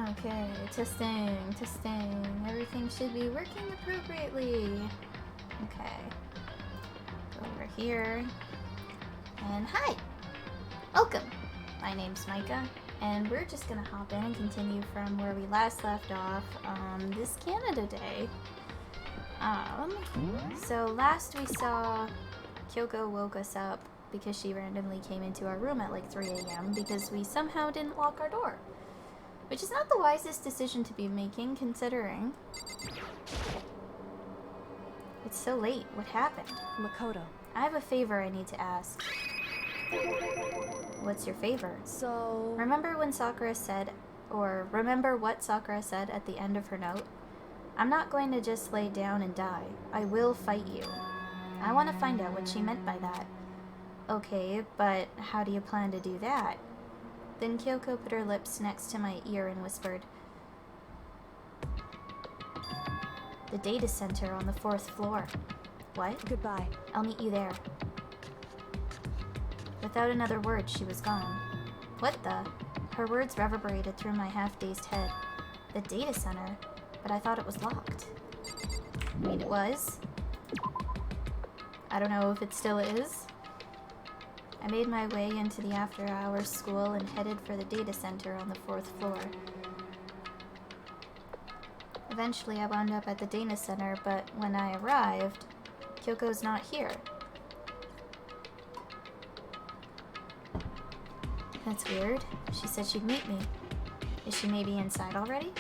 Okay, testing. Everything should be working appropriately. Okay. Go over here. And hi! Welcome! My name's Micah, and we're just gonna hop in and continue from where we last left off on this Canada Day. So last we saw Kyoko woke us up because she randomly came into our room at like 3 a.m. because we somehow didn't lock our door. Which is not the wisest decision to be making, considering it's so late. What happened? Makoto. I have a favor I need to ask. What's your favor? So... Remember when Sakura said, or remember what Sakura said at the end of her note? I'm not going to just lay down and die. I will fight you. I want to find out what she meant by that. Okay, but how do you plan to do that? Then Kyoko put her lips next to my ear and whispered, the data center on the 4th floor. What? Goodbye. I'll meet you there. Without another word, she was gone. What the? Her words reverberated through my half-dazed head. The data center? But I thought it was locked. I mean, it was. I don't know if it still is. I made my way into the after-hours school and headed for the data center on the 4th floor. Eventually, I wound up at the data center, but when I arrived, Kyoko's not here. That's weird. She said she'd meet me. Is she maybe inside already?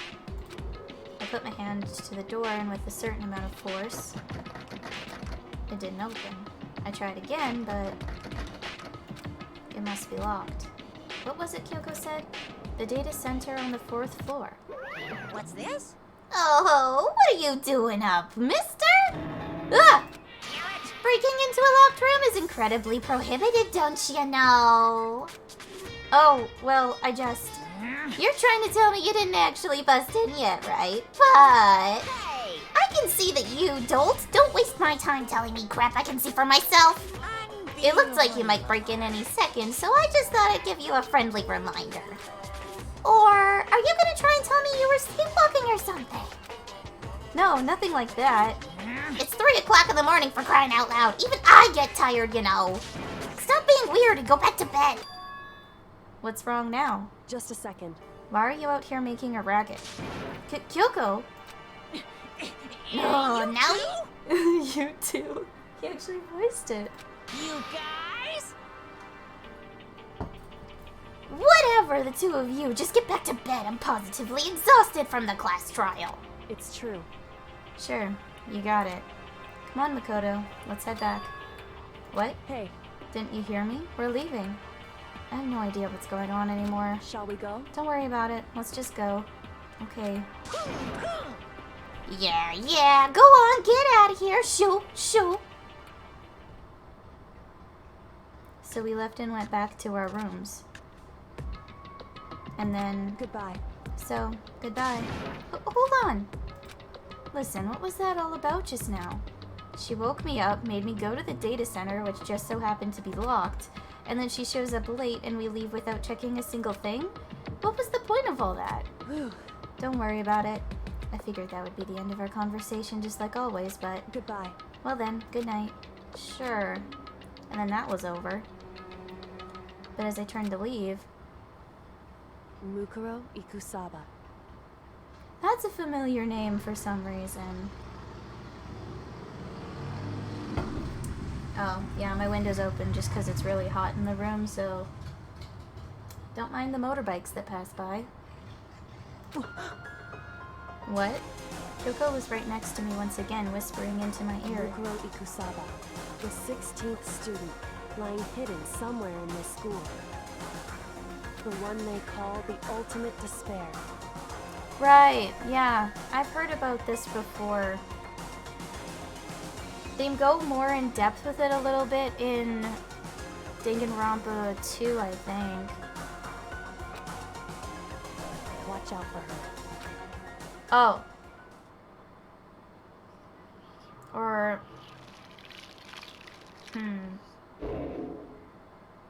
I put my hand to the door, and with a certain amount of force, it didn't open. I tried again, but it must be locked. What was it Kyoko said? The data center on the 4th floor. What's this? Oh, what are you doing up, mister? Ah! Breaking into a locked room is incredibly prohibited, don't you know? Oh, well, You're trying to tell me you didn't actually bust in yet, right? But... Hey! I can see that you dolt. Don't waste my time telling me crap I can see for myself. It looked like you might break in any second, so I just thought I'd give you a friendly reminder. Or are you gonna try and tell me you were sleepwalking or something? No, nothing like that. It's 3 o'clock in the morning, for crying out loud. Even I get tired, you know. Stop being weird and go back to bed. What's wrong now? Just a second. Why are you out here making a racket? Kyoko? No, now you... You too. He actually voiced it. You guys? Whatever, the two of you. Just get back to bed. I'm positively exhausted from the class trial. It's true. Sure, you got it. Come on, Makoto. Let's head back. What? Hey, Didn't you hear me? We're leaving. I have no idea what's going on anymore. shall we go? Don't worry about it. Let's just go. Okay. Yeah. Go on. Get out of here. Shoo. So we left and went back to our rooms. And then... Goodbye. So, goodbye. Hold on. Listen, what was that all about just now? She woke me up, made me go to the data center, which just so happened to be locked, and then she shows up late and we leave without checking a single thing? What was the point of all that? Whew. Don't worry about it. I figured that would be the end of our conversation just like always, but... Goodbye. Well then, good night. Sure. And then that was over. But as I turned to leave... Mukuro Ikusaba. That's a familiar name for some reason. Oh, yeah, my window's open just because it's really hot in the room, so... Don't mind the motorbikes that pass by. What? Kyoko was right next to me once again, whispering into my ear. Mukuro Ikusaba, the 16th student, lying hidden somewhere in this school. The one they call the ultimate despair. Right, yeah. I've heard about this before. They go more in depth with it a little bit in Danganronpa 2, I think. Watch out for her. Oh. Or...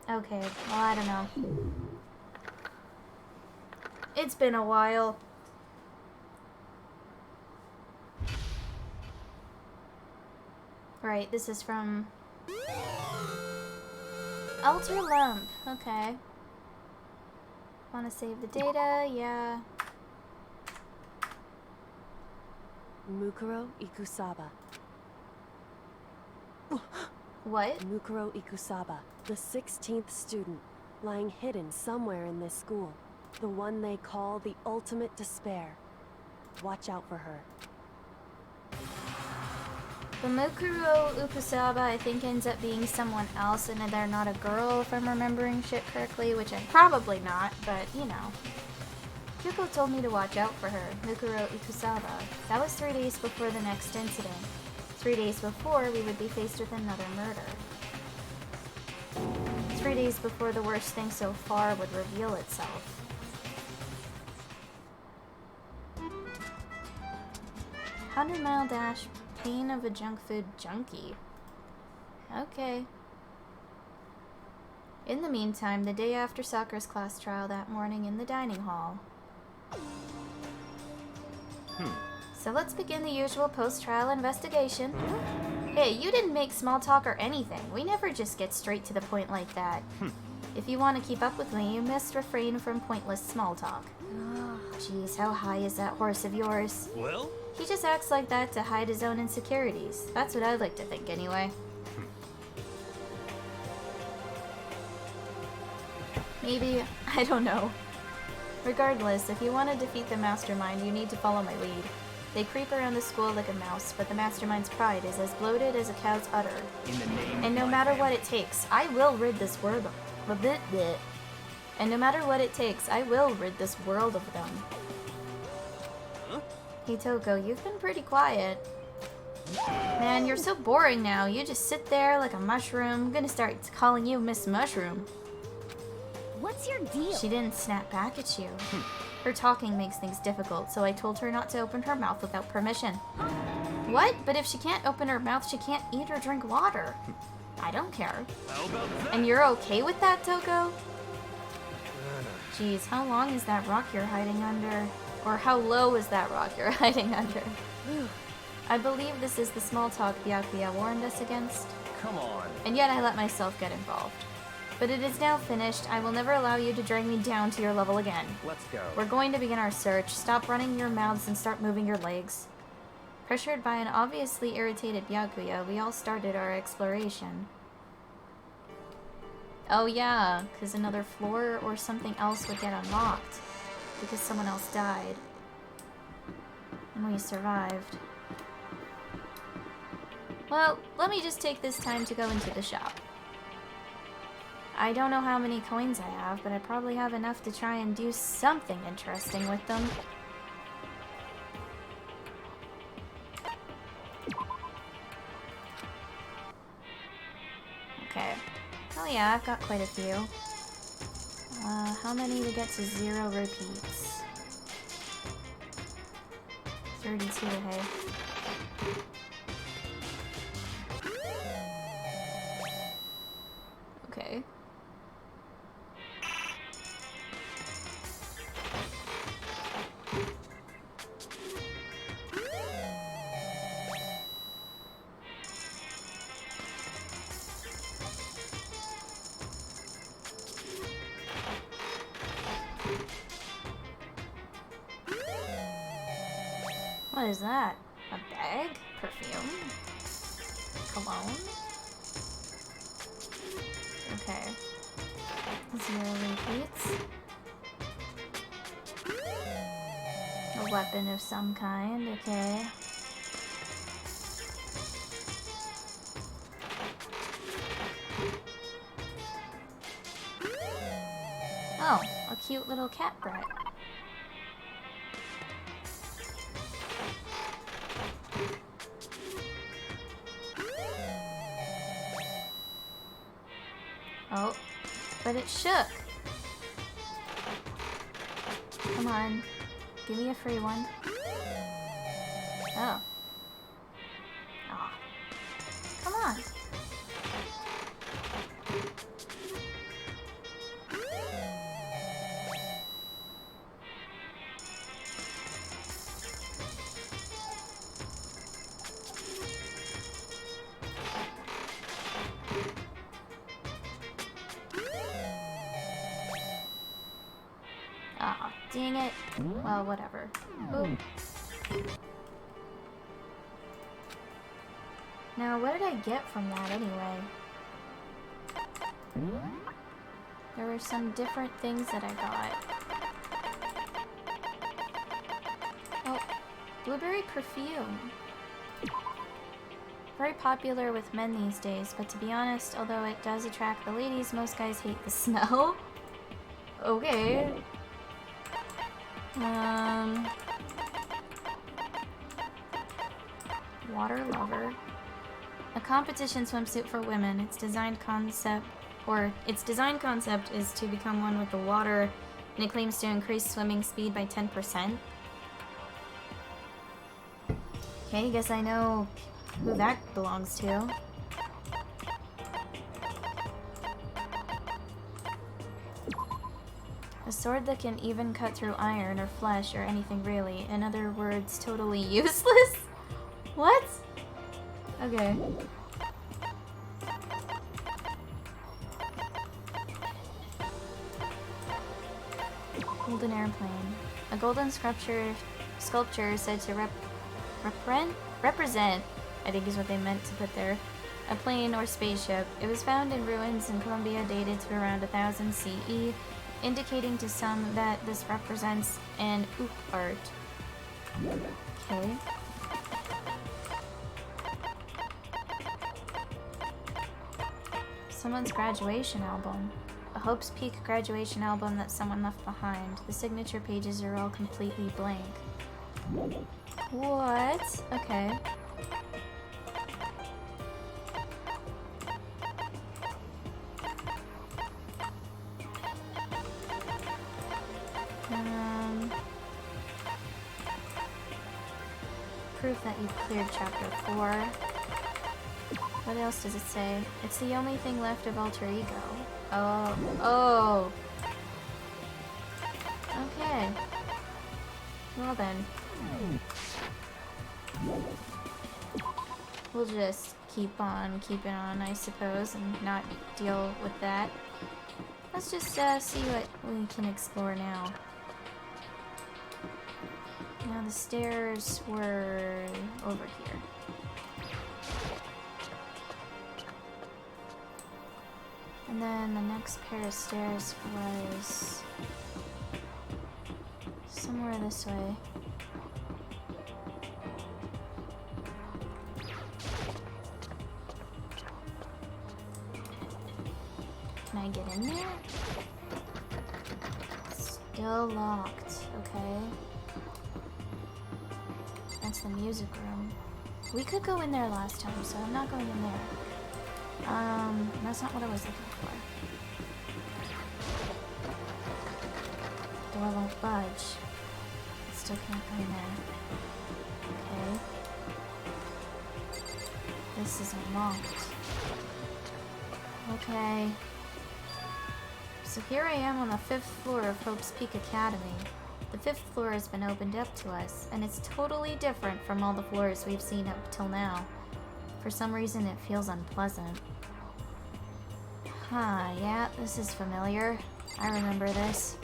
Okay, well, I don't know. It's been a while. Right, this is from... Alter Lump. Okay. Want to save the data? Yeah. Mukuro Ikusaba. What? Mukuro Ikusaba, the 16th student, lying hidden somewhere in this school. The one they call the ultimate despair. Watch out for her. The Mukuro Ukusaba, I think, ends up being someone else, and they're not a girl, if I'm remembering shit correctly, which I'm probably not, but, you know. Kyoko told me to watch out for her, Mukuro Ikusaba. That was 3 days before the next incident. 3 days before, we would be faced with another murder. 3 days before the worst thing so far would reveal itself. "100-mile dash, pain of a junk food junkie." Okay. In the meantime, the day after Sakura's class trial that morning in the dining hall. So let's begin the usual post-trial investigation. Hey, you didn't make small talk or anything. We never just get straight to the point like that. If you want to keep up with me, you must refrain from pointless small talk. Jeez, how high is that horse of yours? Well? He just acts like that to hide his own insecurities. That's what I'd like to think, anyway. Maybe, I don't know. Regardless, if you want to defeat the mastermind, you need to follow my lead. They creep around the school like a mouse, but the mastermind's pride is as bloated as a cow's udder. In the name And no of my matter what family. it takes, I will rid this world of... And no matter what it takes, I will rid this world of them. Hey Toko, you've been pretty quiet. Man, you're so boring now. You just sit there like a mushroom. I'm gonna start calling you Miss Mushroom. What's your deal? She didn't snap back at you. Her talking makes things difficult, so I told her not to open her mouth without permission. What? But if she can't open her mouth, she can't eat or drink water. I don't care. How about that? And you're okay with that, Toko? Jeez, how long is that rock you're hiding under? Or how low is that rock you're hiding under? I believe this is the small talk Byakuya warned us against. Come on. And yet I let myself get involved. But it is now finished. I will never allow you to drag me down to your level again. Let's go. We're going to begin our search. Stop running your mouths and start moving your legs. Pressured by an obviously irritated Byakuya, we all started our exploration. Oh yeah, because another floor or something else would get unlocked. Because someone else died. And we survived. Well, let me just take this time to go into the shop. I don't know how many coins I have, but I probably have enough to try and do something interesting with them. Okay. Oh yeah, I've got quite a few. How many to get to 0 repeats? 32, hey. Okay. What is that? A bag? Perfume? Cologne? Okay. 0 repeats. A weapon of some kind, okay. Oh, a cute little cat brat. Oh, but it shook. Come on, give me a free one. Oh. Aw. Come on. Dang it. Well, whatever. Ooh. Now, what did I get from that anyway? There were some different things that I got. Oh, blueberry perfume. Very popular with men these days, but to be honest, although it does attract the ladies, most guys hate the smell. Okay. Water lover. A competition swimsuit for women. Its design concept is to become one with the water, and it claims to increase swimming speed by 10%. Okay, guess I know who that belongs to. A sword that can even cut through iron or flesh or anything really. In other words, totally useless? What? Okay. Golden airplane. A golden sculpture said to represent, I think is what they meant to put there, a plane or spaceship. It was found in ruins in Colombia dated to around 1000 CE, indicating to some that this represents an oop art. Okay. Someone's graduation album. A Hope's Peak graduation album that someone left behind. The signature pages are all completely blank. What? Okay. Proof that you've cleared chapter 4. What else does it say? It's the only thing left of alter ego. Oh. Okay. Well then. We'll just keep on keeping on, I suppose, and not deal with that. Let's just see what we can explore now. Now the stairs were over here. And then the next pair of stairs was somewhere this way. Can I get in there? Still locked, okay. That's the music room. We could go in there last time, so I'm not going in there. That's not what I was looking for. Door won't budge. I still can't go in there. Okay. This is unlocked. Okay. So here I am on the 5th floor of Hope's Peak Academy. The 5th floor has been opened up to us, and it's totally different from all the floors we've seen up till now. For some reason, it feels unpleasant. Huh, yeah, this is familiar. I remember this.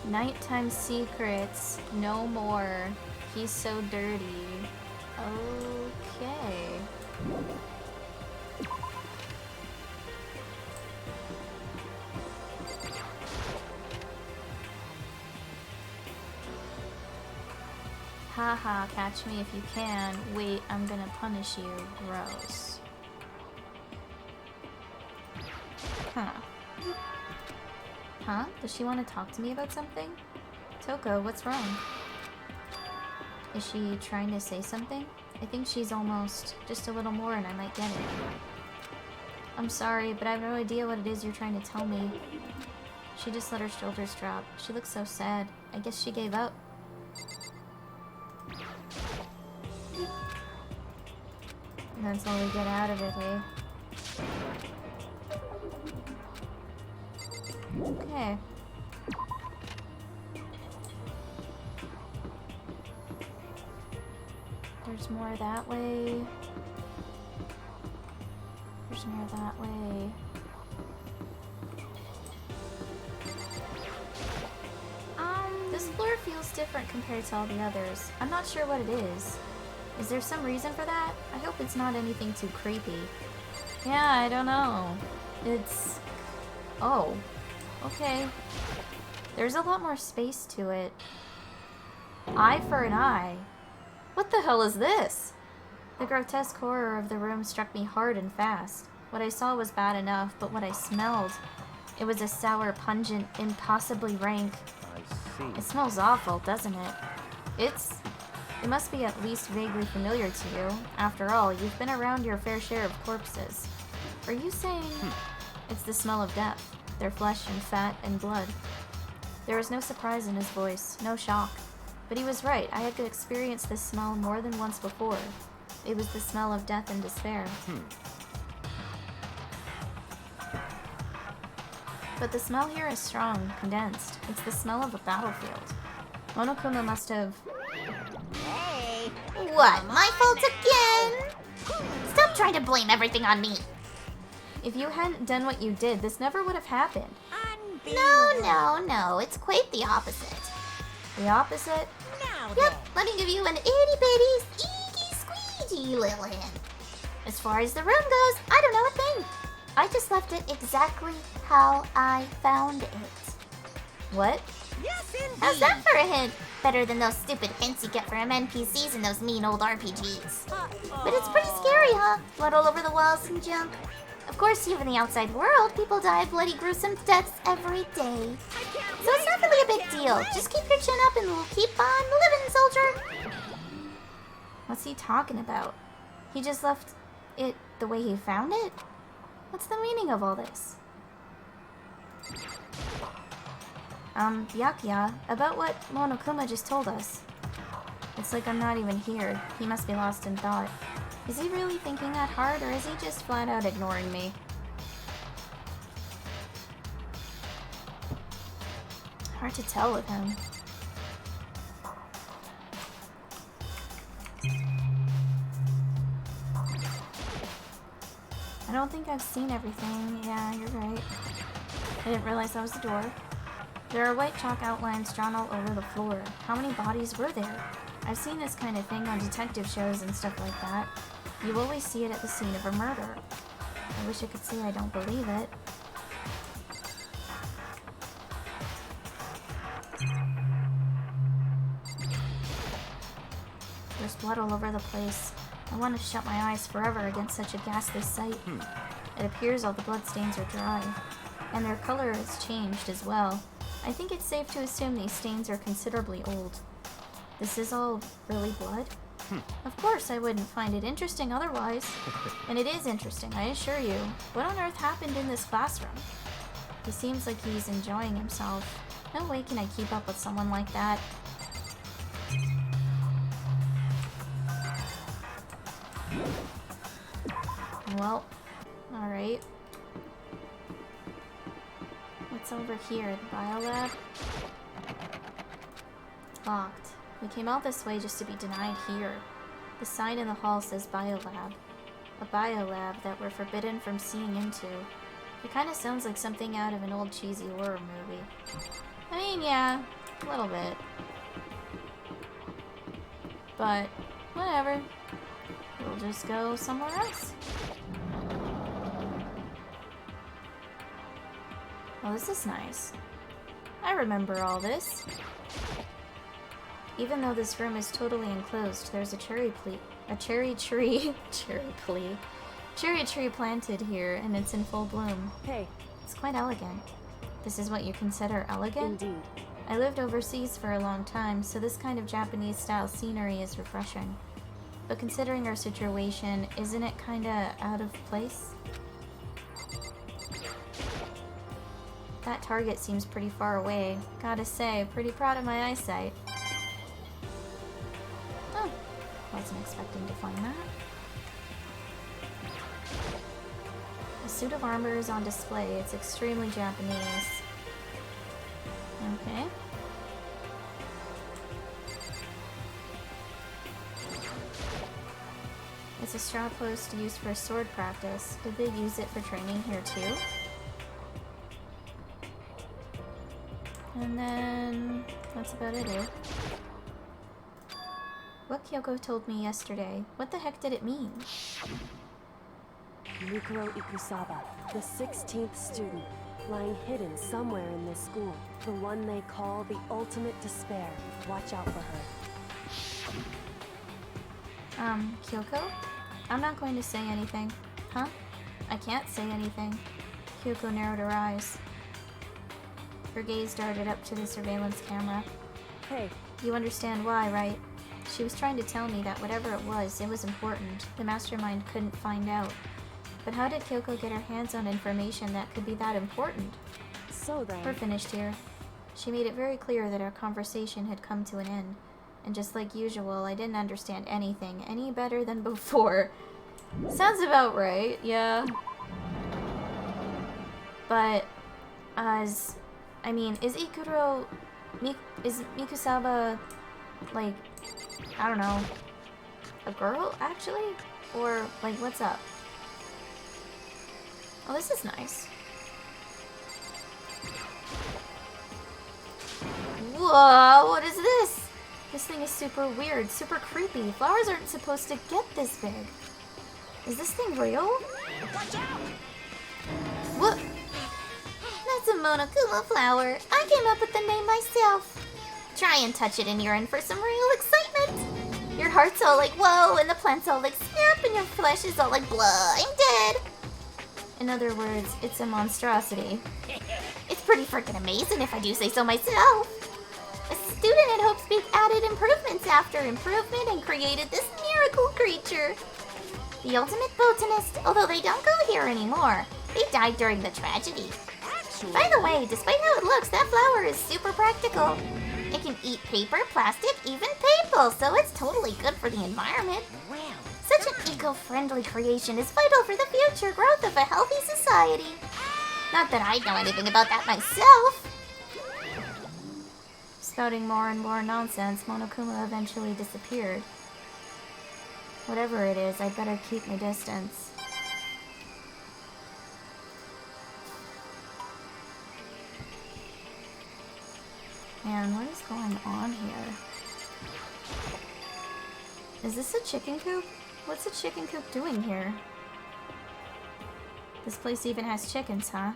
Nighttime secrets, no more. He's so dirty. Okay. Haha, catch me if you can. Wait, I'm gonna punish you. Gross. Huh. Huh? Does she want to talk to me about something? Toko, what's wrong? Is she trying to say something? I think she's almost just a little more and I might get it. I'm sorry, but I have no idea what it is you're trying to tell me. She just let her shoulders drop. She looks so sad. I guess she gave up. And that's all we get out of it, eh? Okay. There's more that way. near that way. This floor feels different compared to all the others. I'm not sure what it is. Is there some reason for that? I hope it's not anything too creepy. Yeah, I don't know. It's... Oh. Okay. There's a lot more space to it. Eye for an eye. What the hell is this? The grotesque horror of the room struck me hard and fast. What I saw was bad enough, but what I smelled... It was a sour, pungent, impossibly rank... I see. It smells awful, doesn't it? It must be at least vaguely familiar to you. After all, you've been around your fair share of corpses. Are you saying... It's the smell of death. Their flesh and fat and blood. There was no surprise in his voice, no shock. But he was right, I had experienced this smell more than once before. It was the smell of death and despair. But the smell here is strong, condensed. It's the smell of a battlefield. Monokuma must have... Hey! What? My fault again? Stop trying to blame everything on me. If you hadn't done what you did, this never would have happened. No. It's quite the opposite. The opposite? Now Yep, let me give you an itty-bitty, squeaky little hint. As far as the room goes, I don't know a thing. I just left it exactly how I found it. What? Yes, indeed. How's that for a hint? Better than those stupid hints you get from NPCs in those mean old RPGs. But it's pretty scary, huh? Blood all over the walls and junk. Of course, even in the outside world, people die of bloody, gruesome deaths every day. So it's not really a big deal. Just keep your chin up and we'll keep on living, soldier. What's he talking about? He just left it the way he found it? What's the meaning of all this? Byakuya, about what Monokuma just told us. It's like I'm not even here. He must be lost in thought. Is he really thinking that hard, or is he just flat out ignoring me? Hard to tell with him. I don't think I've seen everything. Yeah, you're right. I didn't realize that was the door. There are white chalk outlines drawn all over the floor. How many bodies were there? I've seen this kind of thing on detective shows and stuff like that. You always see it at the scene of a murder. I wish I could say I don't believe it. There's blood all over the place. I want to shut my eyes forever against such a ghastly sight. It appears all the bloodstains are dry, and their color has changed as well. I think it's safe to assume these stains are considerably old. This is all really blood? Of course I wouldn't find it interesting otherwise. And it is interesting, I assure you. What on earth happened in this classroom? He seems like he's enjoying himself. No way can I keep up with someone like that. Well, alright. What's over here? The biolab? Locked. We came out this way just to be denied here. The sign in the hall says biolab. A biolab that we're forbidden from seeing into. It kind of sounds like something out of an old cheesy horror movie. I mean, yeah, a little bit. But, whatever. We'll just go somewhere else. Oh, this is nice. I remember all this. Even though this room is totally enclosed, there's a cherry tree planted here, and it's in full bloom. Hey, It's quite elegant. This is what you consider elegant? indeed. I lived overseas for a long time, so this kind of Japanese-style scenery is refreshing. But considering our situation, isn't it kinda out of place? That target seems pretty far away. Gotta say, pretty proud of my eyesight. Oh, wasn't expecting to find that. A suit of armor is on display. It's extremely Japanese. Okay. It's a straw post used for sword practice. Did they use it for training here too? And then that's about it, eh? What Kyoko told me yesterday. What the heck did it mean? Mikuro Ikusaba, the 16th student, lying hidden somewhere in this school. The one they call the ultimate despair. Watch out for her. Kyoko? I'm not going to say anything. Huh? I can't say anything. Kyoko narrowed her eyes. Her gaze darted up to the surveillance camera. Hey, You understand why, right? She was trying to tell me that whatever it was important. The mastermind couldn't find out. But how did Kyoko get her hands on information that could be that important? so then... We're finished here. She made it very clear that our conversation had come to an end. And just like usual, I didn't understand anything any better than before. Sounds about right, yeah. But, is Mikusaba, like, I don't know, a girl, actually? Or, like, what's up? Oh, this is nice. Whoa, what is this? This thing is super weird, super creepy. Flowers aren't supposed to get this big. Is this thing real? Watch out! What? That's a Monokuma flower. I came up with the name myself. Try and touch it and you're in for some real excitement. Your heart's all like, whoa, and the plant's all like, snap, and your flesh is all like, blah, I'm dead. In other words, it's a monstrosity. It's pretty freaking amazing if I do say so myself. A student at Hope's Peak added improvements after improvement and created this miracle creature. The ultimate botanist, although they don't go here anymore. They died during the tragedy. Actually, By the way, despite how it looks, that flower is super practical. It can eat paper, plastic, even people, so it's totally good for the environment. well, Such an eco-friendly creation is vital for the future growth of a healthy society. Not that I know anything about that myself. Spouting more and more nonsense, Monokuma eventually disappeared. Whatever it is, I'd better keep my distance. Man, what is going on here? Is this a chicken coop? What's a chicken coop doing here? This place even has chickens, huh?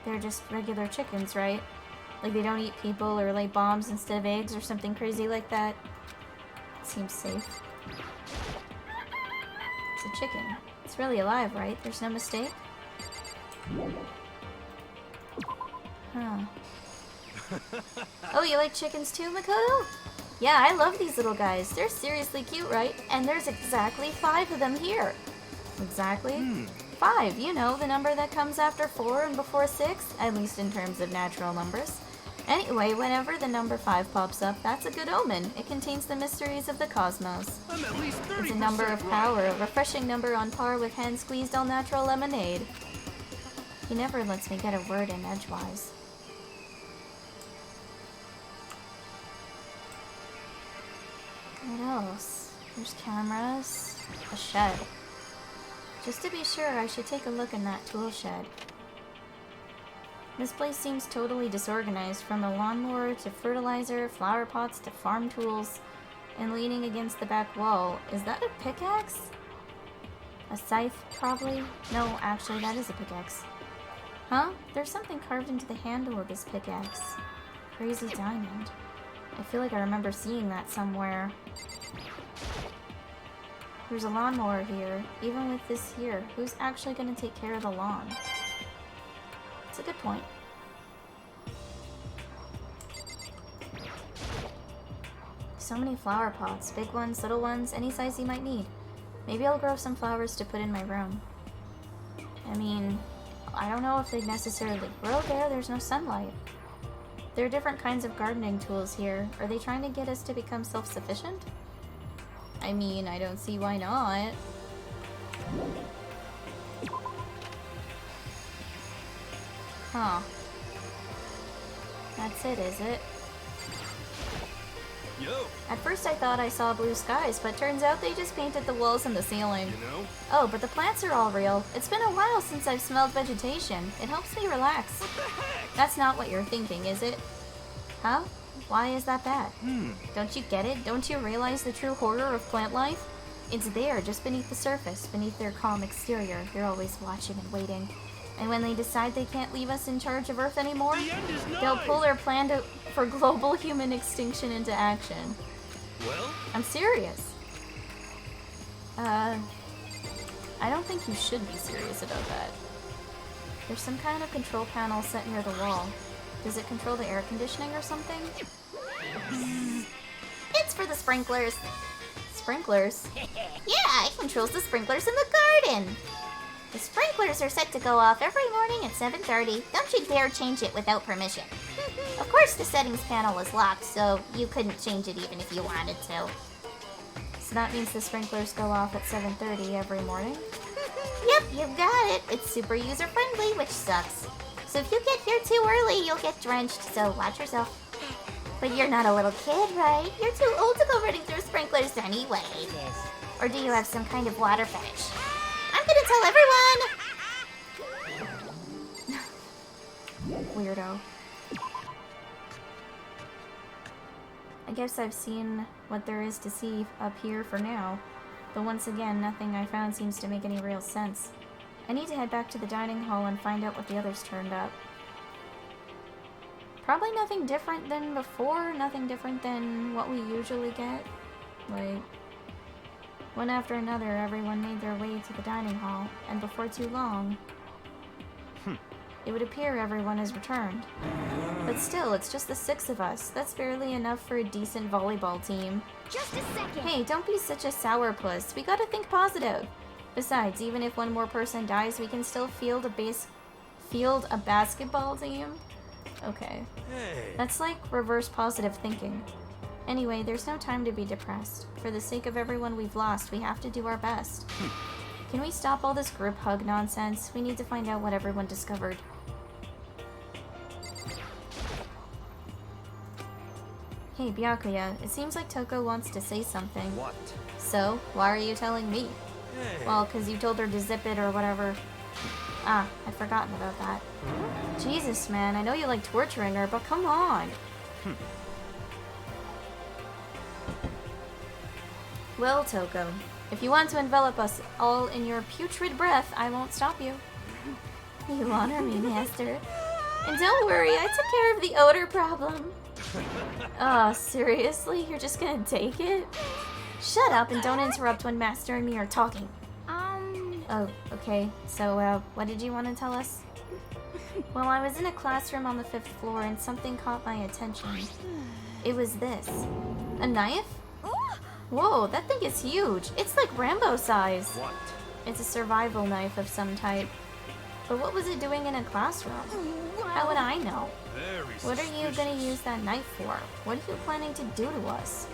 They're just regular chickens, right? Like they don't eat people or lay bombs instead of eggs or something crazy like that. Seems safe. It's a chicken. It's really alive, right? There's no mistake? Huh. Oh, you like chickens too, Makoto? Yeah, I love these little guys. They're seriously cute, right? And there's exactly 5 of them here. Exactly? 5, you know, the number that comes after 4 and before 6, at least in terms of natural numbers. Anyway, whenever the number 5 pops up, that's a good omen. It contains the mysteries of the cosmos. I'm at least 30% It's a number of right. power, a refreshing number on par with hand-squeezed all-natural lemonade. He never lets me get a word in edgewise. What else? There's cameras, a shed. Just to be sure, I should take a look in that tool shed. This place seems totally disorganized, from a lawnmower to fertilizer, flower pots to farm tools, and leaning against the back wall. Is that a pickaxe? A scythe, probably? No, actually, that is a pickaxe. Huh? There's something carved into the handle of this pickaxe. Crazy diamond. I feel like I remember seeing that somewhere. There's a lawnmower here. Even with this here, who's actually going to take care of the lawn? It's a good point. So many flower pots. Big ones, little ones, any size you might need. Maybe I'll grow some flowers to put in my room. I mean, I don't know if they'd necessarily grow there. There's no sunlight. There are different kinds of gardening tools here. Are they trying to get us to become self-sufficient? I mean, I don't see why not. Huh. That's it, is it? Yo, At first I thought I saw blue skies, but turns out they just painted the walls and the ceiling. you know? Oh, but the plants are all real. It's been a while since I've smelled vegetation. It helps me relax. What the heck? That's not what you're thinking, is it? Huh? Why is that bad? Don't you get it? Don't you realize the true horror of plant life? It's there, just beneath the surface, beneath their calm exterior. They're always watching and waiting. And when they decide they can't leave us in charge of Earth anymore, The end is they'll nigh. pull their plan for global human extinction into action. Well, I'm serious. I don't think you should be serious about that. There's some kind of control panel set near the wall. Does it control the air conditioning or something? It's for the sprinklers. Sprinklers? Yeah, it controls the sprinklers in the garden. The sprinklers are set to go off every morning at 7:30. Don't you dare change it without permission. Of course, the settings panel is locked, so you couldn't change it even if you wanted to. So that means the sprinklers go off at 7:30 every morning? Yep, you got it. It's super user-friendly, which sucks. So if you get here too early, you'll get drenched, so watch yourself. But you're not a little kid, right? You're too old to go running through sprinklers anyway. Yes. Or do you have some kind of water fetish? I'm gonna tell everyone! Weirdo. I guess I've seen what there is to see up here for now. But once again, nothing I found seems to make any real sense. I need to head back to the dining hall and find out what the others turned up. Probably nothing different than before, nothing different than what we usually get. Like, one after another, everyone made their way to the dining hall, and before too long, it would appear everyone has returned. But still, it's just the 6 of us. That's barely enough for a decent volleyball team. Just a second. Hey, don't be such a sourpuss. We gotta think positive. Besides, even if one more person dies, we can still field a basketball team. Okay. hey. That's like reverse positive thinking. Anyway, there's no time to be depressed. For the sake of everyone we've lost, we have to do our best. Can we stop all this group hug nonsense? We need to find out what everyone discovered. Hey, Byakuya, it seems like Toko wants to say something. What? So, why are you telling me? Hey. Well, 'cause you told her to zip it or whatever. Ah, I'd forgotten about that. Jesus, man, I know you like torturing her, but come on. Well, Toko, if you want to envelop us all in your putrid breath, I won't stop you. You honor me, Master. And don't worry, I took care of the odor problem. Oh, seriously? You're just gonna take it? Shut up and don't interrupt when Master and me are talking. Oh, okay. So, what did you want to tell us? Well, I was in a classroom on the 5th floor and something caught my attention. It was this. A knife? Whoa, that thing is huge. It's like Rambo size. What? It's a survival knife of some type. But what was it doing in a classroom? How would I know? Very What are you gonna use that knife for? What are you planning to do to us?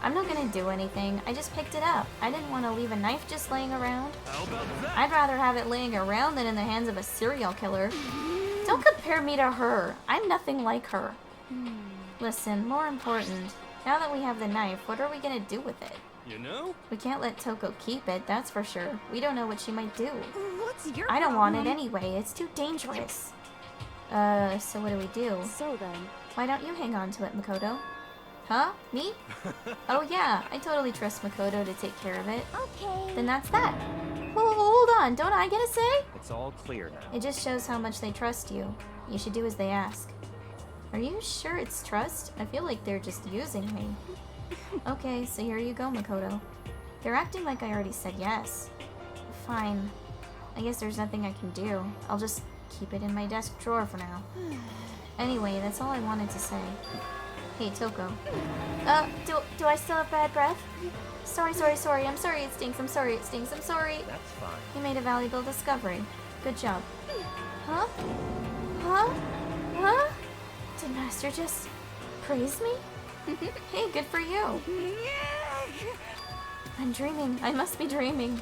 I'm not gonna do anything. I just picked it up. I didn't want to leave a knife just laying around. How about that? I'd rather have it laying around than in the hands of a serial killer. Don't compare me to her. I'm nothing like her. Listen, more important, now that we have the knife, what are we gonna do with it? You know? We can't let Toko keep it, that's for sure. We don't know what she might do. What's your I don't want it problem? anyway. It's too dangerous. So what do we do? So then, Why don't you hang on to it, Makoto? Huh? Me? Oh yeah, I totally trust Makoto to take care of it. Okay. Then that's that. Hold on, don't I get a say? It's all clear now. It just shows how much they trust you. You should do as they ask. Are you sure it's trust? I feel like they're just using me. Okay, so here you go, Makoto. They're acting like I already said yes. Fine. I guess there's nothing I can do. I'll just keep it in my desk drawer for now. Anyway, that's all I wanted to say. Hey, Toko. Do I still have bad breath? Sorry. I'm sorry it stinks. I'm sorry it stinks. I'm sorry. That's fine. You made a valuable discovery. Good job. Huh? Huh? Huh? Did Master just praise me? Hey, good for you. I'm dreaming. I must be dreaming.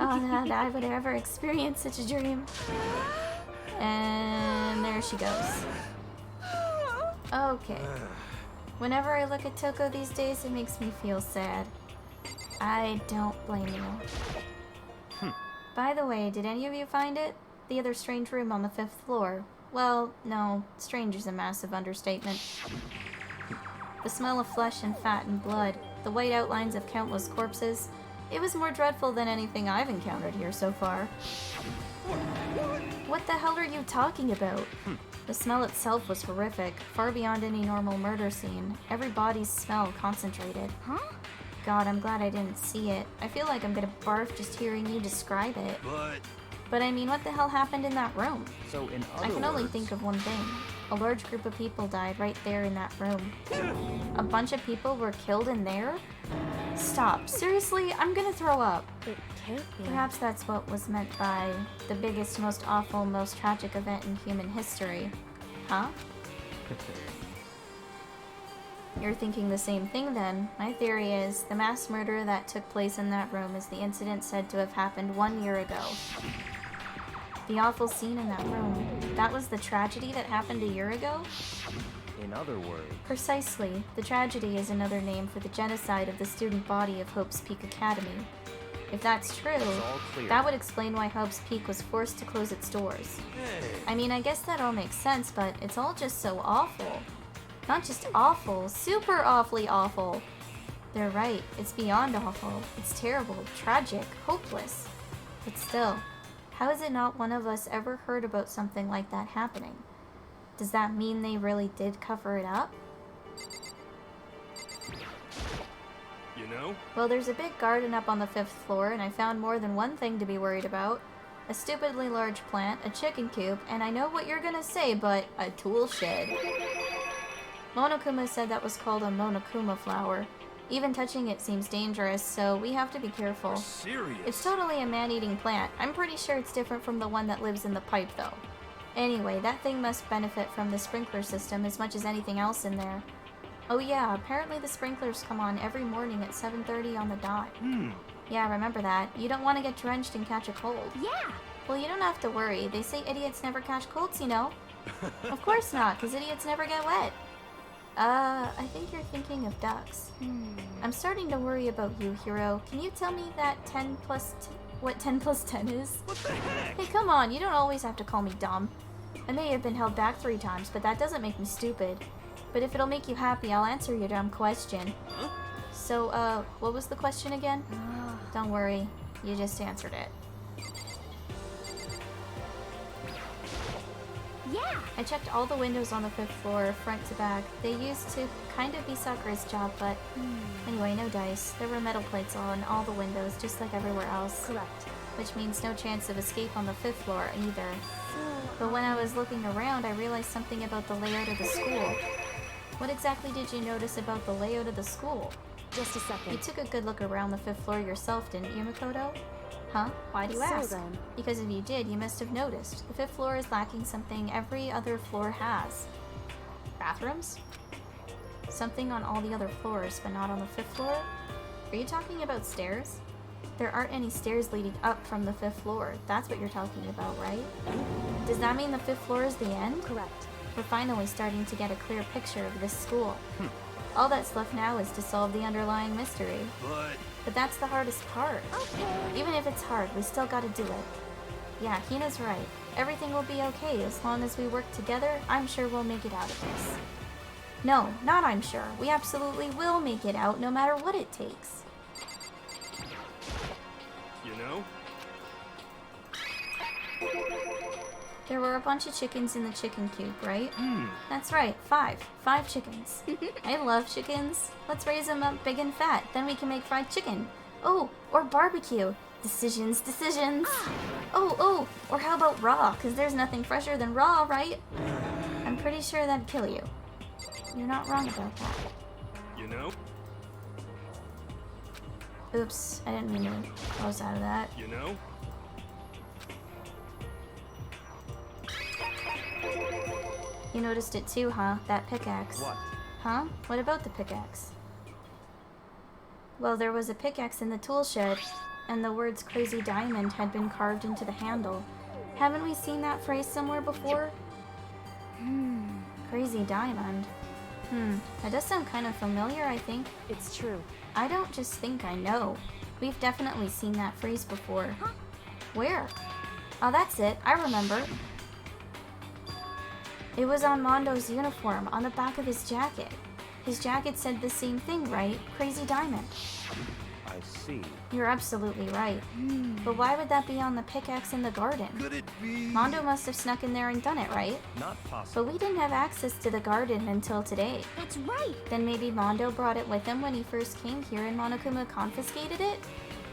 Oh, that I would ever experience such a dream. And there she goes. Okay. Whenever I look at Toko these days, it makes me feel sad. I don't blame you. By the way, did any of you find it? The other strange room on the 5th floor. Well, no, strange is a massive understatement. The smell of flesh and fat and blood, the white outlines of countless corpses. It was more dreadful than anything I've encountered here so far. What the hell are you talking about? The smell itself was horrific, far beyond any normal murder scene. Every body's smell concentrated. Huh? God, I'm glad I didn't see it. I feel like I'm gonna barf just hearing you describe it. But I mean, what the hell happened in that room? So in other I can only words- think of one thing. A large group of people died right there in that room. A bunch of people were killed in there? Stop. Seriously? I'm gonna throw up. It can't be. Perhaps that's what was meant by the biggest, most awful, most tragic event in human history. Huh? You're thinking the same thing then. My theory is the mass murder that took place in that room is the incident said to have happened 1 year ago. The awful scene in that room. That was the tragedy that happened a year ago? In other words, Precisely. The tragedy is another name for the genocide of the student body of Hope's Peak Academy. If that's true, it's all clear. that would explain why Hope's Peak was forced to close its doors. Hey. I mean, I guess that all makes sense, but it's all just so awful. Not just awful, super awfully awful. They're right, it's beyond awful. It's terrible, tragic, hopeless. But still, how is it not one of us ever heard about something like that happening? Does that mean they really did cover it up? You know? Well, there's a big garden up on the 5th floor, and I found more than one thing to be worried about. A stupidly large plant, a chicken coop, and I know what you're gonna say, but a tool shed. Monokuma said that was called a Monokuma flower. Even touching it seems dangerous, so we have to be careful. Serious? It's totally a man-eating plant. I'm pretty sure it's different from the one that lives in the pipe, though. Anyway, that thing must benefit from the sprinkler system as much as anything else in there. Oh yeah, apparently the sprinklers come on every morning at 7:30 on the dot. Yeah, remember that. You don't want to get drenched and catch a cold. Yeah. Well, you don't have to worry. They say idiots never catch colds, you know. Of course not, because idiots never get wet. I think you're thinking of ducks. I'm starting to worry about you, Hiro. Can you tell me that 10 plus what 10 plus 10 is? What the heck? Hey, come on, you don't always have to call me dumb. I may have been held back 3 times, but that doesn't make me stupid. But if it'll make you happy, I'll answer your dumb question. Huh? So, what was the question again? Don't worry, you just answered it. Yeah. I checked all the windows on the 5th floor, front to back. They used to kind of be Sakura's job, but anyway, no dice. There were metal plates on all the windows, just like everywhere else. Correct. Which means no chance of escape on the 5th floor either. But when I was looking around, I realized something about the layout of the school. What exactly did you notice about the layout of the school? Just a second. You took a good look around the 5th floor yourself, didn't you, Makoto? Huh? Why do you So ask? then. Because if you did, you must have noticed. The 5th floor is lacking something every other floor has. Bathrooms? Something on all the other floors, but not on the 5th floor? Are you talking about stairs? There aren't any stairs leading up from the 5th floor. That's what you're talking about, right? Does that mean the 5th floor is the end? Correct. We're finally starting to get a clear picture of this school. All that's left now is to solve the underlying mystery. But that's the hardest part. Even if it's hard, we still gotta do it. Yeah, Hina's right. Everything will be okay as long as we work together. I'm sure we'll make it out of this. No, not I'm sure. We absolutely will make it out no matter what it takes. You know? There were a bunch of chickens in the chicken coop, right? That's right, 5. 5 chickens. I love chickens. Let's raise them up big and fat. Then we can make fried chicken. Oh, or barbecue. Decisions, decisions. Oh, or how about raw? Because there's nothing fresher than raw, right? I'm pretty sure that'd kill you. You're not wrong about that. You know? Oops, I didn't mean to close out of that. You know? You noticed it too, huh? That pickaxe. What? Huh? What about the pickaxe? Well, there was a pickaxe in the tool shed, and the words Crazy Diamond had been carved into the handle. Haven't we seen that phrase somewhere before? Crazy Diamond. That does sound kind of familiar, I think. It's true. I don't just think I know. We've definitely seen that phrase before. Where? Oh, that's it. I remember. It was on Mondo's uniform, on the back of his jacket. His jacket said the same thing, right? Crazy Diamond. I see. You're absolutely right. But why would that be on the pickaxe in the garden? Could it be? Mondo must have snuck in there and done it, right? Not possible. But we didn't have access to the garden until today. That's right. Then maybe Mondo brought it with him when he first came here and Monokuma confiscated it?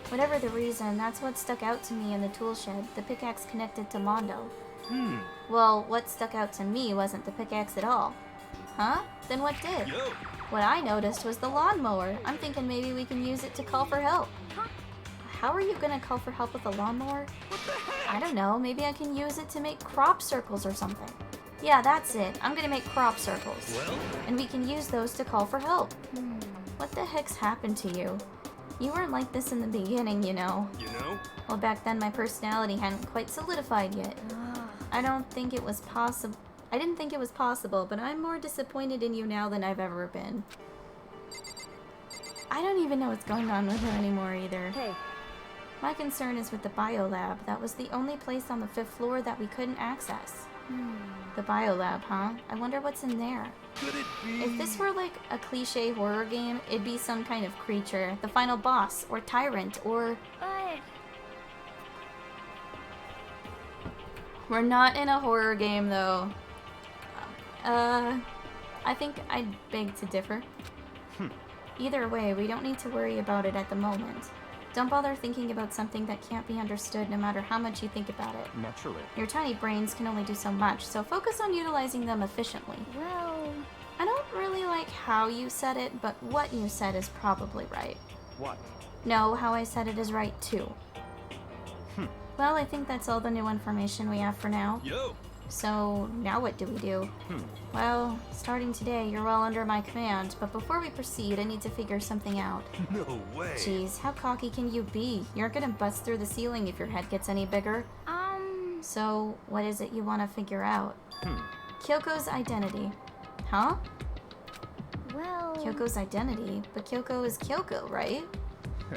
Whatever the reason, that's what stuck out to me in the tool shed, the pickaxe connected to Mondo. Well, what stuck out to me wasn't the pickaxe at all. Huh? Then what did? Yo! What I noticed was the lawnmower. I'm thinking maybe we can use it to call for help. How are you gonna call for help with a lawnmower? I don't know, maybe I can use it to make crop circles or something. Yeah, that's it. I'm gonna make crop circles. Well? And we can use those to call for help. What the heck's happened to you? You weren't like this in the beginning, you know. You know? Well, back then my personality hadn't quite solidified yet. I didn't think it was possible, but I'm more disappointed in you now than I've ever been. I don't even know what's going on with her anymore either. Hey, My concern is with the biolab. That was the only place on the 5th floor that we couldn't access. The biolab, huh? I wonder what's in there. Could it be? If this were like a cliche horror game, it'd be some kind of creature, the final boss, or tyrant, or... But We're not in a horror game, though. I think I'd beg to differ. Either way, we don't need to worry about it at the moment. Don't bother thinking about something that can't be understood no matter how much you think about it. Naturally. Your tiny brains can only do so much, so focus on utilizing them efficiently. well, I don't really like how you said it, but what you said is probably right. What? No, how I said it is right too. Well, I think that's all the new information we have for now. Yo! So, now what do we do? Well, starting today, you're all under my command, but before we proceed, I need to figure something out. No way. Jeez, how cocky can you be? You're gonna bust through the ceiling if your head gets any bigger. So, what is it you want to figure out? Kyoko's identity. Huh? well, Kyoko's identity? But Kyoko is Kyoko, right?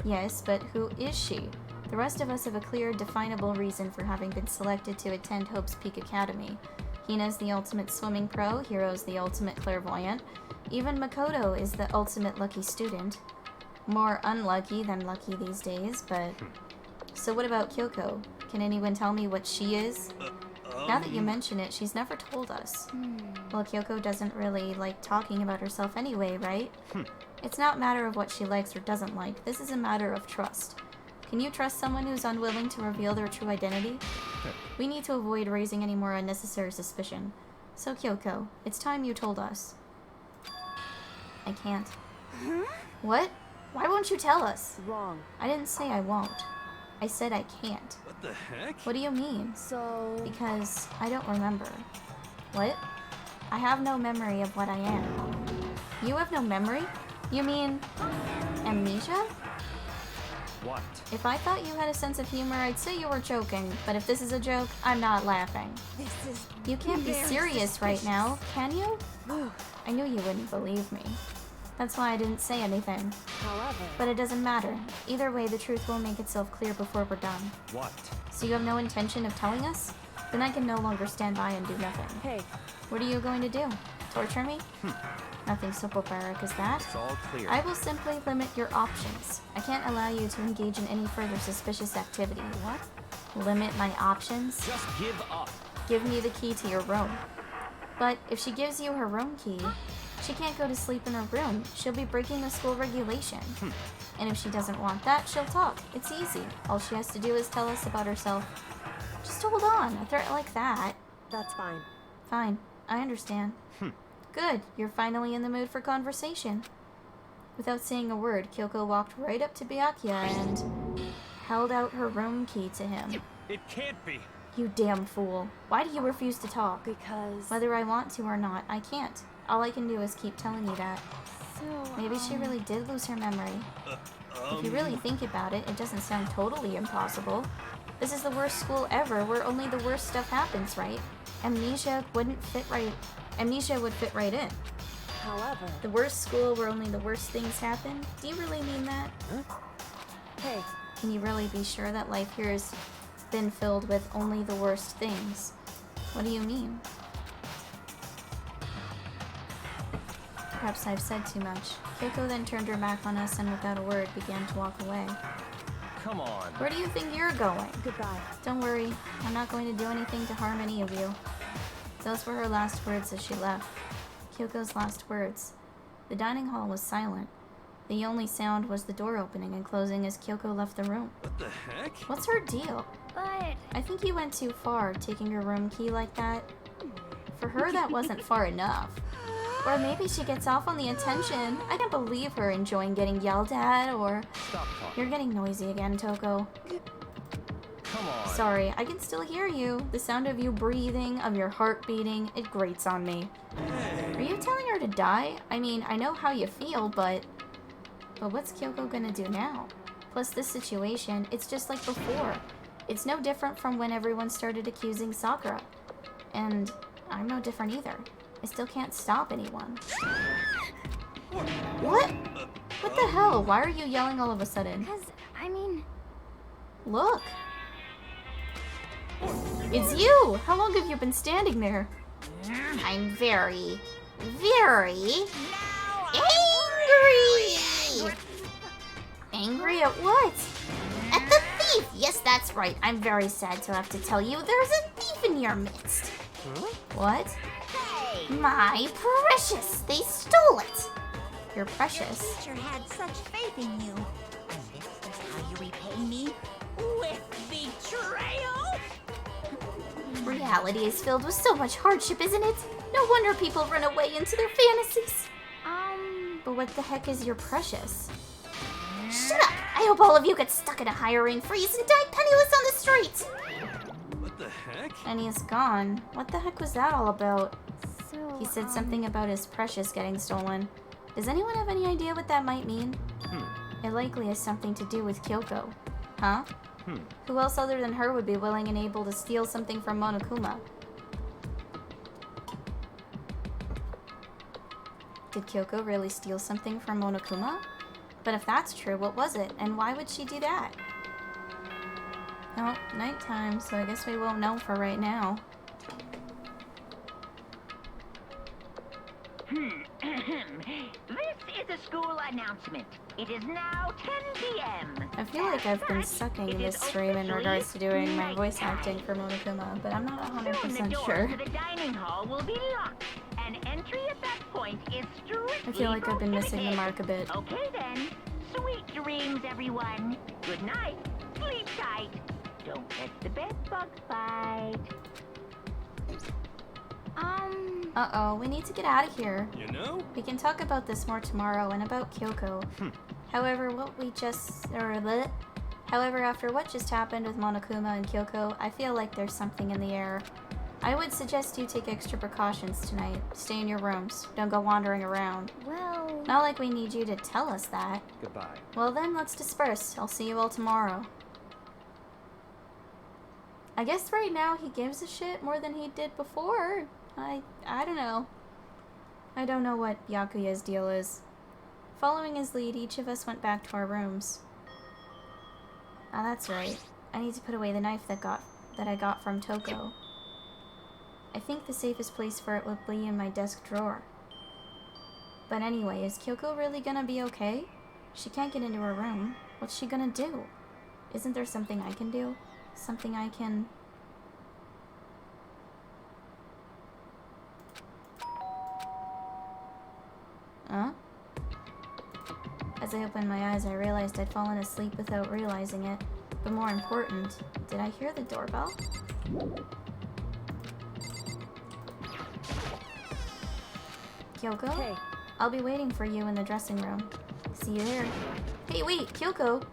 Yes, but who is she? The rest of us have a clear, definable reason for having been selected to attend Hope's Peak Academy. Hina's the ultimate swimming pro, Hiro's the ultimate clairvoyant. Even Makoto is the ultimate lucky student. More unlucky than lucky these days, but... So what about Kyoko? Can anyone tell me what she is? Now that you mention it, she's never told us. Well, Kyoko doesn't really like talking about herself anyway, right? It's not a matter of what she likes or doesn't like. This is a matter of trust. Can you trust someone who's unwilling to reveal their true identity? We need to avoid raising any more unnecessary suspicion. So, Kyoko, it's time you told us. I can't. What? Why won't you tell us? wrong. I didn't say I won't. I said I can't. What the heck? What do you mean? So, Because I don't remember. What? I have no memory of what I am. You have no memory? You mean... amnesia? What? If I thought you had a sense of humor, I'd say you were joking. But if this is a joke, I'm not laughing. this is You can't be very serious right now, can you? whew, I knew you wouldn't believe me. That's why I didn't say anything. however, But it doesn't matter. Either way, the truth will make itself clear before we're done. What? So you have no intention of telling us? Then I can no longer stand by and do nothing. hey, What are you going to do? Torture me? Nothing so barbaric as that. It's all clear. I will simply limit your options. I can't allow you to engage in any further suspicious activity. What? Limit my options? Just give up. Give me the key to your room. But if she gives you her room key, she can't go to sleep in her room. She'll be breaking the school regulation. And if she doesn't want that, she'll talk. It's easy. All she has to do is tell us about herself. Just hold on. A threat like that. that's fine. Fine. I understand. Good. You're finally in the mood for conversation. Without saying a word, Kyoko walked right up to Byakuya and held out her room key to him. It can't be. You damn fool. Why do you refuse to talk? Because... Whether I want to or not, I can't. All I can do is keep telling you that. so. Maybe she really did lose her memory. If you really think about it, it doesn't sound totally impossible. This is the worst school ever, where only the worst stuff happens, right? Amnesia would fit right in. However, The worst school where only the worst things happen? Do you really mean that? hey, Can you really be sure that life here has been filled with only the worst things? What do you mean? Perhaps I've said too much. Kyoko then turned her back on us and without a word began to walk away. Come on. Where do you think you're going? goodbye. Don't worry, I'm not going to do anything to harm any of you. Those were her last words as she left. Kyoko's last words. The dining hall was silent. The only sound was the door opening and closing as Kyoko left the room. What the heck? What's her deal? But I think you went too far, taking her room key like that. For her, that wasn't far enough. Or maybe she gets off on the attention. I can't believe her enjoying getting yelled at, or... Stop talking. You're getting noisy again, Toko. Come on. Sorry, I can still hear you. The sound of you breathing, of your heart beating, it grates on me. Are you telling her to die? I mean, I know how you feel, but what's Kyoko gonna do now? Plus this situation, it's just like before. It's no different from when everyone started accusing Sakura. And I'm no different either. I still can't stop anyone. What? What the hell? Why are you yelling all of a sudden? because I mean, Look. It's you! How long have you been standing there? I'm very, very angry! Angry at what? At the thief! Yes, that's right. I'm very sad to have to tell you there's a thief in your midst. What? Hey! My precious! They stole it! You're precious. Teacher had such faith in you. And this is how you repay me? With betrayal? Reality is filled with so much hardship, isn't it? No wonder people run away into their fantasies. But what the heck is your precious? Shut up! I hope all of you get stuck in a hiring freeze and die penniless on the streets! What the heck? And he's gone. What the heck was that all about? so He said something about his precious getting stolen. Does anyone have any idea what that might mean? It likely has something to do with Kyoko. Huh? Who else other than her would be willing and able to steal something from Monokuma? Did Kyoko really steal something from Monokuma? But if that's true, what was it? And why would she do that? Oh, nighttime, so I guess we won't know for right now. This is a school announcement. It is now 10 p.m. I feel like I've been sucking It this is stream in regards to doing my voice nighttime. acting for Monokuma, but I'm not Soon the 100% doors sure. to the dining hall will be locked, and entry at that point is strictly I feel like I've been missing the prohibited. mark a bit. Okay then. Sweet dreams, everyone. Good night. Sleep tight. Don't let the bed bugs bite. Uh-oh, we need to get out of here. You know? We can talk about this more tomorrow and about Kyoko. However, However, after what just happened with Monokuma and Kyoko, I feel like there's something in the air. I would suggest you take extra precautions tonight. Stay in your rooms. Don't go wandering around. well, Not like we need you to tell us that. Goodbye. Well then, let's disperse. I'll see you all tomorrow. I guess right now he gives a shit more than he did before. I don't know. I don't know what Byakuya's deal is. Following his lead, each of us went back to our rooms. Ah, that's right. I need to put away the knife that I got from Toko. I think the safest place for it would be in my desk drawer. But anyway, is Kyoko really gonna be okay? She can't get into her room. What's she gonna do? Isn't there something I can do? Something I can... Huh? As I opened my eyes, I realized I'd fallen asleep without realizing it. But more important, did I hear the doorbell? Kyoko? Hey, I'll be waiting for you in the dressing room. See you there. Hey, wait, Kyoko!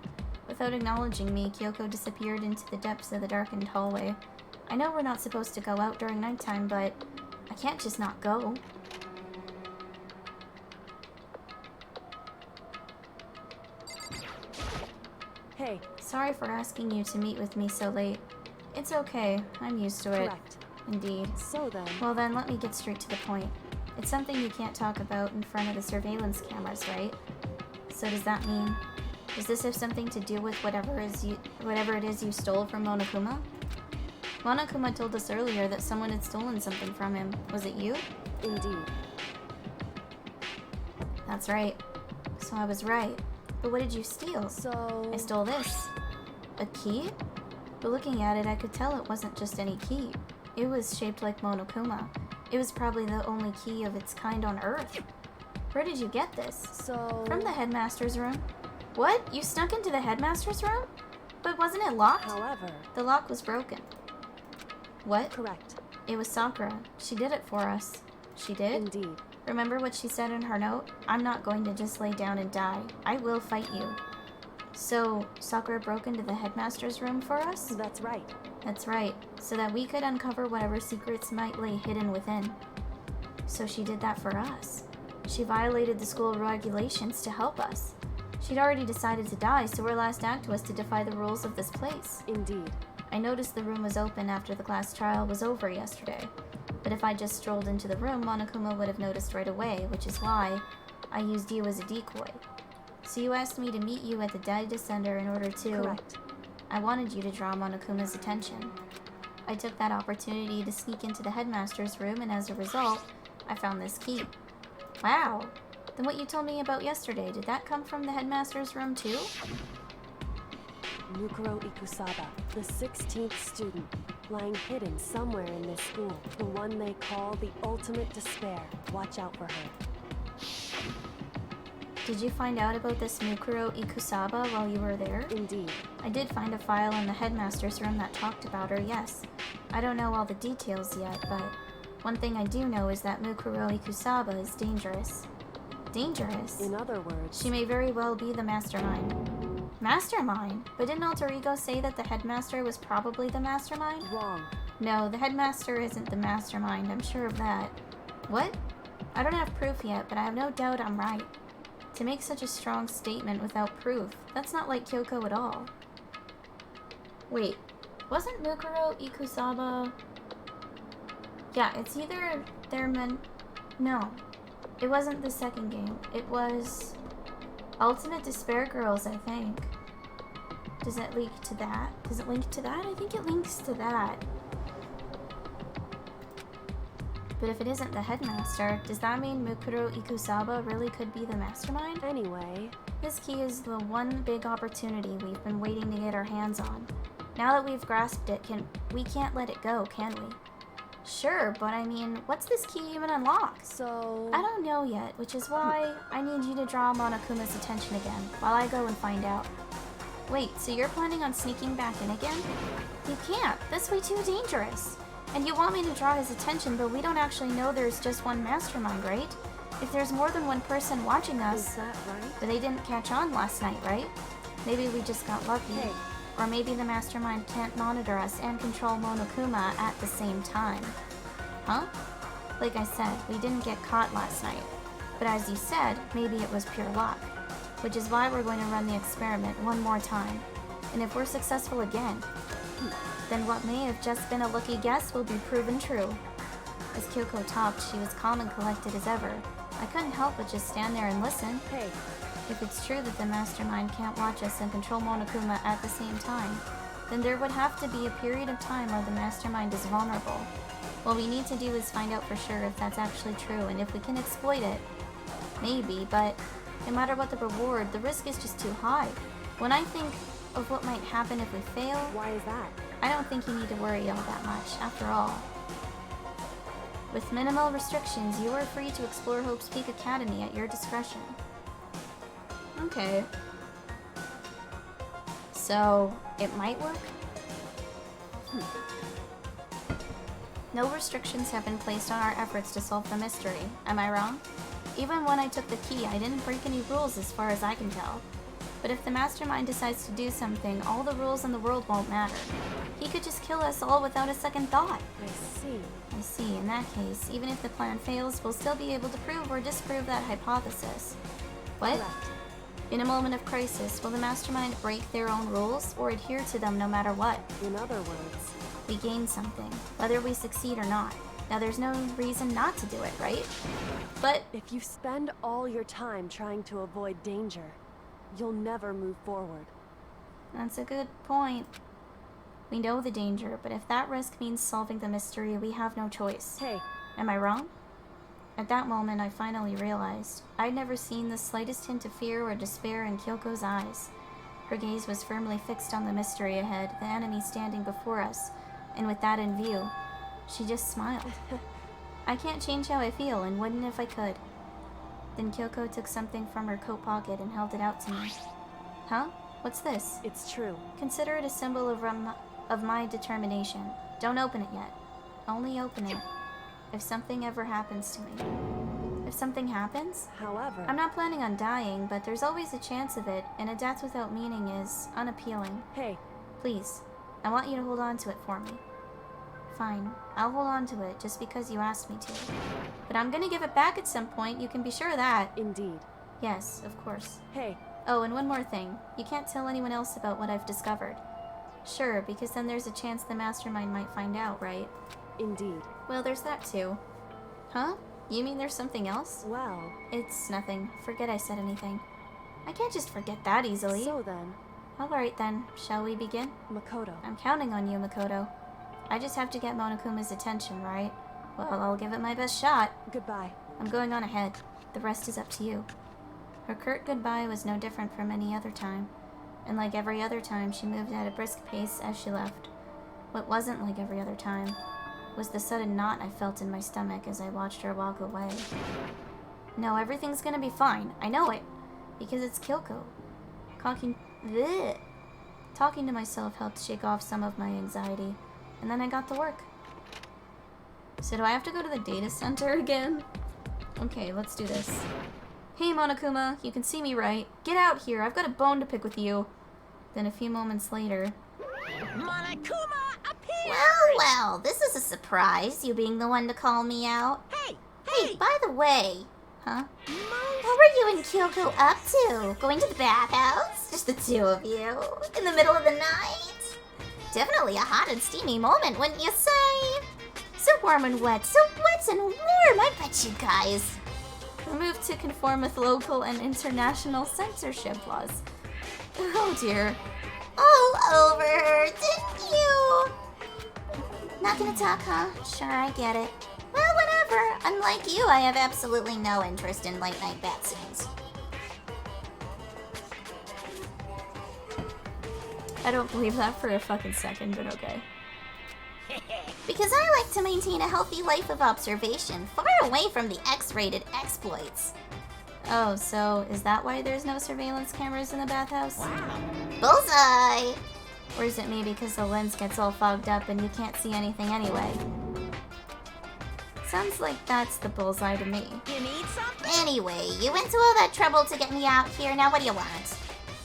Without acknowledging me, Kyoko disappeared into the depths of the darkened hallway. I know we're not supposed to go out during nighttime, but I can't just not go. hey, Sorry for asking you to meet with me so late. It's okay, I'm used to it. correct. Indeed. So then, Well then, let me get straight to the point. It's something you can't talk about in front of the surveillance cameras, right? So does that mean... Does this have something to do with whatever it is you stole from Monokuma? Monokuma told us earlier that someone had stolen something from him. Was it you? Indeed. That's right. So I was right. But what did you steal? So... I stole this. A key? But looking at it, I could tell it wasn't just any key. It was shaped like Monokuma. It was probably the only key of its kind on Earth. Where did you get this? So... From the headmaster's room. What? You snuck into the headmaster's room? But wasn't it locked? However... The lock was broken. What? Correct. It was Sakura. She did it for us. She did? Indeed. Remember what she said in her note? I'm not going to just lay down and die. I will fight you. So, Sakura broke into the headmaster's room for us? That's right. That's right. So that we could uncover whatever secrets might lay hidden within. So she did that for us. She violated the school regulations to help us. She'd already decided to die, so her last act was to defy the rules of this place. Indeed. I noticed the room was open after the class trial was over yesterday. But if I just strolled into the room, Monokuma would have noticed right away, which is why I used you as a decoy. So you asked me to meet you at the data center in order to... Correct. I wanted you to draw Monokuma's attention. I took that opportunity to sneak into the headmaster's room, and as a result, I found this key. Wow. Then what you told me about yesterday, did that come from the headmaster's room too? Mukuro Ikusaba, the 16th student, lying hidden somewhere in this school. The one they call the ultimate despair. Watch out for her. Did you find out about this Mukuro Ikusaba while you were there? Indeed. I did find a file in the headmaster's room that talked about her, yes. I don't know all the details yet, but one thing I do know is that Mukuro Ikusaba is dangerous. Dangerous? In other words... She may very well be the mastermind. Mastermind? But didn't Alter Ego say that the headmaster was probably the mastermind? Wrong. No, the headmaster isn't the mastermind, I'm sure of that. What? I don't have proof yet, but I have no doubt I'm right. To make such a strong statement without proof, that's not like Kyoko at all. Wait, wasn't Mukuro Ikusaba... Yeah, it's either their No, it wasn't the second game. It was... Ultimate Despair Girls, I think. Does it link to that? Does it link to that? I think it links to that. But if it isn't the headmaster, does that mean Mukuro Ikusaba really could be the mastermind? Anyway... This key is the one big opportunity we've been waiting to get our hands on. Now that we've grasped it, we can't let it go, can we? Sure, but I mean, what's this key even unlock? So... I don't know yet, which is why I need you to draw Monokuma's attention again, while I go and find out. Wait, so you're planning on sneaking back in again? You can't. That's way too dangerous. And you want me to draw his attention, but we don't actually know there's just one mastermind, right? If there's more than one person watching us... Is that right? But they didn't catch on last night, right? Maybe we just got lucky. Hey. Or maybe the mastermind can't monitor us and control Monokuma at the same time. Huh? Like I said, we didn't get caught last night. But as you said, maybe it was pure luck. Which is why we're going to run the experiment one more time. And if we're successful again, then what may have just been a lucky guess will be proven true. As Kyoko talked, she was calm and collected as ever. I couldn't help but just stand there and listen. Hey. If it's true that the mastermind can't watch us and control Monokuma at the same time, then there would have to be a period of time where the mastermind is vulnerable. What we need to do is find out for sure if that's actually true and if we can exploit it. Maybe, but no matter what the reward, the risk is just too high. When I think of what might happen if we fail, Why is that? I don't think you need to worry all that much, after all. With minimal restrictions, you are free to explore Hope's Peak Academy at your discretion. Okay. So, it might work? No restrictions have been placed on our efforts to solve the mystery, am I wrong? Even when I took the key, I didn't break any rules as far as I can tell. But if the mastermind decides to do something, all the rules in the world won't matter. He could just kill us all without a second thought. I see. I see. In that case, even if the plan fails, we'll still be able to prove or disprove that hypothesis. What? Correct. In a moment of crisis, will the mastermind break their own rules or adhere to them no matter what? In other words... We gain something, whether we succeed or not. Now there's no reason not to do it, right? But If you spend all your time trying to avoid danger, you'll never move forward. that's a good point. We know the danger, but if that risk means solving the mystery, we have no choice. Hey, Am I wrong? At that moment, I finally realized I'd never seen the slightest hint of fear or despair in Kyoko's eyes. Her gaze was firmly fixed on the mystery ahead, the enemy standing before us, and with that in view, she just smiled. I can't change how I feel, and wouldn't if I could. Then Kyoko took something from her coat pocket and held it out to me. Huh? What's this? it's true. Consider it a symbol of my determination. Don't open it yet. Only open it if something ever happens to me. If something happens? However, I'm not planning on dying, but there's always a chance of it, and a death without meaning is unappealing. hey, Please, I want you to hold on to it for me. Fine, I'll hold on to it just because you asked me to. But I'm gonna give it back at some point, you can be sure of that. indeed. Yes, of course. Hey, Oh, and one more thing. You can't tell anyone else about what I've discovered. Sure, because then there's a chance the mastermind might find out, right? indeed. Well, there's that too. Huh? You mean there's something else? Well, It's nothing. Forget I said anything. I can't just forget that easily. so then, Alright then, shall we begin? Makoto. I'm counting on you, Makoto. I just have to get Monokuma's attention, right? Well, I'll give it my best shot. Goodbye. I'm going on ahead. The rest is up to you. Her curt goodbye was no different from any other time, and like every other time, she moved at a brisk pace as she left. What wasn't like every other time was the sudden knot I felt in my stomach as I watched her walk away. No, everything's gonna be fine. I know it, because it's Kyoko. Bleh. Talking to myself helped shake off some of my anxiety, and then I got to work. So do I have to go to the data center again? Okay, let's do this. Hey Monokuma, you can see me right. Get out here, I've got a bone to pick with you. Then a few moments later... Monokuma appears! Well, this is a surprise, you being the one to call me out. Hey! Hey, by the way... Huh? What were you and Kyoko up to? Going to the bathhouse? Just the two of you? In the middle of the night? Definitely a hot and steamy moment, wouldn't you say? So warm and wet, so wet and warm, I bet you guys. Removed to conform with local and international censorship laws. Oh dear. All over, didn't you? Not gonna talk, huh? Sure, I get it. Well, whatever. Unlike you, I have absolutely no interest in late-night bat scenes. I don't believe that for a fucking second, but okay. Because I like to maintain a healthy life of observation, far away from the X-rated exploits. Oh, so is that why there's no surveillance cameras in the bathhouse? Wow. Bullseye! Or is it maybe because the lens gets all fogged up and you can't see anything anyway? Sounds like that's the bullseye to me. You need something? Anyway, you went to all that trouble to get me out here, now what do you want?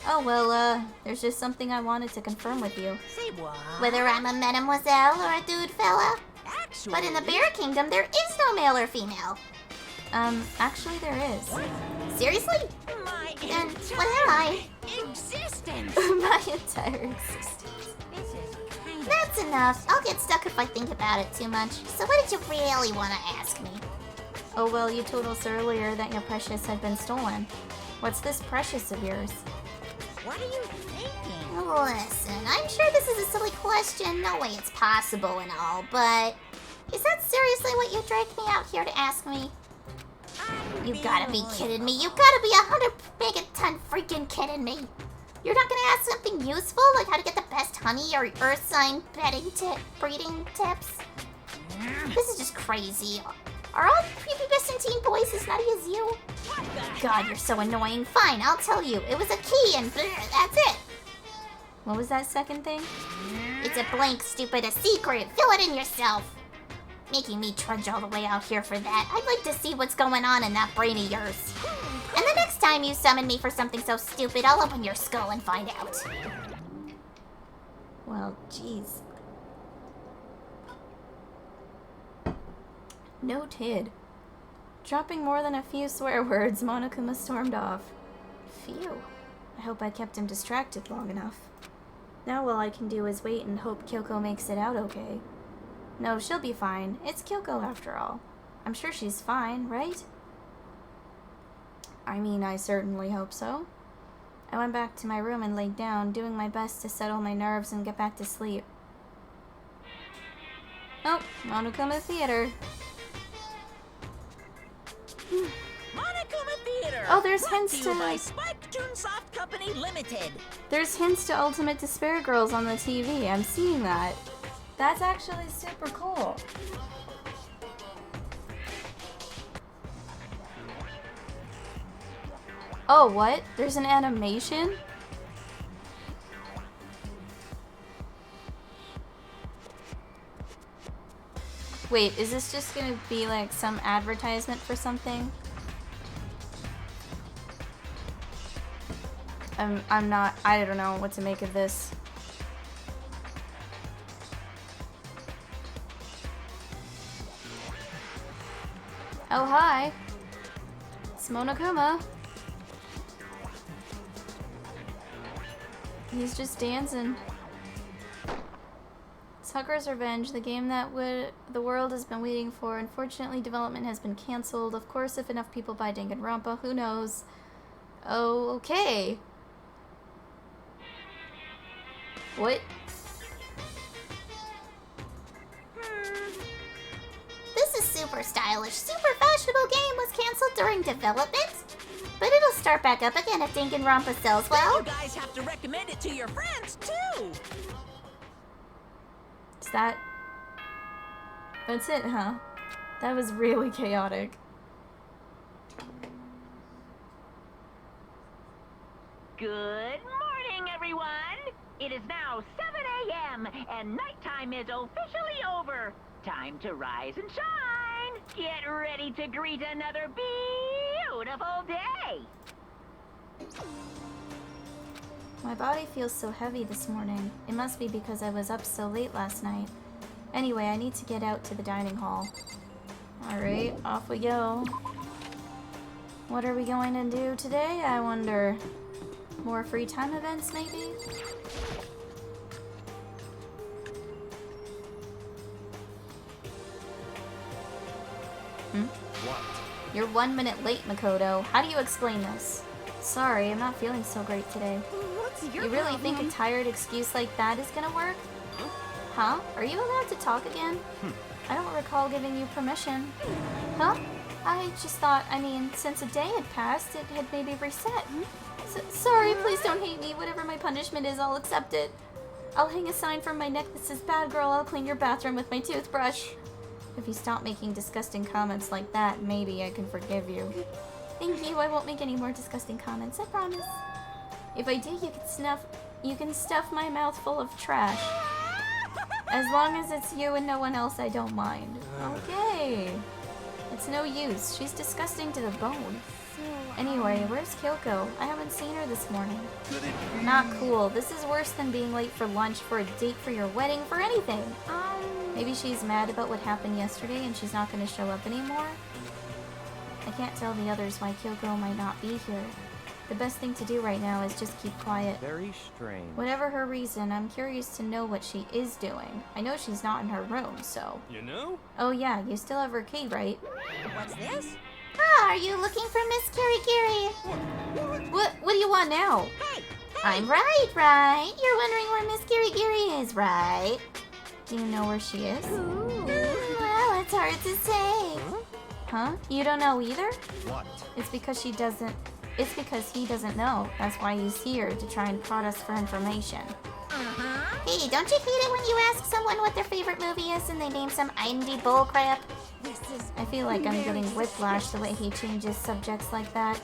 Oh, well, there's just something I wanted to confirm with you. Say what? Whether I'm a mademoiselle or a dude fella. Actually... But in the Bear Kingdom, there is no male or female. Actually there is. Seriously? My Then entire what am I? existence! My entire existence. This is kind of... That's enough. I'll get stuck if I think about it too much. So what did you really want to ask me? Oh, well, you told us earlier that your precious had been stolen. What's this precious of yours? What are you thinking? Listen, I'm sure this is a silly question. No way it's possible and all, but... Is that seriously what you dragged me out here to ask me? You gotta be kidding me. You gotta be 100 megaton freaking kidding me. You're not gonna ask something useful, like how to get the best honey or earth sign breeding tips? This is just crazy. Are all prepubescent teen boys as nutty as you? What the God, you're so annoying. Fine, I'll tell you. It was a key and that's it. What was that second thing? It's a blank, stupid, a secret. Fill it in yourself. Making me trudge all the way out here for that. I'd like to see what's going on in that brain of yours. And the next time you summon me for something so stupid, I'll open your skull and find out. Well, jeez. Noted. Dropping more than a few swear words, Monokuma stormed off. Phew. I hope I kept him distracted long enough. Now all I can do is wait and hope Kyoko makes it out okay. No, she'll be fine. It's Kyoko after all. I'm sure she's fine, right? I mean, I certainly hope so. I went back to my room and laid down, doing my best to settle my nerves and get back to sleep. Oh, Monokuma Theater. Monokuma Theater. Oh, there's brought hints to to... you by Spike Toonsoft Company Limited. There's hints to Ultimate Despair Girls on the TV. I'm seeing that. That's actually super cool. Oh, what? There's an animation? Wait, is this just gonna be like some advertisement for something? I don't know what to make of this. Oh, hi. It's Monokuma. He's just dancing. Tucker's Revenge, the game that the world has been waiting for. Unfortunately, development has been cancelled. Of course, if enough people buy Danganronpa, who knows? Oh, okay. What? This is super stylish, super fashionable game was cancelled during development, but it'll start back up again if Danganronpa sells well. You guys have to recommend it to your friends too. Is that... That's it, huh? That was really chaotic. Good morning, everyone. It is now 7 a.m. and nighttime is officially over. Time to rise and shine. Get ready to greet another beautiful day. My body feels so heavy this morning. It must be because I was up so late last night. Anyway, I need to get out to the dining hall. Alright, off we go. What are we going to do today, I wonder? More free time events, maybe? What? You're 1 minute late, Makoto. How do you explain this? Sorry, I'm not feeling so great today. What's your You really problem? think a tired excuse like that is gonna work? Huh? Are you allowed to talk again? I don't recall giving you permission. Huh? I just thought, I mean, since a day had passed, it had maybe reset. Sorry, please don't hate me. Whatever my punishment is, I'll accept it. I'll hang a sign from my neck that says, "Bad girl, I'll clean your bathroom with my toothbrush." If you stop making disgusting comments like that, maybe I can forgive you. Thank you, I won't make any more disgusting comments, I promise. If I do, you can stuff my mouth full of trash. As long as it's you and no one else, I don't mind. Okay. It's no use. She's disgusting to the bone. Anyway, where's Kyoko? I haven't seen her this morning. Not cool. This is worse than being late for lunch, for a date, for your wedding, for anything. Maybe she's mad about what happened yesterday and she's not going to show up anymore? I can't tell the others why Kyoko might not be here. The best thing to do right now is just keep quiet. Very strange. Whatever her reason, I'm curious to know what she is doing. I know she's not in her room, so... You know? Oh yeah, you still have her key, right? What's this? Ah, are you looking for Miss Kirigiri? What do you want now? Hey, I'm right. You're wondering where Miss Kirigiri is, right? Do you know where she is? Well, it's hard to say. Huh? You don't know either? What? It's because he doesn't know. That's why he's here, to try and prod us for information. Hey, don't you hate it when you ask someone what their favorite movie is and they name some indie bullcrap? I feel like I'm getting whiplash the way he changes subjects like that.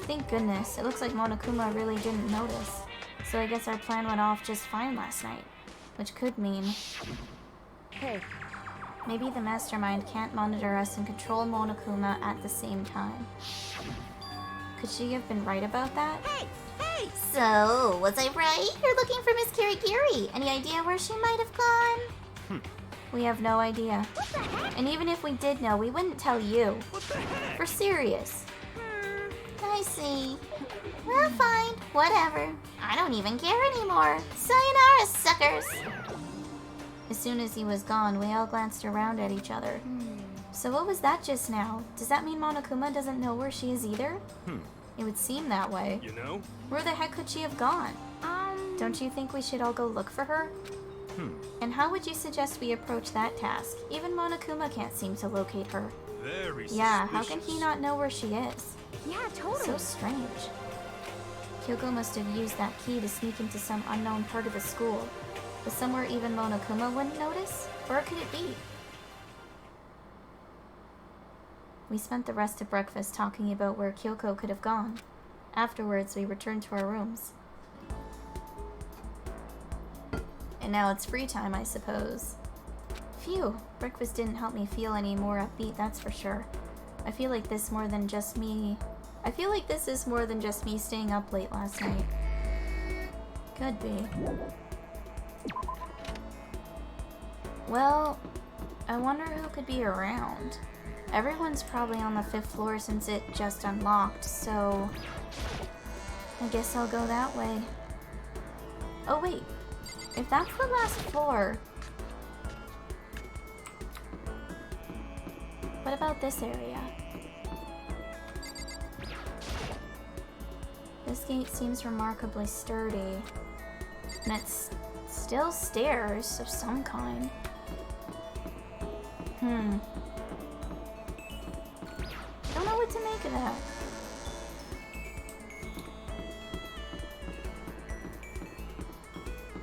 Thank goodness. It looks like Monokuma really didn't notice. So I guess our plan went off just fine last night. Which could mean... Hey, maybe the mastermind can't monitor us and control Monokuma at the same time. Could she have been right about that? Hey! So, was I right? You're looking for Miss Kirigiri. Any idea where she might have gone? We have no idea. And even if we did know, we wouldn't tell you. We're serious. I see. Well, fine. Whatever. I don't even care anymore. Sayonara, suckers. As soon as he was gone, we all glanced around at each other. So what was that just now? Does that mean Monokuma doesn't know where she is either? It would seem that way. You know? Where the heck could she have gone? Don't you think we should all go look for her? And how would you suggest we approach that task? Even Monokuma can't seem to locate her. Very Yeah, how can suspicious. he not know where she is? Yeah, totally. So strange. Kyoko must have used that key to sneak into some unknown part of the school. But somewhere even Monokuma wouldn't notice? Where could it be? We spent the rest of breakfast talking about where Kyoko could have gone. Afterwards, we returned to our rooms. And now it's free time, I suppose. Phew, breakfast didn't help me feel any more upbeat, that's for sure. I feel like this is more than just me staying up late last night. Could be. Well, I wonder who could be around. Everyone's probably on the 5th floor since it just unlocked, so I guess I'll go that way. Oh wait, if that's the last floor, what about this area? This gate seems remarkably sturdy, and it's still stairs of some kind. Don't know what to make of that.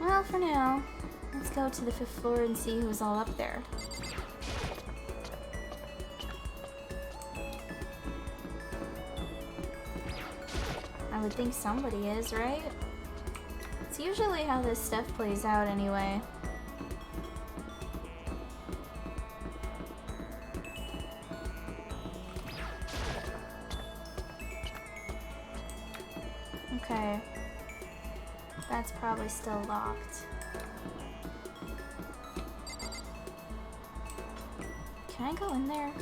Well, for now, let's go to the 5th floor and see who's all up there. I would think somebody is, right? It's usually how this stuff plays out anyway. Okay. That's probably still locked. Can I go in there?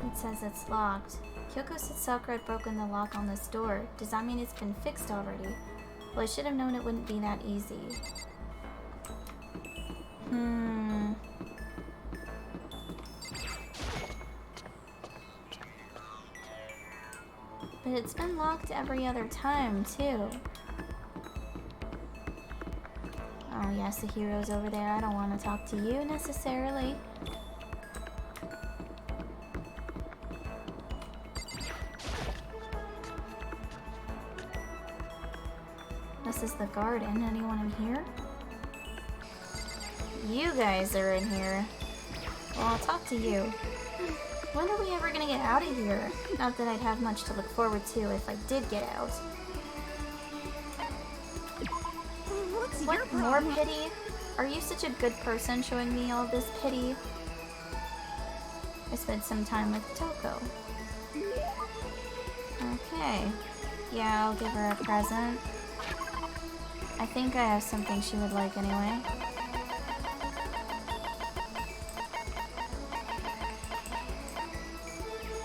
It says it's locked. Kyoko said Sakura had broken the lock on this door. Does that mean it's been fixed already? Well, I should have known it wouldn't be that easy. But it's been locked every other time, too. Oh, yes, the hero's over there. I don't want to talk to you, necessarily. This is the garden. Anyone in here? You guys are in here. Well, I'll talk to you. When are we ever gonna get out of here? Not that I'd have much to look forward to if I did get out. What more pity? Are you such a good person showing me all this pity? I spent some time with Toko. Okay. Yeah, I'll give her a present. I think I have something she would like anyway.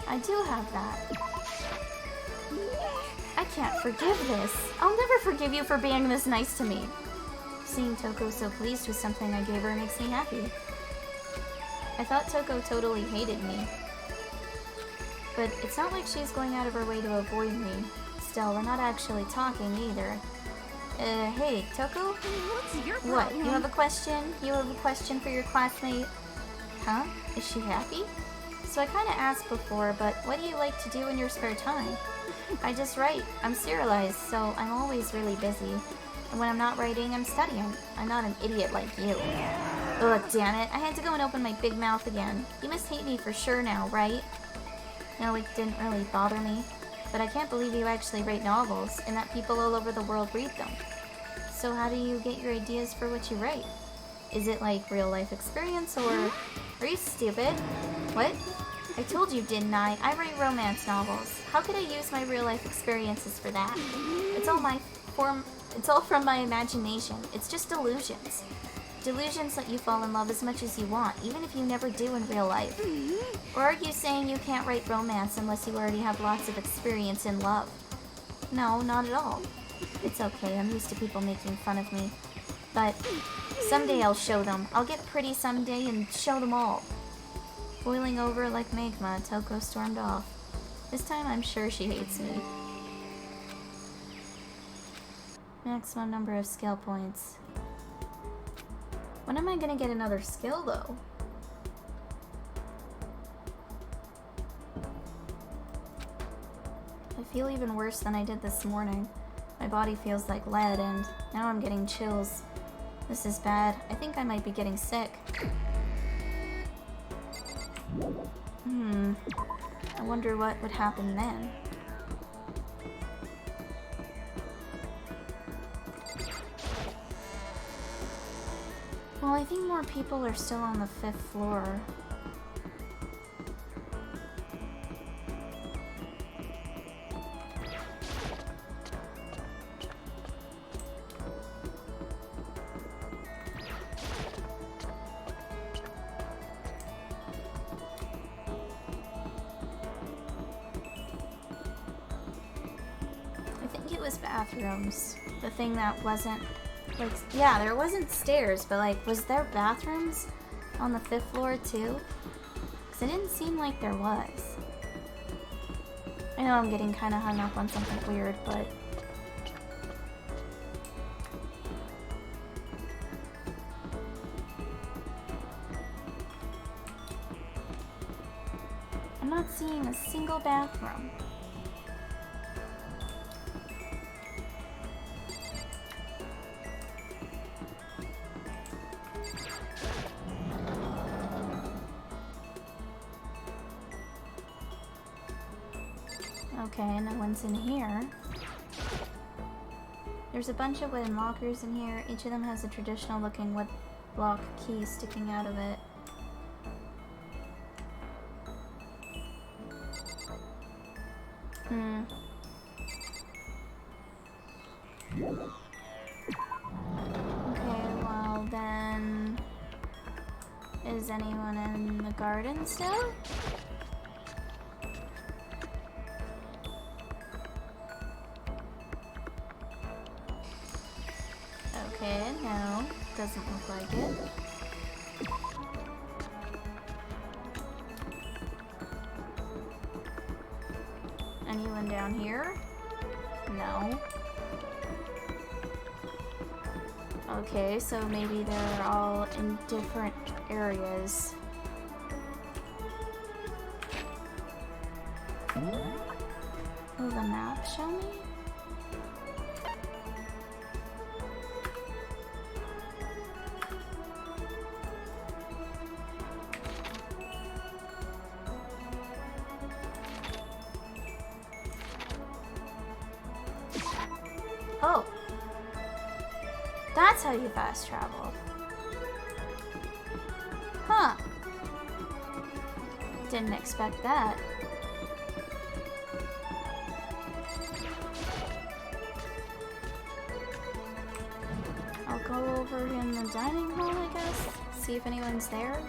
I do have that. I can't forgive this. I'll never forgive you for being this nice to me. Seeing Toko so pleased with something I gave her makes me happy. I thought Toko totally hated me. But it's not like she's going out of her way to avoid me. Still, we're not actually talking either. Hey, Toko? What's your What, problem? you have a question? You have a question for your classmate? Huh? Is she happy? So I kinda asked before, but what do you like to do in your spare time? I just write. I'm serialized, so I'm always really busy. And when I'm not writing, I'm studying. I'm not an idiot like you. Ugh, damn it. I had to go and open my big mouth again. You must hate me for sure now, right? No, it didn't really bother me. But I can't believe you actually write novels, and that people all over the world read them. So how do you get your ideas for what you write? Is it like real life experience, or... Are you stupid? What? I told you, didn't I? I write romance novels. How could I use my real life experiences for that? It's all from my imagination. It's just delusions. Delusions let you fall in love as much as you want, even if you never do in real life. Or are you saying you can't write romance unless you already have lots of experience in love? No, not at all. It's okay, I'm used to people making fun of me. But someday I'll show them. I'll get pretty someday and show them all. Boiling over like magma, Toko stormed off. This time I'm sure she hates me. Maximum number of skill points. When am I gonna get another skill though? I feel even worse than I did this morning. My body feels like lead and now I'm getting chills. This is bad. I think I might be getting sick. I wonder what would happen then. Well, I think more people are still on the 5th floor. I think it was bathrooms. The thing that wasn't... like, yeah, there wasn't stairs, but like, was there bathrooms on the 5th floor too? Because it didn't seem like there was. I know I'm getting kind of hung up on something weird, but... I'm not seeing a single bathroom. Okay, no one's in here. There's a bunch of wooden lockers in here. Each of them has a traditional looking wood block key sticking out of it. Okay, well then... Is anyone in the garden still? Okay, no, doesn't look like it. Anyone down here? No. Okay, so maybe they're all in different areas. Will the map show me? Oh! That's how you fast travel. Huh. Didn't expect that. I'll go over in the dining hall, I guess. See if anyone's there.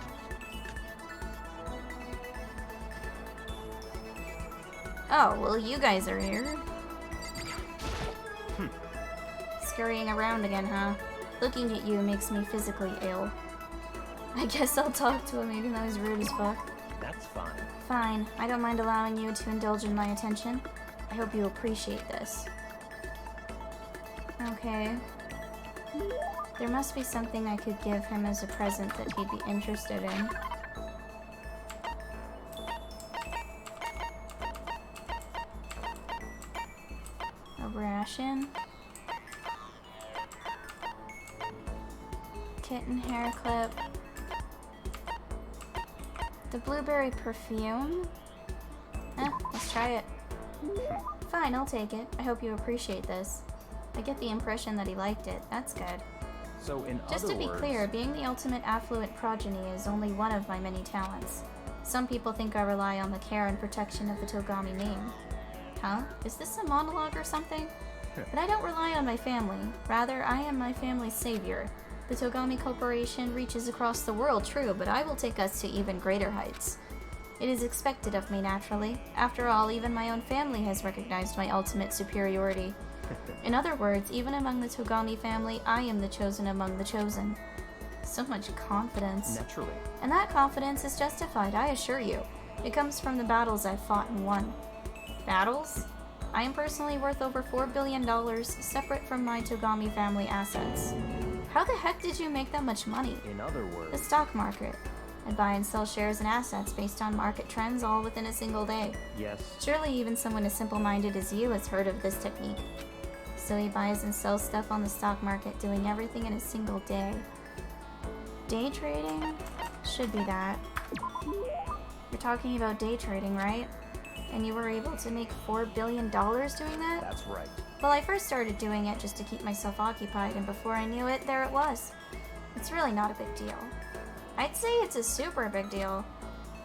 Oh, well, you guys are here. Scurrying around again, huh? Looking at you makes me physically ill. I guess I'll talk to him even though he's rude as fuck. That's fine. Fine. I don't mind allowing you to indulge in my attention. I hope you appreciate this. Okay. There must be something I could give him as a present that he'd be interested in. A ration. Kitten hair clip. The blueberry perfume. Let's try it. Fine, I'll take it. I hope you appreciate this. I get the impression that he liked it. That's good. So in Just other to be words, clear, being the ultimate affluent progeny is only one of my many talents. Some people think I rely on the care and protection of the Togami name. Huh? Is this a monologue or something? But I don't rely on my family. Rather, I am my family's savior. The Togami Corporation reaches across the world, true, but I will take us to even greater heights. It is expected of me, naturally. After all, even my own family has recognized my ultimate superiority. In other words, even among the Togami family, I am the chosen among the chosen. So much confidence. Naturally. And that confidence is justified, I assure you. It comes from the battles I've fought and won. Battles? I am personally worth over $4 billion, separate from my Togami family assets. How the heck did you make that much money? In other The words, stock market. I buy and sell shares and assets based on market trends all within a single day. yes. Surely even someone as simple-minded as you has heard of this technique. So he buys and sells stuff on the stock market, doing everything in a single day. Day trading? Should be that. You're talking about day trading, right? And you were able to make $4 billion doing that? That's right. Well, I first started doing it just to keep myself occupied, and before I knew it, there it was. It's really not a big deal. I'd say it's a super big deal.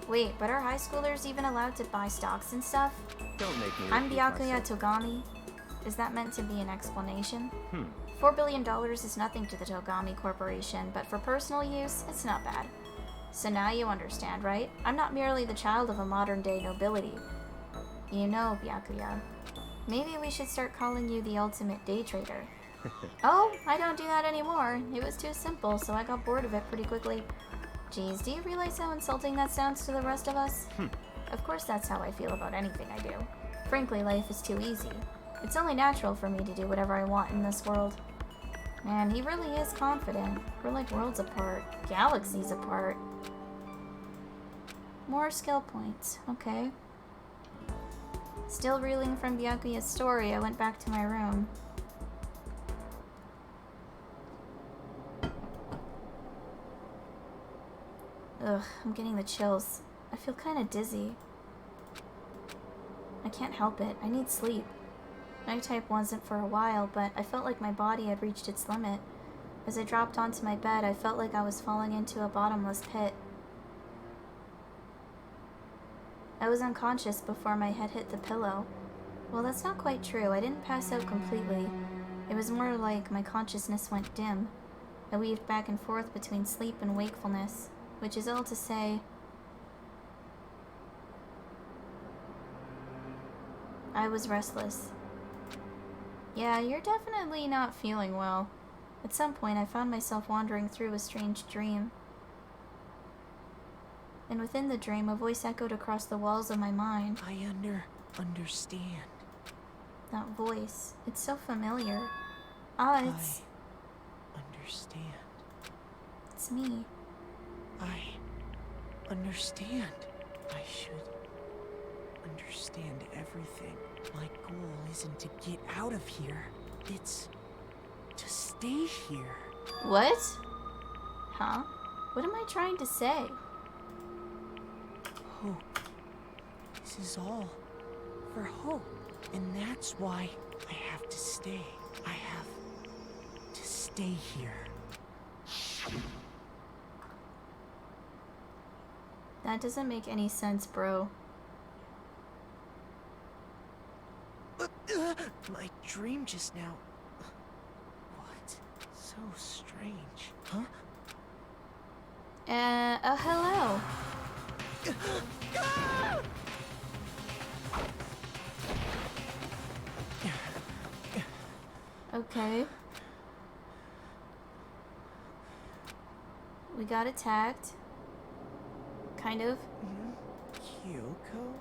Wait, but are high schoolers even allowed to buy stocks and stuff? Don't make me I'm repeat Byakuya myself. Togami. Is that meant to be an explanation? Hmm. $4 billion is nothing to the Togami Corporation, but for personal use, it's not bad. So now you understand, right? I'm not merely the child of a modern-day nobility. You know, Byakuya. Maybe we should start calling you the ultimate day trader. Oh, I don't do that anymore. It was too simple, so I got bored of it pretty quickly. Geez, do you realize how insulting that sounds to the rest of us? Of course that's how I feel about anything I do. Frankly, life is too easy. It's only natural for me to do whatever I want in this world. Man, he really is confident. We're like worlds apart, galaxies apart. More skill points, okay. Still reeling from Byakuya's story, I went back to my room. Ugh, I'm getting the chills. I feel kinda dizzy. I can't help it. I need sleep. Night type wasn't for a while, but I felt like my body had reached its limit. As I dropped onto my bed, I felt like I was falling into a bottomless pit. I was unconscious before my head hit the pillow. Well, that's not quite true. I didn't pass out completely. It was more like my consciousness went dim. I weaved back and forth between sleep and wakefulness, which is all to say, I was restless. Yeah, you're definitely not feeling well. At some point, I found myself wandering through a strange dream. And within the dream, a voice echoed across the walls of my mind. I understand. That voice, it's so familiar. Ah, it's Understand. it's me. I understand. I should understand everything. My goal isn't to get out of here. It's to stay here. What? Huh? What am I trying to say? Hope. This is all for hope. And that's why I have to stay. I have to stay here. That doesn't make any sense, bro. My dream just now. What? So strange. Huh? Oh, hello. Okay. We got attacked. Kind of. Kyoko?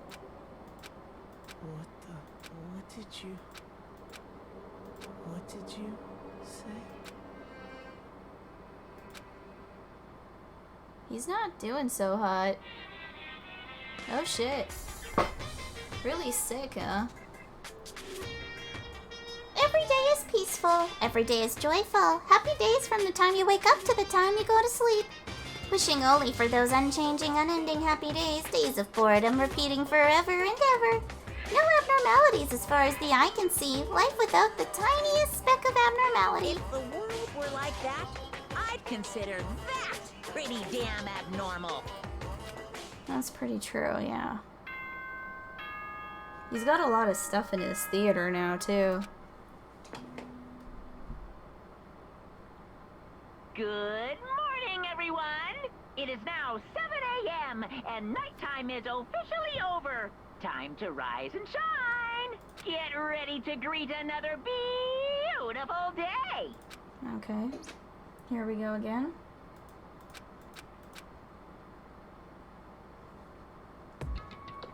What did you say? He's not doing so hot. Oh shit. Really sick, huh? Every day is peaceful. Every day is joyful. Happy days from the time you wake up to the time you go to sleep. Wishing only for those unchanging, unending happy days. Days of boredom repeating forever and ever. No abnormalities as far as the eye can see. Life without the tiniest speck of abnormality. If the world were like that, I'd consider that pretty damn abnormal. That's pretty true, yeah. He's got a lot of stuff in his theater now, too. Good morning, everyone! It is now 7 a.m. and nighttime is officially over. Time to rise and shine. Get ready ready to greet another beautiful day. Okay. Here we go again.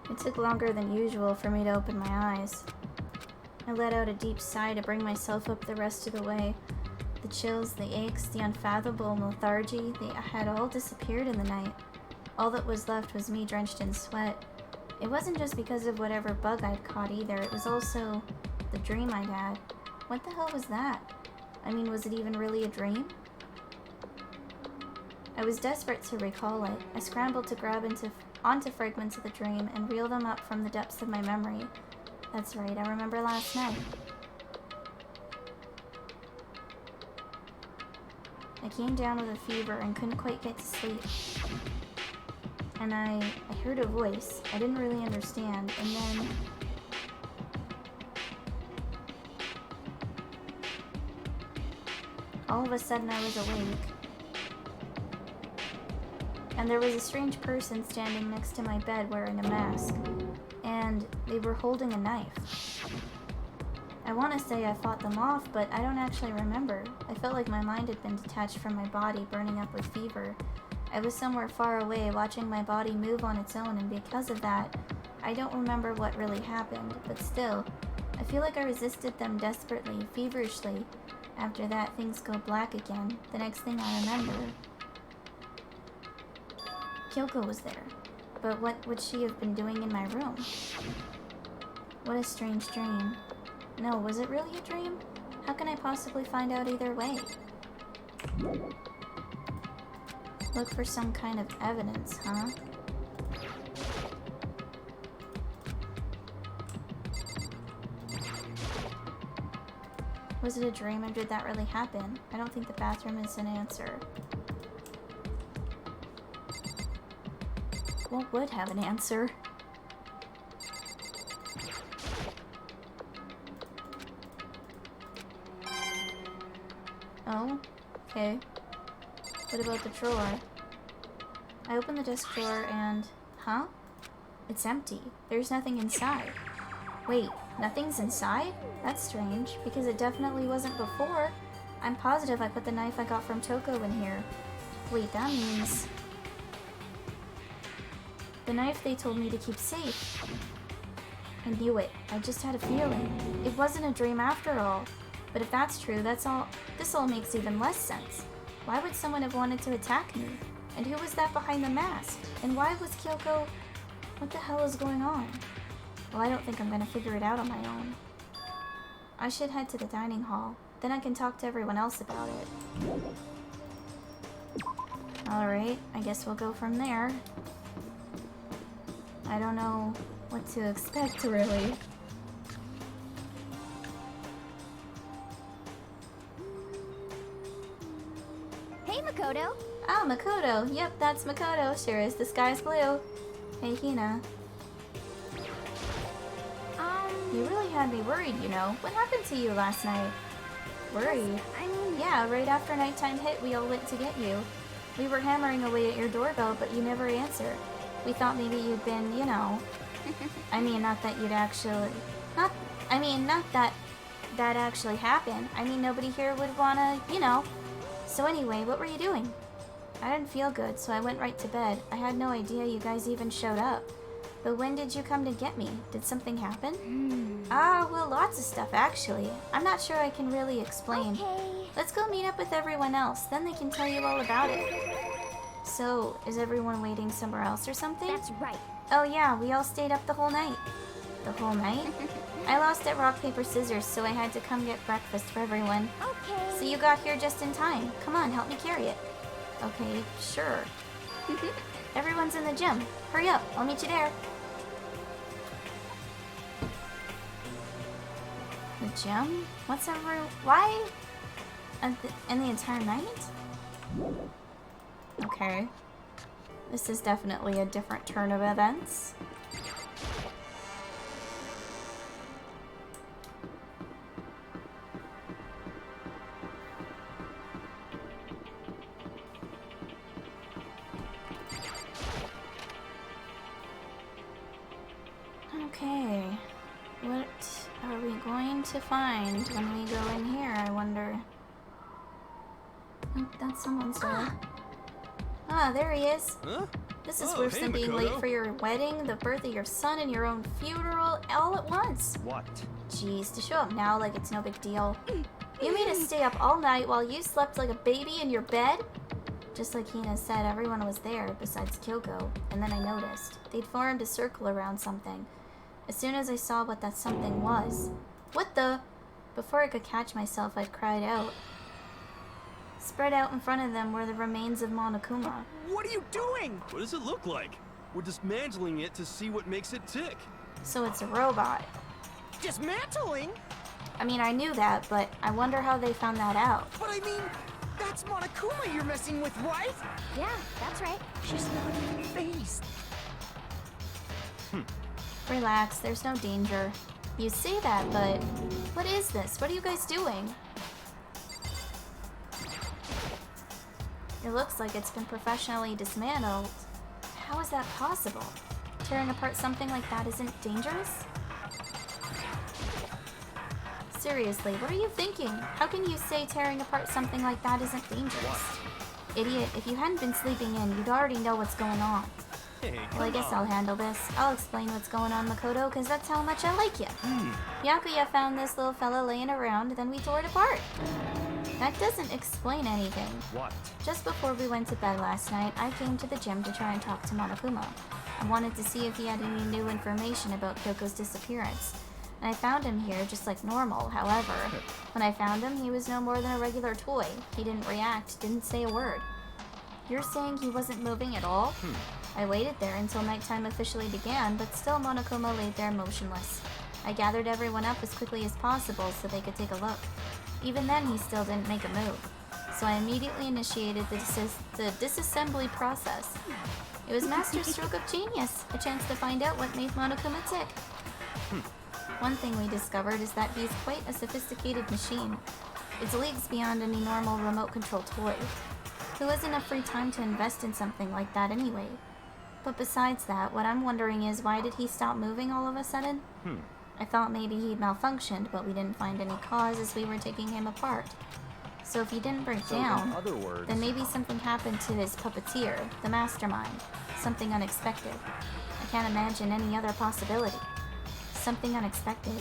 It took longer than usual for me to open my eyes. I let out a deep sigh to bring myself up the rest of the way. The chills, the aches, the unfathomable lethargy, they had all disappeared in the night. All that was left was me drenched in sweat. It wasn't just because of whatever bug I'd caught either, it was also the dream I'd had. What the hell was that? I mean, was it even really a dream? I was desperate to recall it. I scrambled to grab onto fragments of the dream and reel them up from the depths of my memory. That's right, I remember last night. I came down with a fever and couldn't quite get to sleep. And I heard a voice. I didn't really understand, and then all of a sudden I was awake. And there was a strange person standing next to my bed wearing a mask. And they were holding a knife. I want to say I fought them off, but I don't actually remember. I felt like my mind had been detached from my body, burning up with fever. I was somewhere far away, watching my body move on its own, and because of that, I don't remember what really happened, but still, I feel like I resisted them desperately, feverishly. After that, things go black again. The next thing I remember, Kyoko was there. But what would she have been doing in my room? What a strange dream. No, was it really a dream? How can I possibly find out either way? Look for some kind of evidence, huh? Was it a dream or did that really happen? I don't think the bathroom is an answer. What would have an answer? Oh, okay. What about the drawer? I opened the desk drawer and... Huh? It's empty. There's nothing inside. Wait, nothing's inside? That's strange, because it definitely wasn't before. I'm positive I put the knife I got from Toko in here. Wait, that means... the knife they told me to keep safe. I knew it. I just had a feeling. It wasn't a dream after all. But if that's true, this all makes even less sense. Why would someone have wanted to attack me? And who was that behind the mask? And why was Kyoko... What the hell is going on? Well, I don't think I'm gonna figure it out on my own. I should head to the dining hall. Then I can talk to everyone else about it. Alright, I guess we'll go from there. I don't know what to expect, really. Hey, Makoto. Oh, Makoto. Yep, that's Makoto. Sure is the sky's blue. Hey, Hina. You really had me worried, you know. What happened to you last night? Worried? I mean, Yeah, right after nighttime hit, we all went to get you. We were hammering away at your doorbell, but you never answered. We thought maybe you'd been, you know... I mean, not that you'd actually... not that actually happened. I mean, nobody here would wanna, you know... So anyway, what were you doing? I didn't feel good, so I went right to bed. I had no idea you guys even showed up. But when did you come to get me? Did something happen? Well, lots of stuff, actually. I'm not sure I can really explain. okay. Let's go meet up with everyone else, then they can tell you all about it. So, is everyone waiting somewhere else or something? That's right. Oh yeah, we all stayed up the whole night. The whole night? I lost at rock, paper, scissors, so I had to come get breakfast for everyone. Okay. So you got here just in time. Come on, help me carry it. Okay, sure. Everyone's in the gym. Hurry up, I'll meet you there. The gym? What's everyone... Why? In the entire night? Okay. This is definitely a different turn of events. Okay. What are we going to find when we go in here, I wonder? Oh, that's someone's dog. Ah, there he is. Huh? This is Oh, worse hey, than being late Makoto. for your wedding, the birth of your son, and your own funeral all at once. What? Jeez, to show up now like it's no big deal. You made us stay up all night while you slept like a baby in your bed? Just like Hina said, everyone was there besides Kyoko, and then I noticed. They'd formed a circle around something. As soon as I saw what that something was. What the? Before I could catch myself, I'd cried out. Spread out in front of them were the remains of Monokuma. What are you doing? What does it look like? We're dismantling it to see what makes it tick. So it's a robot. Dismantling? I mean, I knew that, but I wonder how they found that out. But I mean, that's Monokuma you're messing with, right? Yeah, that's right. She's not even phased. Relax, there's no danger. You say that, but what is this? What are you guys doing? It looks like it's been professionally dismantled. How is that possible? Tearing apart something like that isn't dangerous? Seriously, what are you thinking? How can you say tearing apart something like that isn't dangerous? Idiot, if you hadn't been sleeping in, you'd already know what's going on. Hey, Well, I guess come on. I'll handle this. I'll explain what's going on, Makoto, because that's how much I like you. Yakuya found this little fella laying around, then we tore it apart. That doesn't explain anything. What? Just before we went to bed last night, I came to the gym to try and talk to Monokuma. I wanted to see if he had any new information about Kyoko's disappearance. And I found him here just like normal. However, when I found him, he was no more than a regular toy. He didn't react, didn't say a word. You're saying he wasn't moving at all? I waited there until nighttime officially began, but still Monokuma laid there motionless. I gathered everyone up as quickly as possible so they could take a look. Even then, he still didn't make a move. So I immediately initiated the disassembly process. It was master stroke of genius, a chance to find out what made Monokuma tick. One thing we discovered is that he's quite a sophisticated machine. It's leagues beyond any normal remote control toy. Who has enough free time to invest in something like that anyway? But besides that, what I'm wondering is why did he stop moving all of a sudden? I thought maybe he'd malfunctioned, but we didn't find any cause as we were taking him apart. So if he didn't break So down, in other words, then maybe something happened to his puppeteer, the mastermind. Something unexpected. I can't imagine any other possibility. Something unexpected.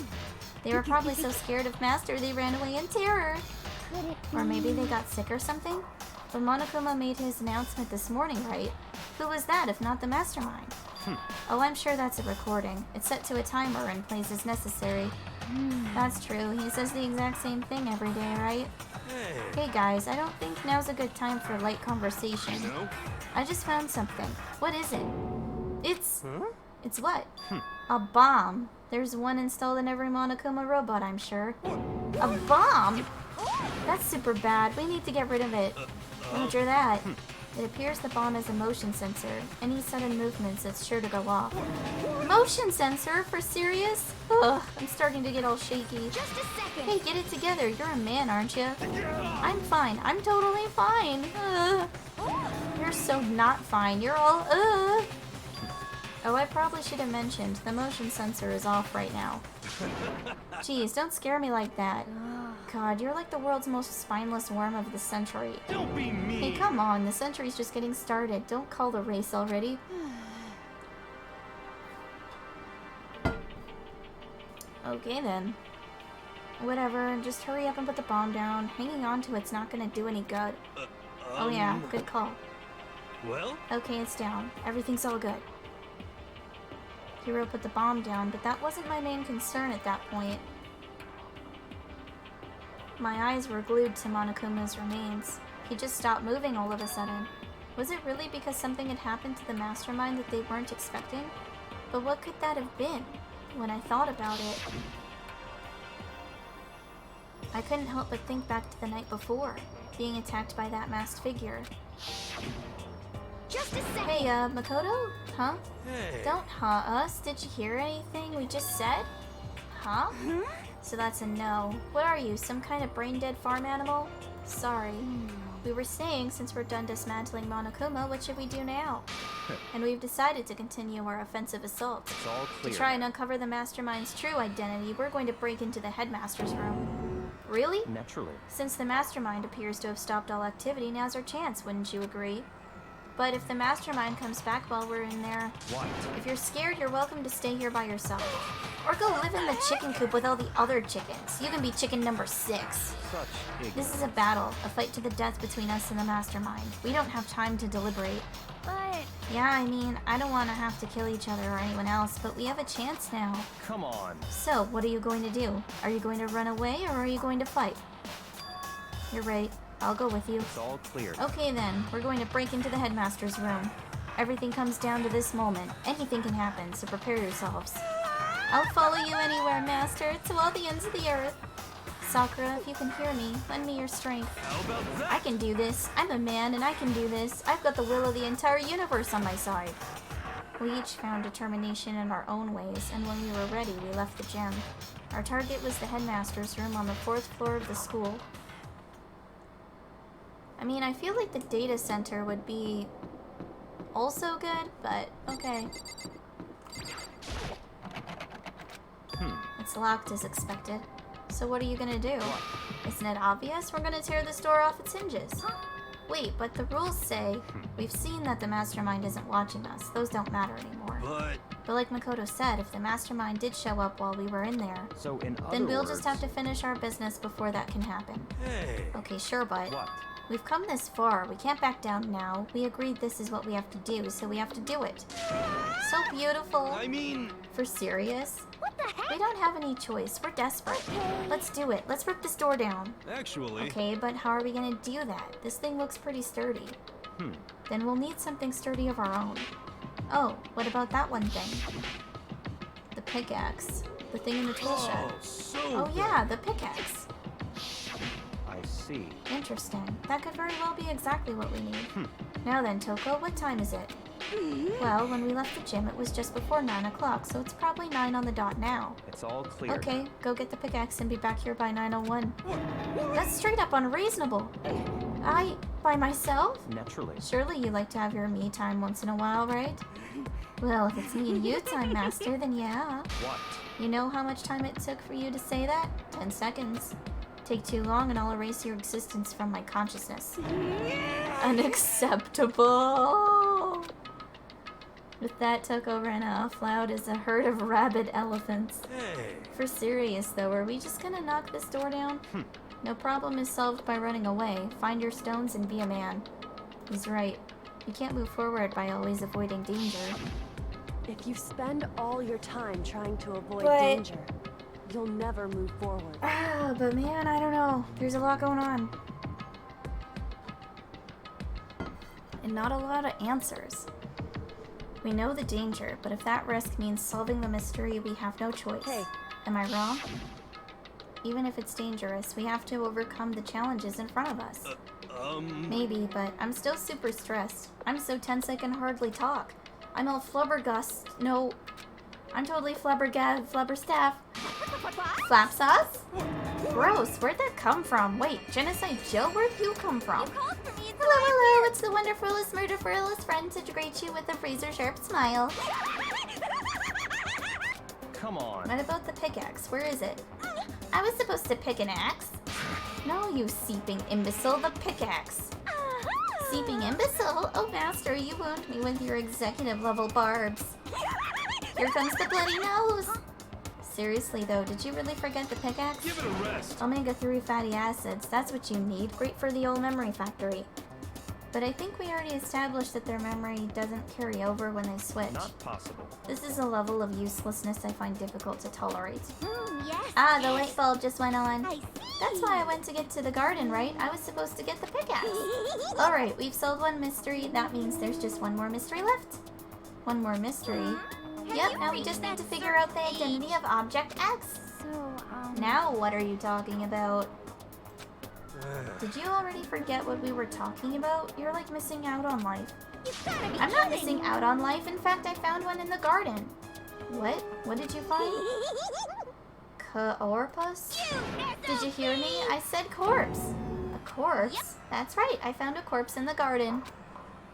They were probably so scared of Master they ran away in terror. Could it Or maybe they got sick or something? But Monokuma made his announcement this morning, right? Who was that if not the mastermind? Oh, I'm sure that's a recording. It's set to a timer and plays as necessary. That's true. He says the exact same thing every day, right? Hey, Hey guys, I don't think now's a good time for light conversation. no? I just found something. What is it? It's... Huh? It's what? A bomb. There's one installed in every Monokuma robot, I'm sure. A bomb? That's super bad. We need to get rid of it. Roger that. It appears the bomb has a motion sensor. Any sudden movements, it's sure to go off. Motion sensor? For serious? Ugh, I'm starting to get all shaky. just a second? Hey, get it together. You're a man, aren't you? I'm fine. I'm totally fine. Ugh. You're so not fine. You're all, ugh. Oh, I probably should have mentioned, the motion sensor is off right now. Jeez, don't scare me like that. God, you're like the world's most spineless worm of the century. Don't be mean. Hey, come on, the century's just getting started. Don't call the race already. Okay then. Whatever, just hurry up and put the bomb down. Hanging on to it's not gonna do any good. Oh yeah, good call. Well, Okay, it's down. Everything's all good. Hiro put the bomb down, but that wasn't my main concern at that point. My eyes were glued to Monokuma's remains. He just stopped moving all of a sudden. Was it really because something had happened to the mastermind that they weren't expecting? But what could that have been? When I thought about it, I couldn't help but think back to the night before, being attacked by that masked figure. Just a second. Hey, Makoto? Huh? hey. Don't us. Did you hear anything we just said? Huh? So that's a no. What are you, some kind of brain-dead farm animal? Sorry. We were saying, since we're done dismantling Monokuma, what should we do now? And we've decided to continue our offensive assault. It's all To clear. try and uncover the mastermind's true identity, we're going to break into the headmaster's room. Really? Naturally. Since the mastermind appears to have stopped all activity, now's our chance, wouldn't you agree? But if the mastermind comes back while we're in there, What? if you're scared, you're welcome to stay here by yourself. Or go live in the chicken coop with all the other chickens. You can be chicken number 6. Such ignorance. This is a battle, a fight to the death between us and the mastermind. We don't have time to deliberate. But Yeah, I mean, I don't want to have to kill each other or anyone else, but we have a chance now. Come on. So, what are you going to do? Are you going to run away or are you going to fight? You're right. I'll go with you. It's all clear. Okay then, we're going to break into the headmaster's room. Everything comes down to this moment. Anything can happen, so prepare yourselves. I'll follow you anywhere, Master, to all the ends of the earth. Sakura, if you can hear me, lend me your strength. How about that? I can do this. I'm a man and I can do this. I've got the will of the entire universe on my side. We each found determination in our own ways, and when we were ready, we left the gym. Our target was the headmaster's room on the 4th floor of the school. I mean, I feel like the data center would be also good, but okay. It's locked as expected. So what are you gonna do? Isn't it obvious? We're gonna tear this door off its hinges. Wait, but the rules say we've seen that the mastermind isn't watching us. Those don't matter anymore. But like Makoto said, if the mastermind did show up while we were in there, So in other then we'll words, just have to finish our business before that can happen. Hey. Okay, sure, but What? we've come this far. We can't back down now. We agreed this is what we have to do, so we have to do it. So beautiful. I mean, For serious? what the heck? We don't have any choice. We're desperate. Let's do it. Let's rip this door down. actually. Okay, but how are we gonna do that? This thing looks pretty sturdy. Then we'll need something sturdy of our own. Oh, what about that one thing? The pickaxe. The thing in the tool shed. Oh, so Oh yeah, the pickaxe. I see. Interesting. That could very well be exactly what we need. Now then, Toko, what time is it? Well, when we left the gym, it was just before 9 o'clock, so it's probably 9 on the dot now. It's all clear. Okay, go get the pickaxe and be back here by 9:01. That's straight up unreasonable. By myself? Naturally. Surely you like to have your me time once in a while, right? Well, if it's me and you time, Master, then yeah. What? You know how much time it took for you to say that? 10 seconds. Take too long and I'll erase your existence from my consciousness. Unacceptable! With that, Toko ran off loud as a herd of rabid elephants. Hey. For serious though, are we just gonna knock this door down? No problem is solved by running away. Find your stones and be a man. He's right. You can't move forward by always avoiding danger. If you spend all your time trying to avoid But- danger, you'll never move forward. Ah, but man, I don't know. There's a lot going on. And not a lot of answers. We know the danger, but if that risk means solving the mystery, we have no choice. Hey. Am I wrong? Even if it's dangerous, we have to overcome the challenges in front of us. Maybe, but I'm still super stressed. I'm so tense I can hardly talk. I'm all flubbergust. No, I'm totally flabberstaff. Flap sauce? Gross, where'd that come from? Wait, Genocide Joe, where'd you come from? Called for me. Hello, hello, it's the wonderfulest, murderfulest friend to greet you with a razor-sharp smile. Come on. What about the pickaxe? Where is it? I was supposed to pick an axe. No, you seeping imbecile, the pickaxe. Seeping imbecile? Oh, Master, you wound me with your executive-level barbs. Here comes the bloody nose. Seriously, though, did you really forget the pickaxe? Give it a rest. Omega-3 fatty acids, that's what you need. Great for the old memory factory. But I think we already established that their memory doesn't carry over when they switch. Not possible. This is a level of uselessness I find difficult to tolerate. Yes. Ah, the light bulb just went on. I see. That's why I went to get to the garden, right? I was supposed to get the pickaxe. Alright, we've solved one mystery. That means there's just one more mystery left. One more mystery. Yep, now we just need to figure out the identity of Object X. So, Now what are you talking about? Did you already forget what we were talking about? You're like missing out on life. you gotta be I'm not kidding. missing out on life. In fact, I found one in the garden. What? What did you find? Corpus? Did you hear me? I said corpse. A corpse? That's right. I found a corpse in the garden.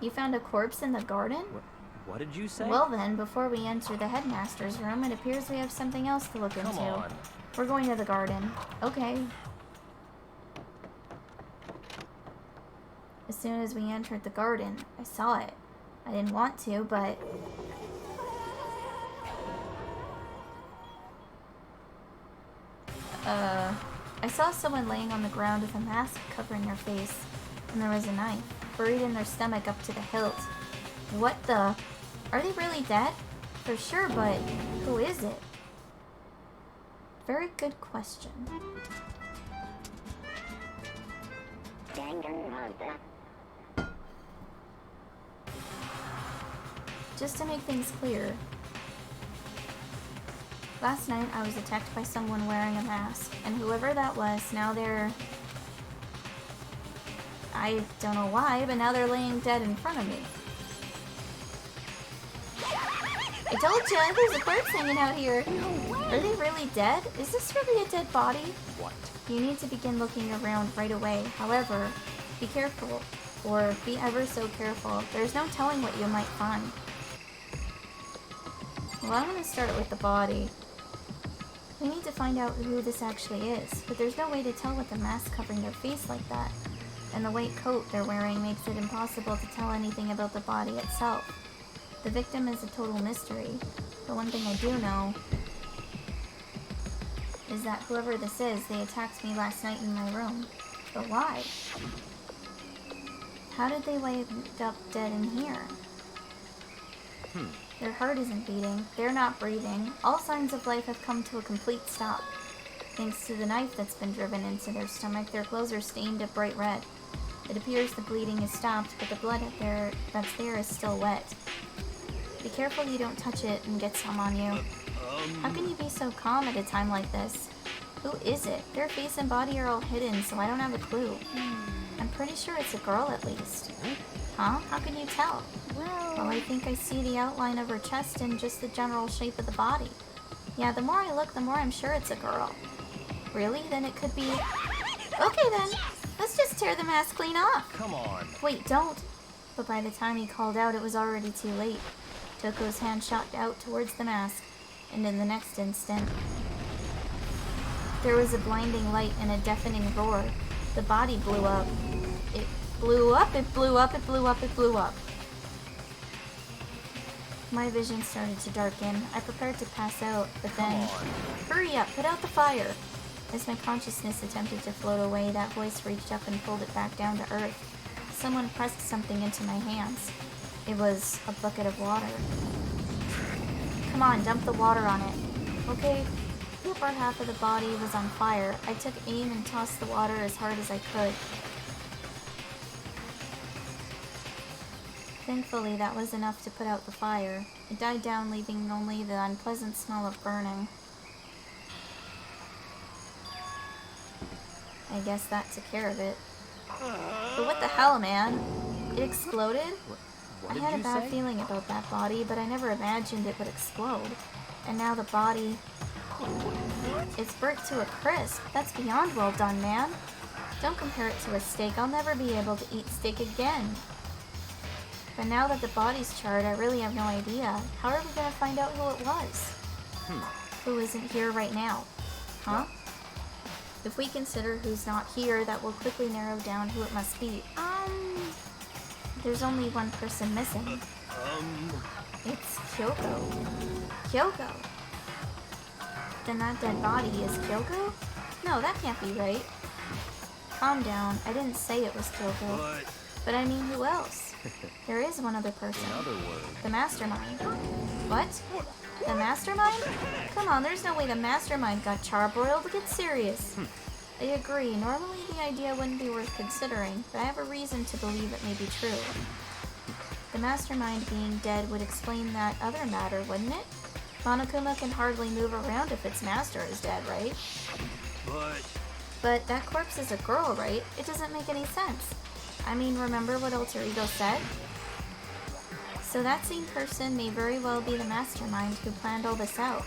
You found a corpse in the garden? What did you say? Well then, before we enter the headmaster's room, it appears we have something else to look Come into. on. We're going to the garden. Okay. As soon as we entered the garden, I saw it. I didn't want to, but... I saw someone laying on the ground with a mask covering their face, and there was a knife buried in their stomach up to the hilt. What the... Are they really dead? For sure, but who is it? Very good question. Just to make things clear, last night I was attacked by someone wearing a mask, and whoever that was, now they're... I don't know why, but now they're laying dead in front of me. I told you, there's a bird hanging out here. Are they really dead? Is this really a dead body? What? You need to begin looking around right away. However, be careful, or be ever so careful. There's no telling what you might find. Well, I'm gonna start with the body. We need to find out who this actually is, but there's no way to tell with the mask covering their face like that. And the white coat they're wearing makes it impossible to tell anything about the body itself. The victim is a total mystery, but one thing I do know is that whoever this is, they attacked me last night in my room. But why? How did they wind up dead in here? Their heart isn't beating, they're not breathing, all signs of life have come to a complete stop. Thanks to the knife that's been driven into their stomach, their clothes are stained a bright red. It appears the bleeding is stopped, but the blood that's there is still wet. Be careful you don't touch it and get some on you. How can you be so calm at a time like this? Who is it? Their face and body are all hidden, so I don't have a clue. I'm pretty sure it's a girl at least. Huh? How can you tell? Well, I think I see the outline of her chest and just the general shape of the body. Yeah, the more I look, the more I'm sure it's a girl. Really? Then it could be... Okay then, let's just tear the mask clean off. Come on. Wait, don't. But by the time he called out, it was already too late. Kyoko's hand shot out towards the mask, and in the next instant, there was a blinding light and a deafening roar. The body blew up. It blew up, it blew up, it blew up, it blew up. My vision started to darken. I prepared to pass out, but then... Hurry up, put out the fire! As my consciousness attempted to float away, that voice reached up and pulled it back down to earth. Someone pressed something into my hands. It was a bucket of water. Come on, dump the water on it. Okay, the upper half of the body was on fire. I took aim and tossed the water as hard as I could. Thankfully, that was enough to put out the fire. It died down, leaving only the unpleasant smell of burning. I guess that took care of it. But what the hell, man? It exploded? What I did had a you bad say? feeling about that body, but I never imagined it would explode. And now the body... It's burnt to a crisp. That's beyond well done, man. Don't compare it to a steak. I'll never be able to eat steak again. But now that the body's charred, I really have no idea. How are we gonna find out who it was? Who isn't here right now? Huh? If we consider who's not here, that will quickly narrow down who it must be. There's only one person missing. It's Kyoko. Kyoko! Then that dead body is Kyoko? No, that can't be right. Calm down. I didn't say it was Kyoko. But I mean, who else? There is one other person. In other words, The mastermind. What? The mastermind? Come on, there's no way the mastermind got charbroiled. Get serious. I agree. Normally the idea wouldn't be worth considering, but I have a reason to believe it may be true. The mastermind being dead would explain that other matter, wouldn't it? Monokuma can hardly move around if its master is dead, right? But that corpse is a girl, right? It doesn't make any sense. I mean, remember what Alter Ego said? So that same person may very well be the mastermind who planned all this out.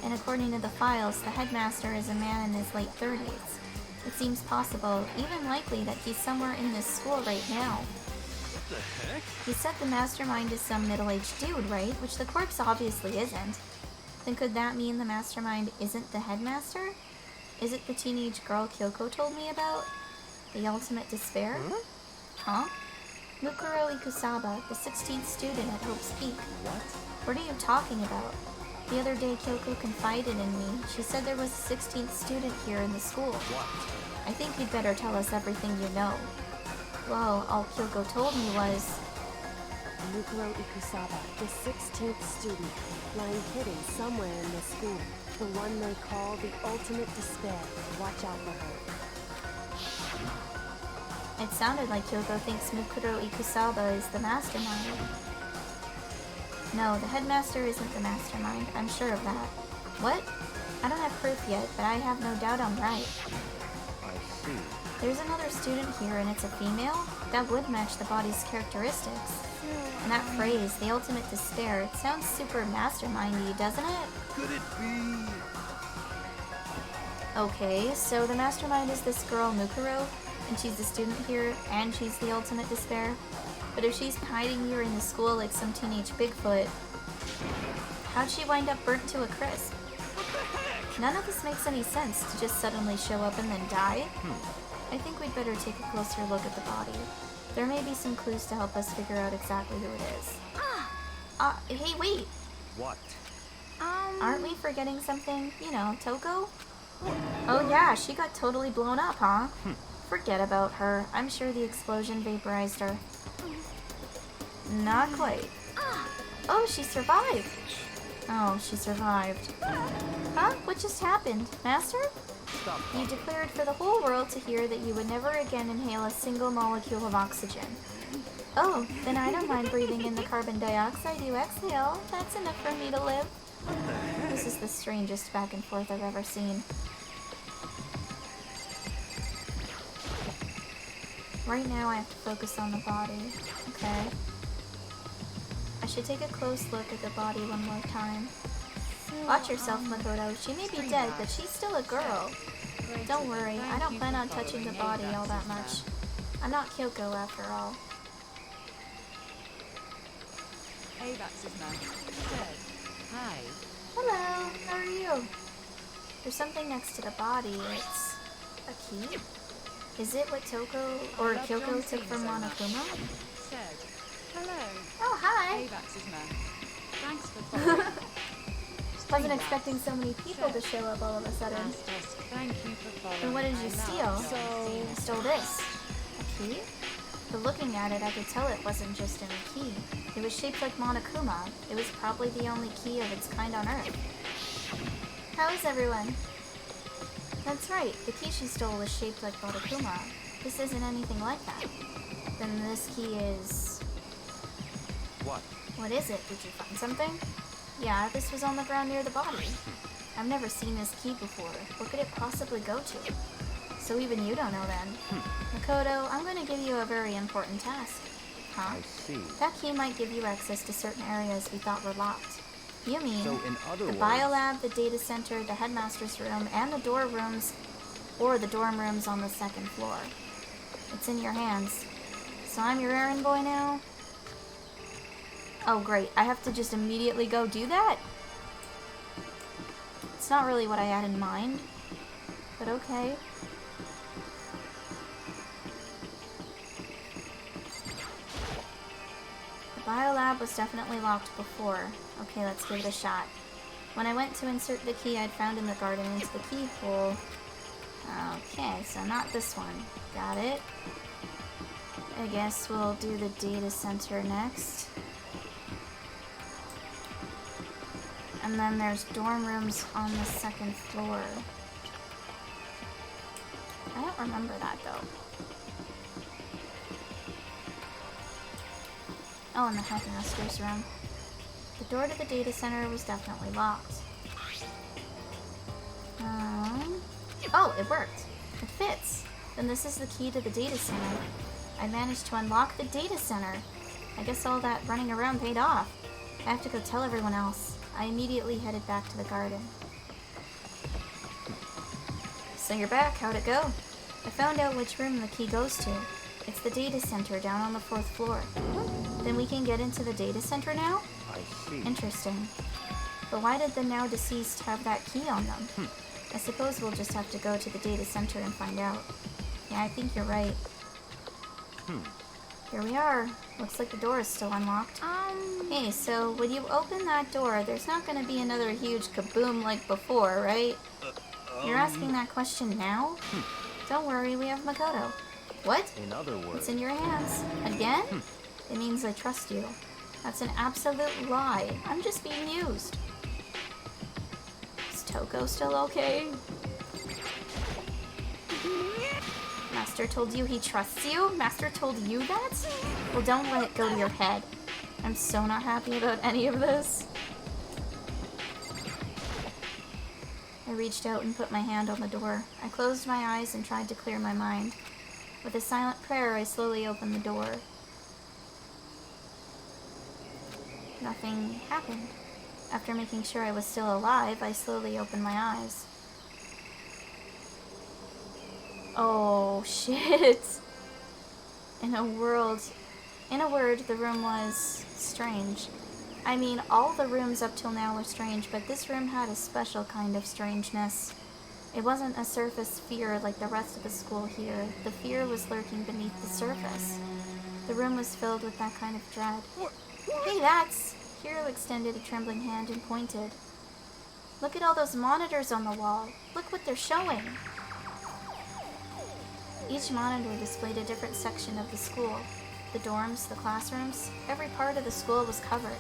And according to the files, the headmaster is a man in his late 30s. It seems possible, even likely, that he's somewhere in this school right now. What the heck? You said the mastermind is some middle-aged dude, right? Which the corpse obviously isn't. Then could that mean the mastermind isn't the headmaster? Is it the teenage girl Kyoko told me about? The ultimate despair? Huh? Mukuro Ikusaba, the 16th student at Hope's Peak. What are you talking about? The other day Kyoko confided in me. She said there was a 16th student here in the school. What? I think you'd better tell us everything you know. Well, all Kyoko told me was... Mukuro Ikusaba, the 16th student, lying hidden somewhere in this school. The one they call the ultimate despair. Watch out for her. It sounded like Kyoko thinks Mukuro Ikusaba is the mastermind. No, the headmaster isn't the mastermind. I'm sure of that. What? I don't have proof yet, but I have no doubt I'm right. I see. There's another student here and it's a female? That would match the body's characteristics. And that phrase, the ultimate despair, it sounds super mastermindy, doesn't it? Could it be? Okay, so the mastermind is this girl Mukuro, and she's the student here, and she's the ultimate despair. But if she's hiding here in the school like some teenage Bigfoot, how'd she wind up burnt to a crisp? None of this makes any sense to just suddenly show up and then die. I think we'd better take a closer look at the body. There may be some clues to help us figure out exactly who it is. Hey, wait! What? Aren't we forgetting something? You know, Toko? Oh yeah, she got totally blown up, huh? Forget about her. I'm sure the explosion vaporized her. Not quite. Oh, she survived! Oh, she survived. Huh? What just happened? Master? Stop. You declared for the whole world to hear that you would never again inhale a single molecule of oxygen. Oh, then I don't mind breathing in the carbon dioxide you exhale. That's enough for me to live. This is the strangest back and forth I've ever seen. Right now I have to focus on the body. Okay. I should take a close look at the body one more time. Watch yourself, Makoto. She may be dead, but she's still a girl. Don't worry, I don't plan on touching the body all that much. I'm not Kyoko after all. Avax's man. Dead. Hi. Hello, how are you? There's something next to the body. It's a key? Is it what Toko or Kyoko took from Monokuma? Said. Hello. Oh, hi! Avax's man. Thanks for following. Wasn't expecting so many people to show up all of a sudden. Thank you for following. And what did you steal? I stole this. A key? But looking at it, I could tell it wasn't just any key. It was shaped like Monokuma. It was probably the only key of its kind on Earth. How is everyone? That's right, the key she stole was shaped like Monokuma. This isn't anything like that. Then this key is... What? What is it? Did you find something? Yeah, this was on the ground near the body. I've never seen this key before. What could it possibly go to? So even you don't know then. Makoto, I'm going to give you a very important task. Huh? I see. That key might give you access to certain areas we thought were locked. You mean So in other the words, biolab, the data center, the headmaster's room, and the dorm rooms, or the dorm rooms on the second floor. It's in your hands. So I'm your errand boy now? Oh great, I have to just immediately go do that? It's not really what I had in mind, but okay. The biolab was definitely locked before. Okay, let's give it a shot. When I went to insert the key I'd found in the garden into the keyhole... Okay, so not this one. Got it. I guess we'll do the data center next. And then there's dorm rooms on the second floor. I don't remember that though. Oh, and the headmaster's room. The door to the data center was definitely locked. Oh, it worked. It fits. Then this is the key to the data center. I managed to unlock the data center. I guess all that running around paid off. I have to go tell everyone else. I immediately headed back to the garden. So you're back. How'd it go? I found out which room the key goes to. It's the data center down on the 4th floor. Then we can get into the data center now? I see. Interesting. But why did the now deceased have that key on them? I suppose we'll just have to go to the data center and find out. Yeah, I think you're right. Here we are. Looks like the door is still unlocked. Hey, so when you open that door, there's not gonna be another huge kaboom like before, right? You're asking that question now? Don't worry, we have Makoto. What? In other words, It's in your hands. Again? It means I trust you. That's an absolute lie. I'm just being used. Is Toko still okay? Master told you he trusts you? Master told you that? Well, don't let it go to your head. I'm so not happy about any of this. I reached out and put my hand on the door. I closed my eyes and tried to clear my mind. With a silent prayer, I slowly opened the door. Nothing happened. After making sure I was still alive, I slowly opened my eyes. Oh, shit. In a word, the room was strange. I mean, all the rooms up till now were strange, but this room had a special kind of strangeness. It wasn't a surface fear like the rest of the school here. The fear was lurking beneath the surface. The room was filled with that kind of dread. Hey, that's... Hiro extended a trembling hand and pointed. Look at all those monitors on the wall. Look what they're showing. Each monitor displayed a different section of the school. The dorms, the classrooms, every part of the school was covered.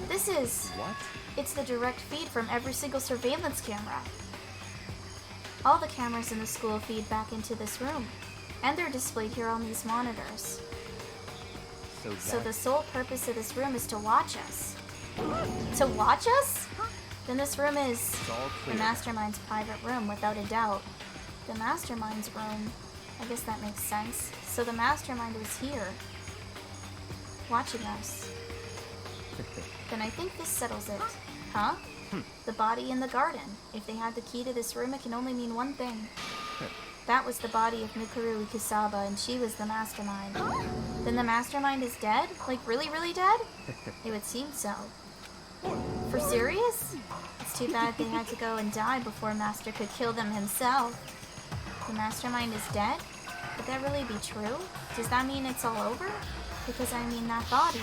This is... what? It's the direct feed from every single surveillance camera. All the cameras in the school feed back into this room, and they're displayed here on these monitors. So the sole purpose of this room is to watch us. To watch us? Then this room is It's all the clear. Mastermind's private room, without a doubt. The Mastermind's room, I guess that makes sense. So the Mastermind was here, watching us. Then I think this settles it. Huh? The body in the garden. If they had the key to this room, it can only mean one thing. That was the body of Mikuru Ikusaba, and she was the Mastermind. Then the Mastermind is dead? Like really, really dead? It would seem so. For serious? It's too bad they had to go and die before Master could kill them himself. The Mastermind is dead? Could that really be true? Does that mean it's all over? Because I mean, that body...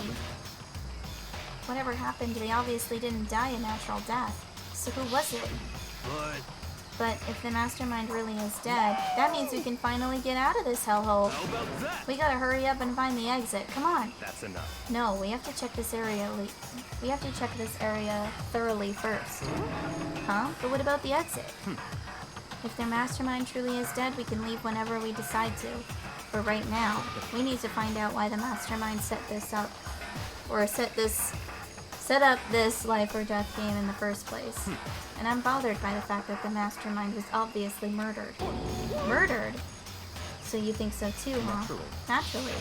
Whatever happened, they obviously didn't die a natural death. So who was it? But if the Mastermind really is dead, that means we can finally get out of this hellhole. How about that? We gotta hurry up and find the exit. Come on. That's enough. No, we have to check this area. We have to check this area thoroughly first. Huh? But what about the exit? If their Mastermind truly is dead, we can leave whenever we decide to. But right now, we need to find out why the Mastermind set this up. Or set up this life or death game in the first place. And I'm bothered by the fact that the Mastermind was obviously murdered. Murdered? So you think so too, huh? Naturally.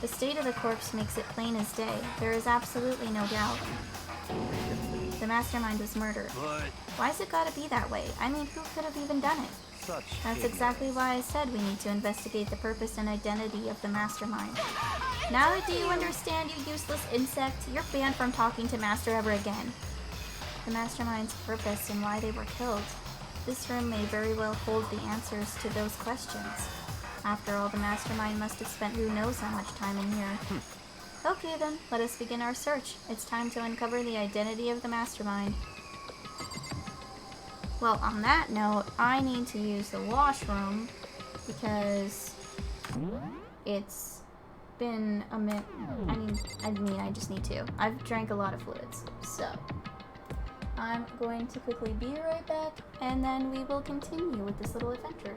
The state of the corpse makes it plain as day. There is absolutely no doubt. The Mastermind was murdered. But Why's it gotta be that way? I mean, who could have even done it? Such That's ignorance. exactly why I said we need to investigate the purpose and identity of the Mastermind. Now do you understand, you useless insect? You're banned from talking to Master ever again. The Mastermind's purpose and why they were killed. This room may very well hold the answers to those questions. After all, the Mastermind must have spent who knows how much time in here. Okay then, let us begin our search. It's time to uncover the identity of the Mastermind. Well, on that note, I need to use the washroom because it's been a minute. I just need to. I've drank a lot of fluids, so I'm going to quickly be right back, and then we will continue with this little adventure.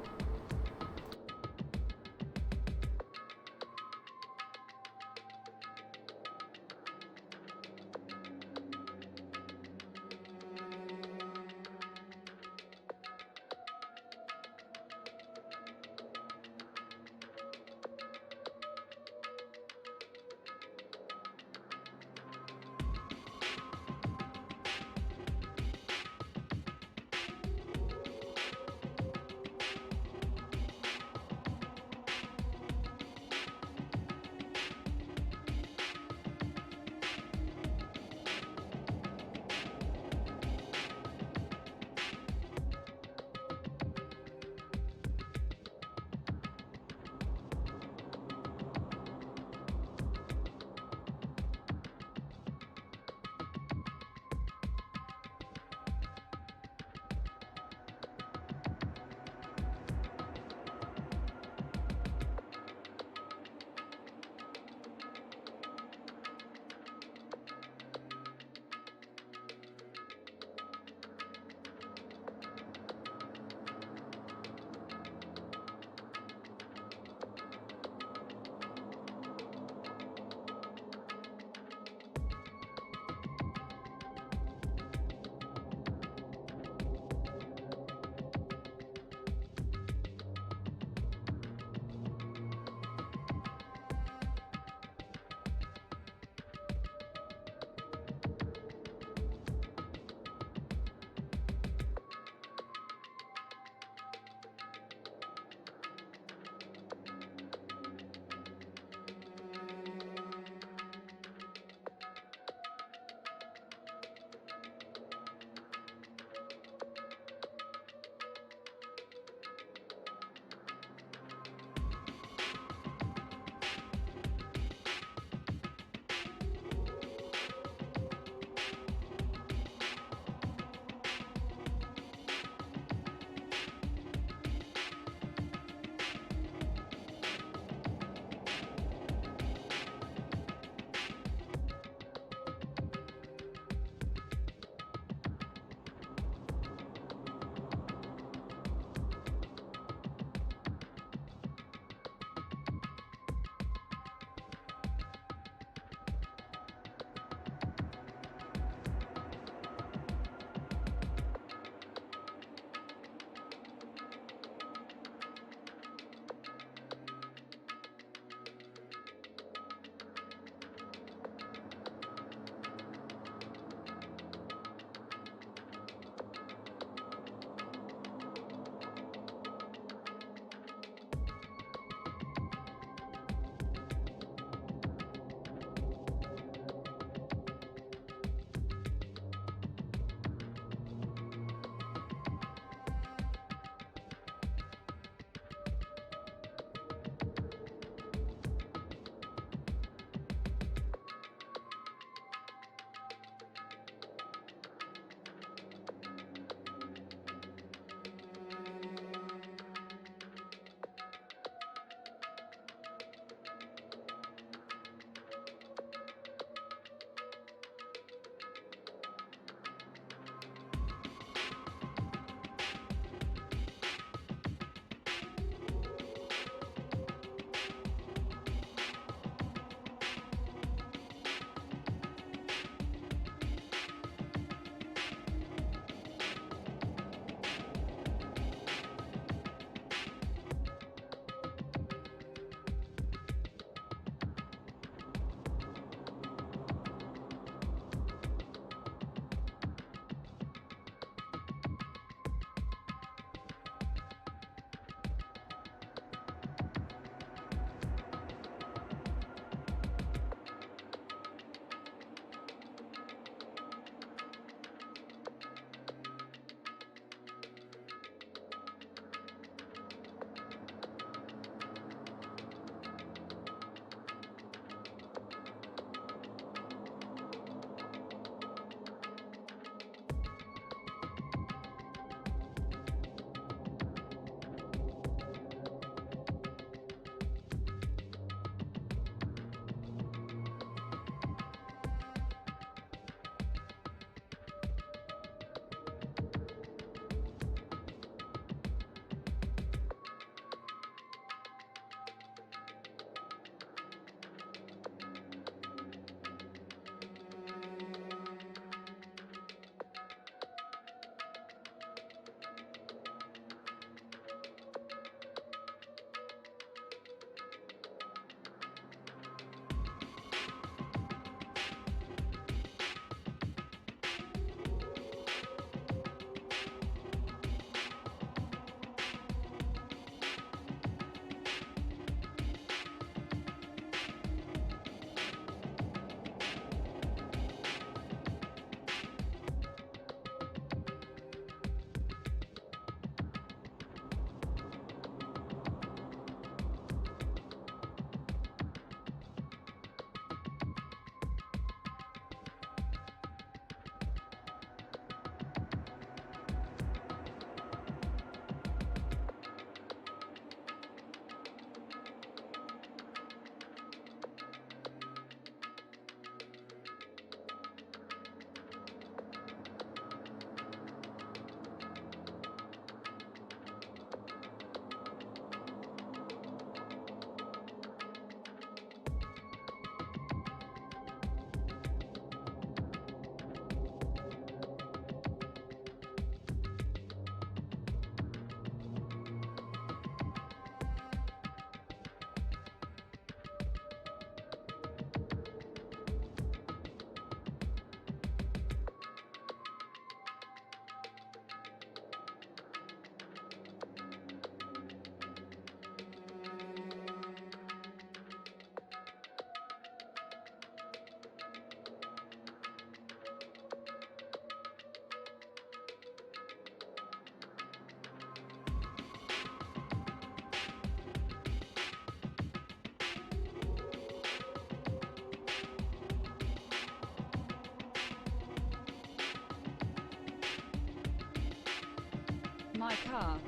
my car.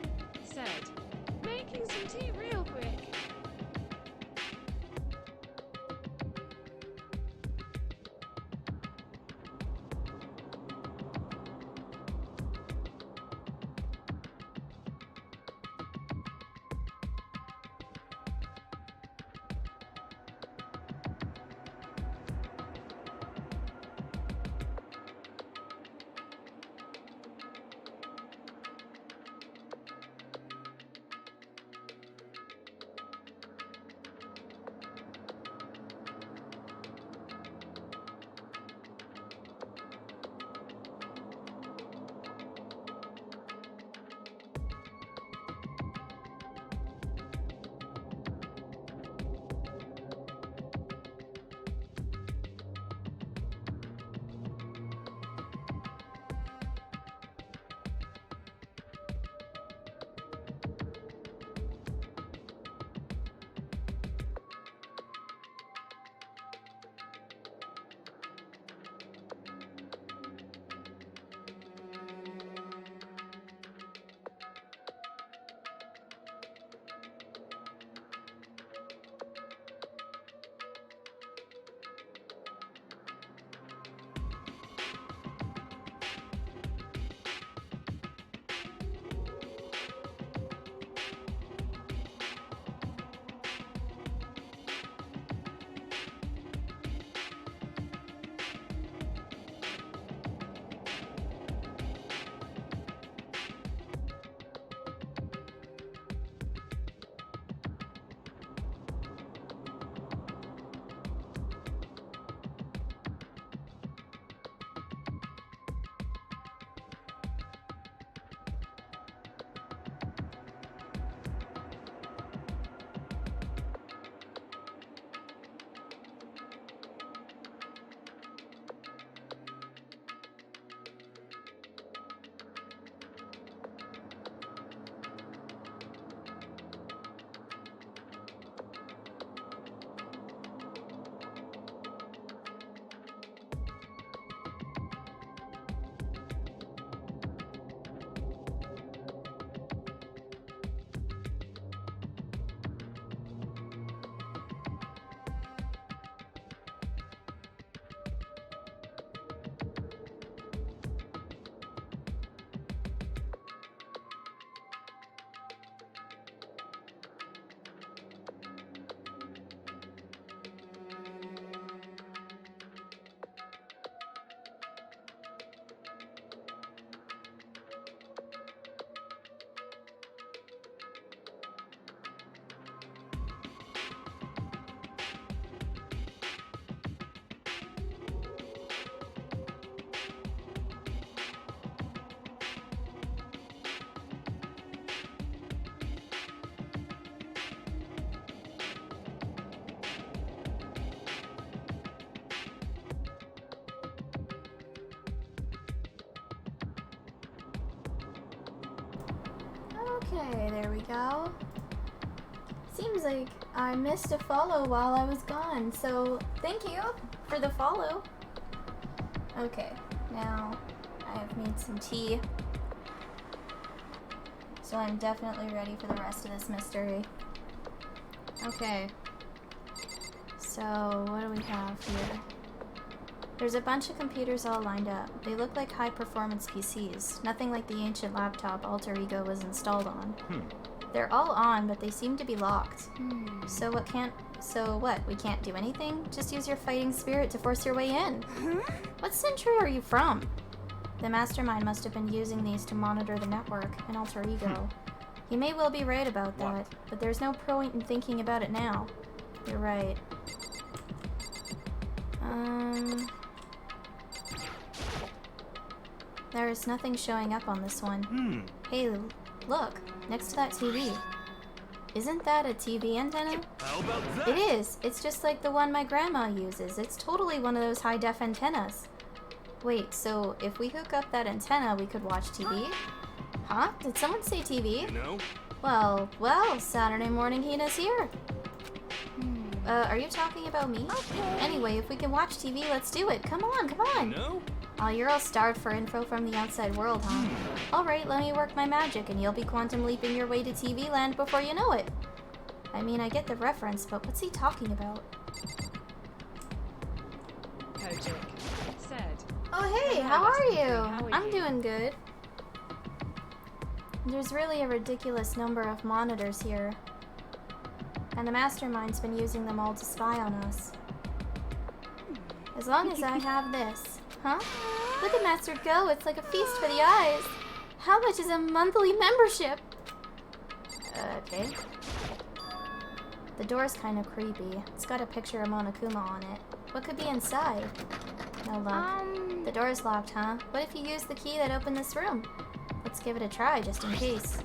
Said, making some tea real quick. Okay, there we go. Seems like I missed a follow while I was gone, so thank you for the follow. Okay, now I have made some tea. So I'm definitely ready for the rest of this mystery. Okay. So, what do we have here? There's a bunch of computers all lined up. They look like high-performance PCs, nothing like the ancient laptop Alter Ego was installed on. They're all on, but they seem to be locked. So what? We can't do anything? Just use your fighting spirit to force your way in. What century are you from? The mastermind must have been using these to monitor the network, an Alter Ego. He may well be right about that, but there's no point in thinking about it now. You're right. There is nothing showing up on this one. Hey, look, next to that TV. Isn't that a TV antenna? How about that? It is. It's just like the one my grandma uses. It's totally one of those high-def antennas. Wait, so if we hook up that antenna, we could watch TV? Huh? Did someone say TV? You know? Well, Saturday morning Hina's here. Are you talking about me? Okay. Anyway, if we can watch TV, let's do it. Come on, come on. No? Oh, you're all starved for info from the outside world, huh? Alright, let me work my magic and you'll be quantum leaping your way to TV land before you know it. I mean, I get the reference, but what's he talking about? Kojic said. Oh, hey, how are you? I'm doing good. There's really a ridiculous number of monitors here. And the mastermind's been using them all to spy on us. As long as I have this. Huh? Look at Master go, it's like a feast for the eyes. How much is a monthly membership? Okay. The door's kind of creepy. It's got a picture of Monokuma on it. What could be inside? No luck. The door's locked, huh? What if you use the key that opened this room? Let's give it a try, just in case.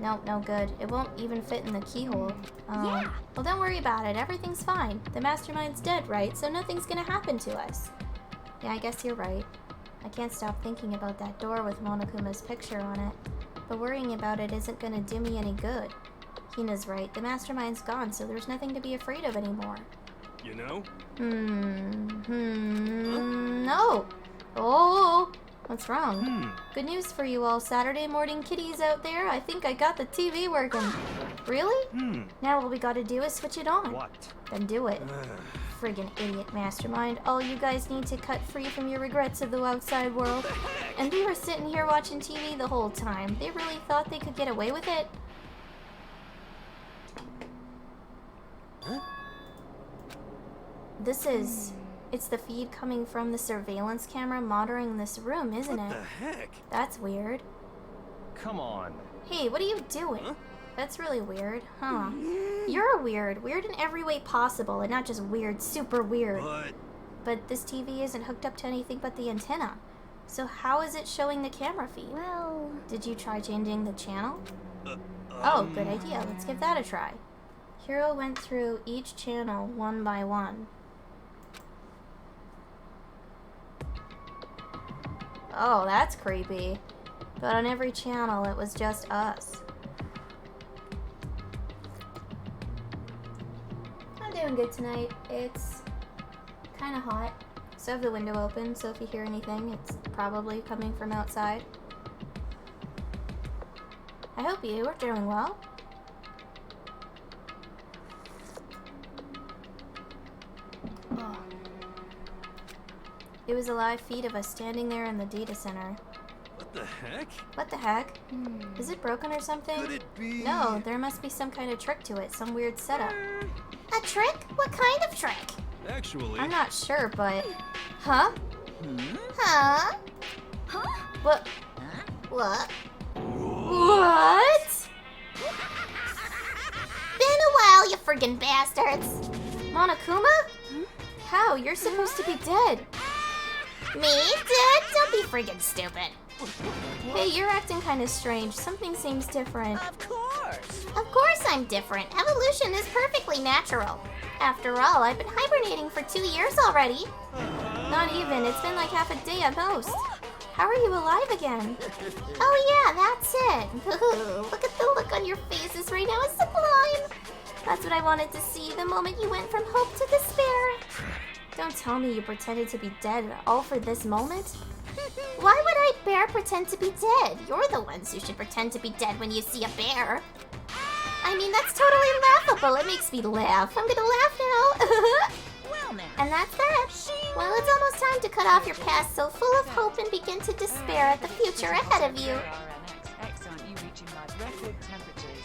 Nope, no good. It won't even fit in the keyhole. Yeah. Well, don't worry about it. Everything's fine. The mastermind's dead, right? So nothing's gonna happen to us. Yeah, I guess you're right. I can't stop thinking about that door with Monokuma's picture on it. But worrying about it isn't gonna do me any good. Hina's right. The mastermind's gone, so there's nothing to be afraid of anymore. You know? No. Oh, what's wrong? Good news for you all Saturday morning kitties out there. I think I got the TV working. Really? Now all we gotta do is switch it on. What? Then do it. Friggin' idiot mastermind. All you guys need to cut free from your regrets of the outside world. And we were sitting here watching TV the whole time. They really thought they could get away with it? Huh? This is... It's the feed coming from the surveillance camera monitoring this room, isn't What it? the heck? That's weird. Come on. Hey, what are you doing? Huh? That's really weird, huh? You're weird. Weird in every way possible, and not just weird, super weird. But But this TV isn't hooked up to anything but the antenna. So how is it showing the camera feed? Well, Did you try changing the channel? Oh, good idea. Let's give that a try. Hiro went through each channel one by one. Oh, that's creepy. But on every channel, it was just us. I'm doing good tonight. It's kind of hot. So I have the window open, so if you hear anything, it's probably coming from outside. I hope you are doing well. Oh. It was a live feed of us standing there in the data center. what the heck? What the heck? Is it broken or something? Could it be? No, there must be some kind of trick to it, some weird setup. A trick? What kind of trick? Actually. I'm not sure, but... Huh? Huh? What? What? What? Been a while, you friggin' bastards. Monokuma? How? You're supposed to be dead. Me? Dead? Don't be friggin' stupid. Hey, you're acting kind of strange. Something seems different. Of course. Of course I'm different. Evolution is perfectly natural. After all, I've been hibernating for 2 years already. Not even. It's been like half a day at most. How are you alive again? Oh yeah, that's it. Look at the look on your faces right now. It's sublime. That's what I wanted to see the moment you went from hope to despair. Don't tell me you pretended to be dead all for this moment. Why would I bear pretend to be dead? You're the ones who should pretend to be dead when you see a bear. I mean, that's totally laughable. It makes me laugh. I'm gonna laugh now. well now. And that's that. Well, it's almost time to cut off your past so full of hope and begin to despair at the future ahead of you. RNXX, aren't you reaching my record temperatures?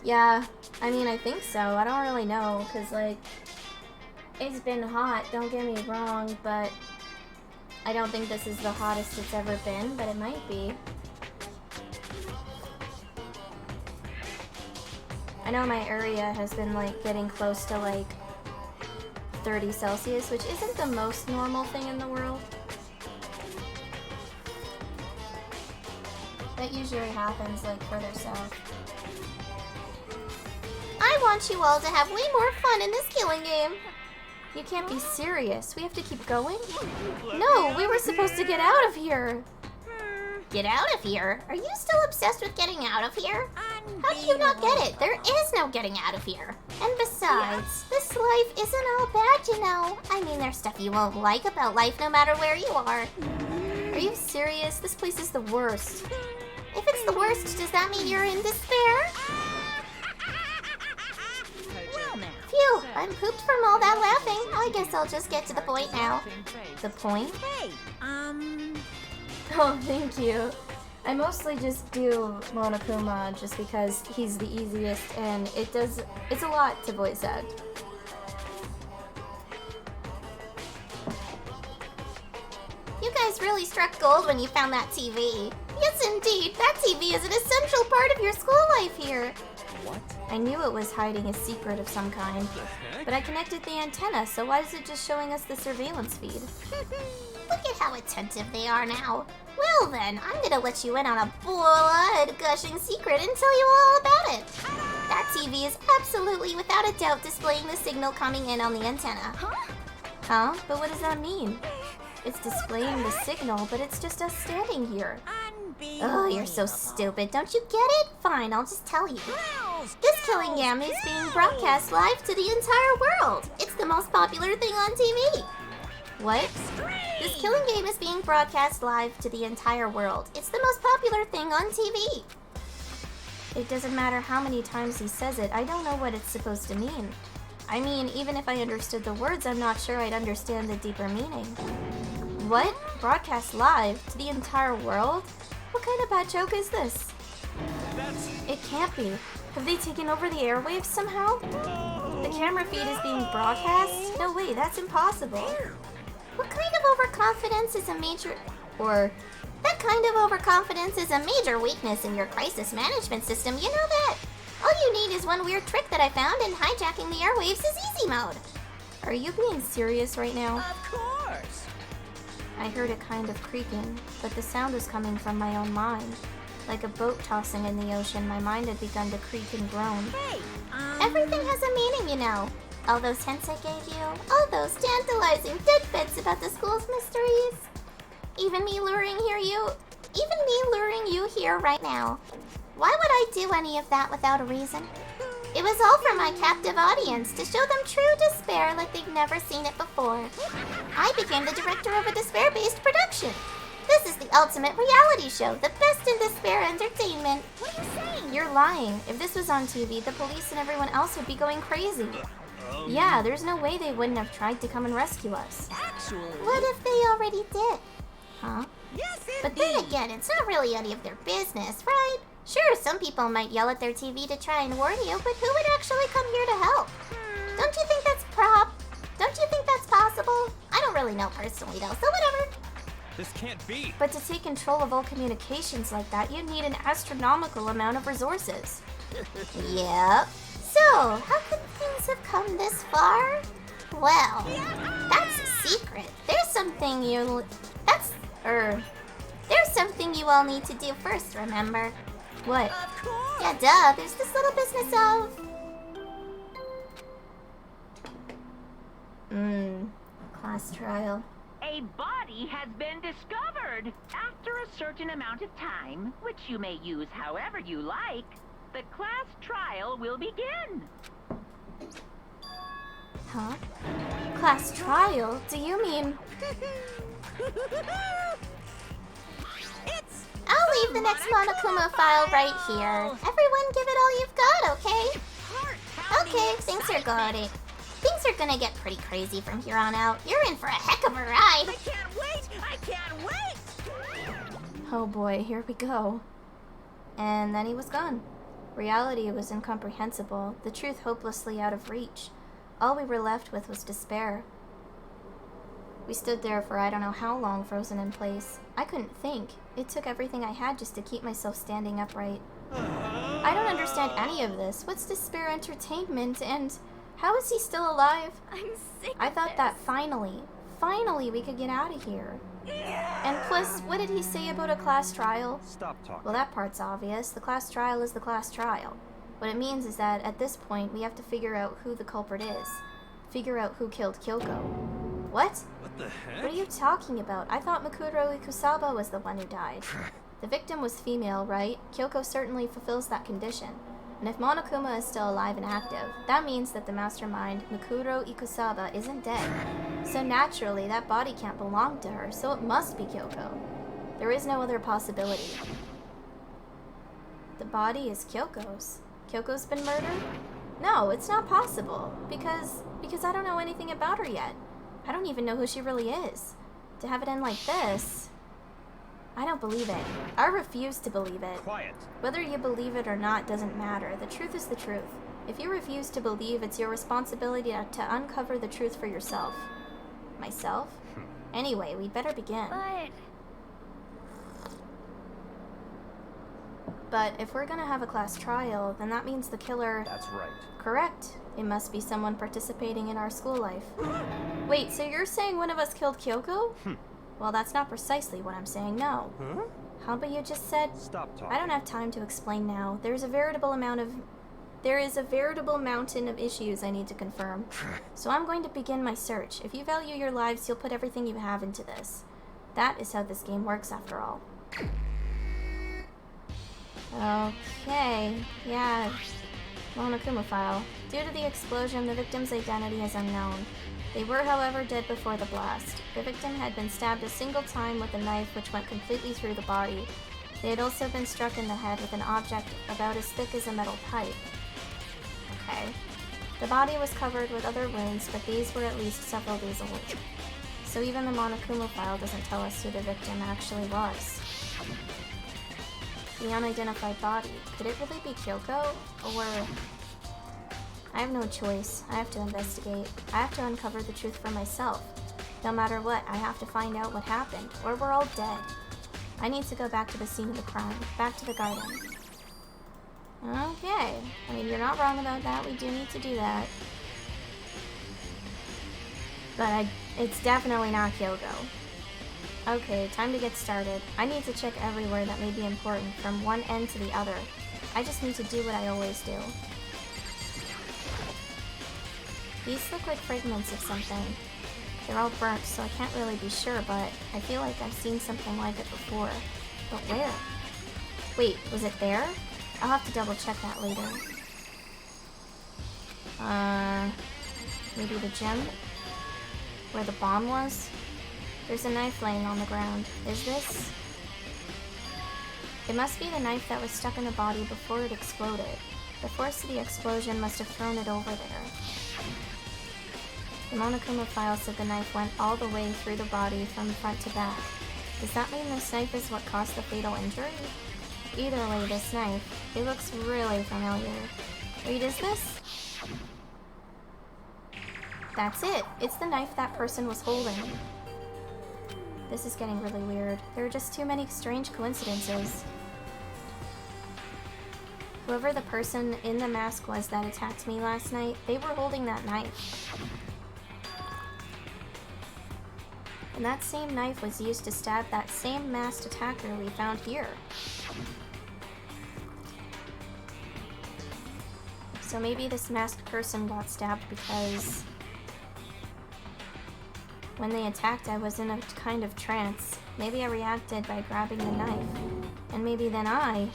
Yeah, I mean, I think so. I don't really know, because, like, it's been hot, don't get me wrong, but I don't think this is the hottest it's ever been, but it might be. I know my area has been, like, getting close to, like, 30 Celsius, which isn't the most normal thing in the world. That usually happens, like, further south. I want you all to have way more fun in this killing game. You can't be serious. We have to keep going? No, we were supposed to get out of here. Get out of here? Are you still obsessed with getting out of here? How do you not get it? There is no getting out of here. And besides, this life isn't all bad, you know. I mean, there's stuff you won't like about life no matter where you are. Are you serious? This place is the worst. If it's the worst, does that mean you're in despair? Well, now. Phew, I'm pooped from all that laughing. I guess I'll just get to the point now. The point? Hey, Oh, thank you. I mostly just do Monokuma just because he's the easiest and it's a lot to voice act. You guys really struck gold when you found that TV. Yes, indeed. That TV is an essential part of your school life here. What? I knew it was hiding a secret of some kind, but I connected the antenna, so why is it just showing us the surveillance feed? Look at how attentive they are now. Well then, I'm gonna let you in on a blood-gushing secret and tell you all about it. That TV is absolutely without a doubt displaying the signal coming in on the antenna. Huh? But what does that mean? It's displaying the signal, but it's just us standing here. Oh, you're so stupid. Don't you get it? Fine, I'll just tell you. This killing game is being broadcast live to the entire world. It's the most popular thing on TV. What? This killing game is being broadcast live to the entire world. It's the most popular thing on TV. It doesn't matter how many times he says it, I don't know what it's supposed to mean. I mean, even if I understood the words, I'm not sure I'd understand the deeper meaning. What? Broadcast live to the entire world? What kind of bad joke is this? It can't be. Have they taken over the airwaves somehow? The camera feed is being broadcast? No way, that's impossible. What kind of overconfidence is a major... That kind of overconfidence is a major weakness in your crisis management system, you know that? All you need is one weird trick that I found, and hijacking the airwaves is easy mode. Are you being serious right now? Of course. I heard a kind of creaking, but the sound was coming from my own mind. Like a boat tossing in the ocean, my mind had begun to creak and groan. Hey, Everything has a meaning, you know. All those hints I gave you, all those tantalizing tidbits about the school's mysteries. Even me luring you here right now. Why would I do any of that without a reason? It was all for my captive audience, to show them true despair like they've never seen it before. I became the director of a despair-based production. This is the ultimate reality show, the best in despair entertainment. What are you saying? You're lying. If this was on TV, the police and everyone else would be going crazy. Yeah, there's no way they wouldn't have tried to come and rescue us. actually. What if they already did? Huh? Yes, But then again, it's not really any of their business, right? Sure, some people might yell at their TV to try and warn you, but who would actually come here to help? Don't you think that's possible? I don't really know personally though, so whatever. This can't be. But to take control of all communications like that, you'd need an astronomical amount of resources. Yep. So, how could things have come this far? Well, that's a secret. There's something you all need to do first, remember? What? Of course. Yeah, duh. There's this little business of... Class trial. A body has been discovered. After a certain amount of time, which you may use however you like, the class trial will begin. Huh? Class trial? Do you mean... I'll leave the next Monokuma file right here. Everyone give it all you've got, okay? Okay, things are gonna get pretty crazy from here on out. You're in for a heck of a ride. I can't wait! Oh boy, here we go. And then he was gone. Reality was incomprehensible, the truth hopelessly out of reach. All we were left with was despair. We stood there for I don't know how long, frozen in place. I couldn't think. It took everything I had just to keep myself standing upright. I don't understand any of this. What's despair entertainment, and how is he still alive? I'm sick. I thought that finally we could get out of here. And plus, what did he say about a class trial? Stop talking. Well, that part's obvious. The class trial is the class trial. What it means is that at this point, we have to figure out who the culprit is. Figure out who killed Kyoko. What? What the heck? What are you talking about? I thought Makuro Ikusaba was the one who died. The victim was female, right? Kyoko certainly fulfills that condition. And if Monokuma is still alive and active, that means that the mastermind, Mikuro Ikusaba, isn't dead. So naturally, that body can't belong to her, so it must be Kyoko. There is no other possibility. The body is Kyoko's. Kyoko's been murdered? No, it's not possible. Because I don't know anything about her yet. I don't even know who she really is. To have it end like this... I don't believe it. I refuse to believe it. Quiet. Whether you believe it or not doesn't matter. The truth is the truth. If you refuse to believe, it's your responsibility to uncover the truth for yourself. Myself? Anyway, we'd better begin. But if we're gonna have a class trial, then that means the killer... That's right. Correct. It must be someone participating in our school life. Wait, so you're saying one of us killed Kyoko? Well, that's not precisely what I'm saying, no. Huh? How about you just said... Stop talking. I don't have time to explain now. There is a veritable mountain of issues I need to confirm. So I'm going to begin my search. If you value your lives, you'll put everything you have into this. That is how this game works, after all. Okay, yeah. Monokuma file. Due to the explosion, the victim's identity is unknown. They were, however, dead before the blast. The victim had been stabbed a single time with a knife which went completely through the body. They had also been struck in the head with an object about as thick as a metal pipe. Okay. The body was covered with other wounds, but these were at least several days old. So even the Monokuma file doesn't tell us who the victim actually was. The unidentified body. Could it really be Kyoko? Or... I have no choice. I have to investigate. I have to uncover the truth for myself. No matter what, I have to find out what happened, or we're all dead. I need to go back to the scene of the crime, back to the garden. Okay. I mean, you're not wrong about that. We do need to do that. But it's definitely not Kyoko. Okay, time to get started. I need to check everywhere that may be important, from one end to the other. I just need to do what I always do. These look like fragments of something. They're all burnt, so I can't really be sure, but I feel like I've seen something like it before. But where? Wait, was it there? I'll have to double check that later. Maybe the gym? Where the bomb was? There's a knife laying on the ground. Is this? It must be the knife that was stuck in the body before it exploded. The force of the explosion must have thrown it over there. The Monokuma file said the knife went all the way through the body from front to back. Does that mean this knife is what caused the fatal injury? Either way, this knife, it looks really familiar. Wait, is this? That's it! It's the knife that person was holding. This is getting really weird. There are just too many strange coincidences. Whoever the person in the mask was that attacked me last night, they were holding that knife. And that same knife was used to stab that same masked attacker we found here. So maybe this masked person got stabbed because when they attacked, I was in a kind of trance. Maybe I reacted by grabbing the knife. And maybe then And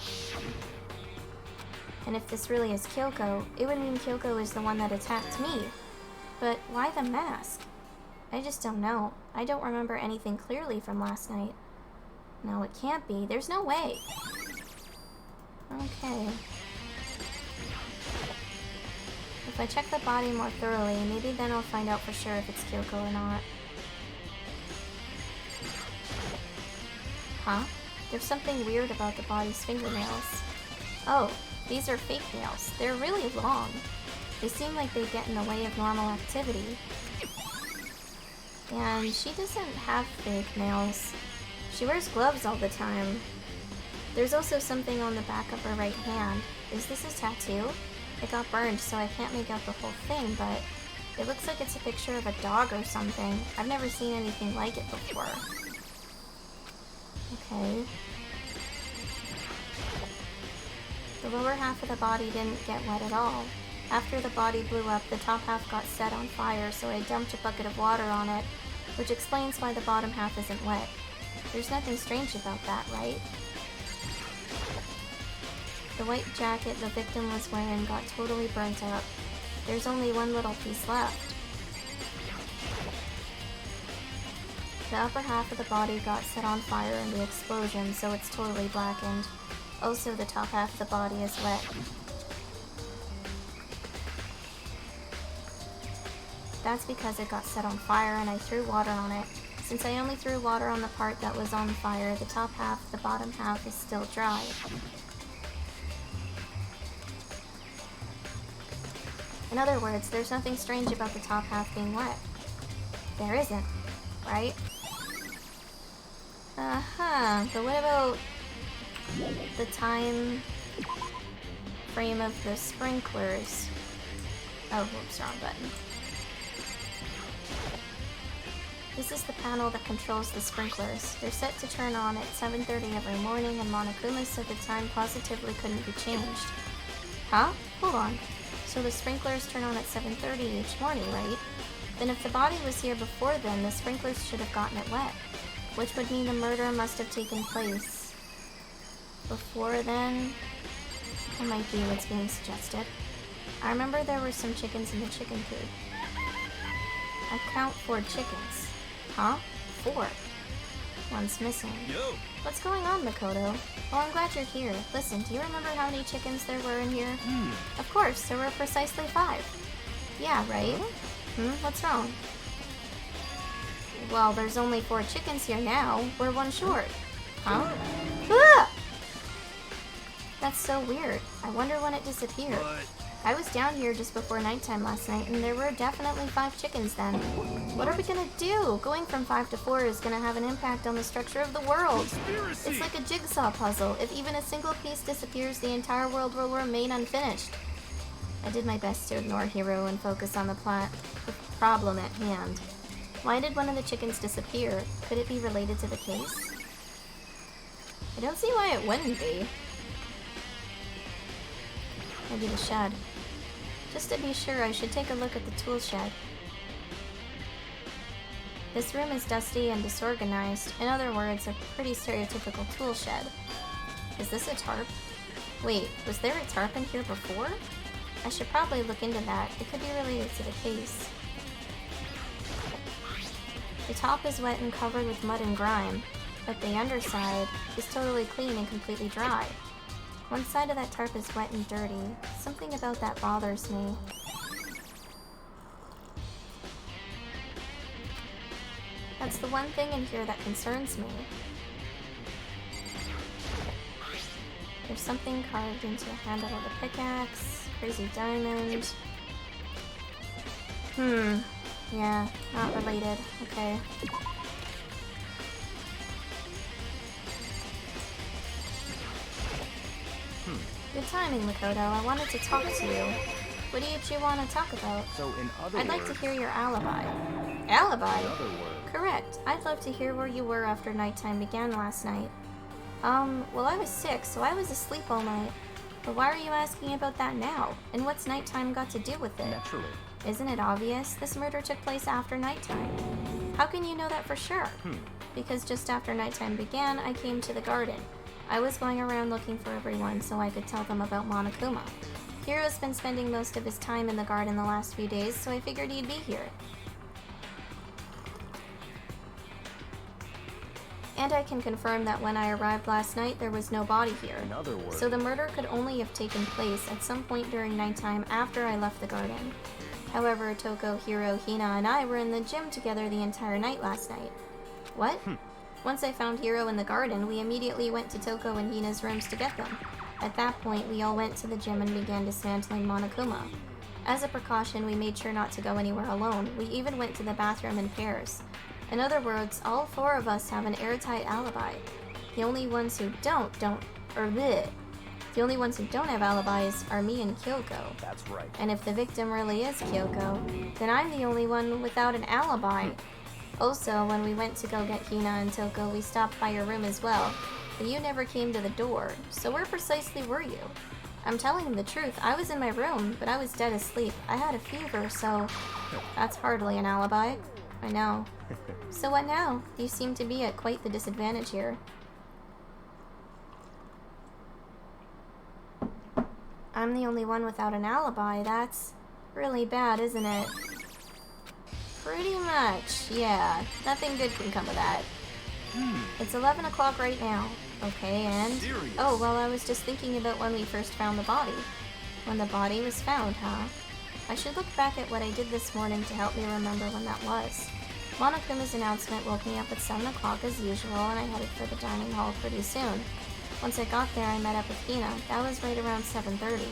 if this really is Kyoko, it would mean Kyoko is the one that attacked me. But why the mask? I just don't know. I don't remember anything clearly from last night. No, it can't be. There's no way. Okay. If I check the body more thoroughly, maybe then I'll find out for sure if it's Kyoko or not. Huh? There's something weird about the body's fingernails. Oh, these are fake nails. They're really long. They seem like they get in the way of normal activity. And she doesn't have fake nails. She wears gloves all the time. There's also something on the back of her right hand. Is this a tattoo? It got burned, so I can't make out the whole thing, but it looks like it's a picture of a dog or something. I've never seen anything like it before. Okay. The lower half of the body didn't get wet at all. After the body blew up, the top half got set on fire, so I dumped a bucket of water on it, which explains why the bottom half isn't wet. There's nothing strange about that, right? The white jacket the victim was wearing got totally burnt up. There's only one little piece left. The upper half of the body got set on fire in the explosion, so it's totally blackened. Also, the top half of the body is wet. That's because it got set on fire and I threw water on it. Since I only threw water on the part that was on fire, the top half, the bottom half is still dry. In other words, there's nothing strange about the top half being wet. There isn't, right? But what about the time frame of the sprinklers? Oh, whoops, wrong button. This is the panel that controls the sprinklers. They're set to turn on at 7:30 every morning, and Monokuma said the time positively couldn't be changed. Huh? Hold on. So the sprinklers turn on at 7:30 each morning, right? Then if the body was here before then, the sprinklers should have gotten it wet. Which would mean the murder must have taken place before then. That might be what's being suggested. I remember there were some chickens in the chicken coop. I count 4 chickens. Huh? 4. One's missing. Yo! What's going on, Makoto? Oh, I'm glad you're here. Listen, do you remember how many chickens there were in here? Of course, there were precisely 5. Yeah, right? What's wrong? Well, there's only 4 chickens here now. We're 1 short. Huh? Ah! That's so weird. I wonder when it disappeared. I was down here just before nighttime last night, and there were definitely 5 chickens then. What are we gonna do? Going from 5 to 4 is gonna have an impact on the structure of the world. It's like a jigsaw puzzle. If even a single piece disappears, the entire world will remain unfinished. I did my best to ignore Hiro and focus on the problem at hand. Why did one of the chickens disappear? Could it be related to the case? I don't see why it wouldn't be. Maybe the shed. Just to be sure, I should take a look at the tool shed. This room is dusty and disorganized. In other words, a pretty stereotypical tool shed. Is this a tarp? Wait, was there a tarp in here before? I should probably look into that. It could be related to the case. The top is wet and covered with mud and grime, but the underside is totally clean and completely dry. One side of that tarp is wet and dirty. Something about that bothers me. That's the one thing in here that concerns me. There's something carved into the handle of the pickaxe. Crazy diamond. Yeah, not related. Okay. Good timing, Makoto. I wanted to talk to you. What did you want to talk about? So in other I'd like words, to hear your alibi. Alibi? in other words, Correct. I'd love to hear where you were after nighttime began last night. Well, I was sick, so I was asleep all night. But why are you asking about that now? And what's nighttime got to do with it? naturally. Isn't it obvious? This murder took place after nighttime. How can you know that for sure? Because just after nighttime began, I came to the garden. I was going around looking for everyone so I could tell them about Monokuma. Hiro's been spending most of his time in the garden the last few days, so I figured he'd be here. And I can confirm that when I arrived last night, there was no body here. In other words, So the murder could only have taken place at some point during nighttime after I left the garden. However, Toko, Hiro, Hina, and I were in the gym together the entire night last night. What? Once I found Hiro in the garden, we immediately went to Toko and Hina's rooms to get them. At that point, we all went to the gym and began dismantling Monokuma. As a precaution, we made sure not to go anywhere alone. We even went to the bathroom in pairs. In other words, all 4 of us have an airtight alibi. The only ones who don't have alibis are me and Kyoko. that's right. And if the victim really is Kyoko, then I'm the only one without an alibi. Also, when we went to go get Hina and Toko, we stopped by your room as well. But you never came to the door, so where precisely were you? I'm telling him the truth, I was in my room, but I was dead asleep. I had a fever, so that's hardly an alibi. I know. So what now? You seem to be at quite the disadvantage here. I'm the only one without an alibi. That's really bad, isn't it? Pretty much, yeah. Nothing good can come of that. It's 11 o'clock right now. Okay, and... Serious? Oh, well, I was just thinking about when we first found the body. When the body was found, huh? I should look back at what I did this morning to help me remember when that was. Monokuma's announcement woke me up at 7 o'clock as usual, and I headed for the dining hall pretty soon. Once I got there, I met up with Hina. That was right around 7:30.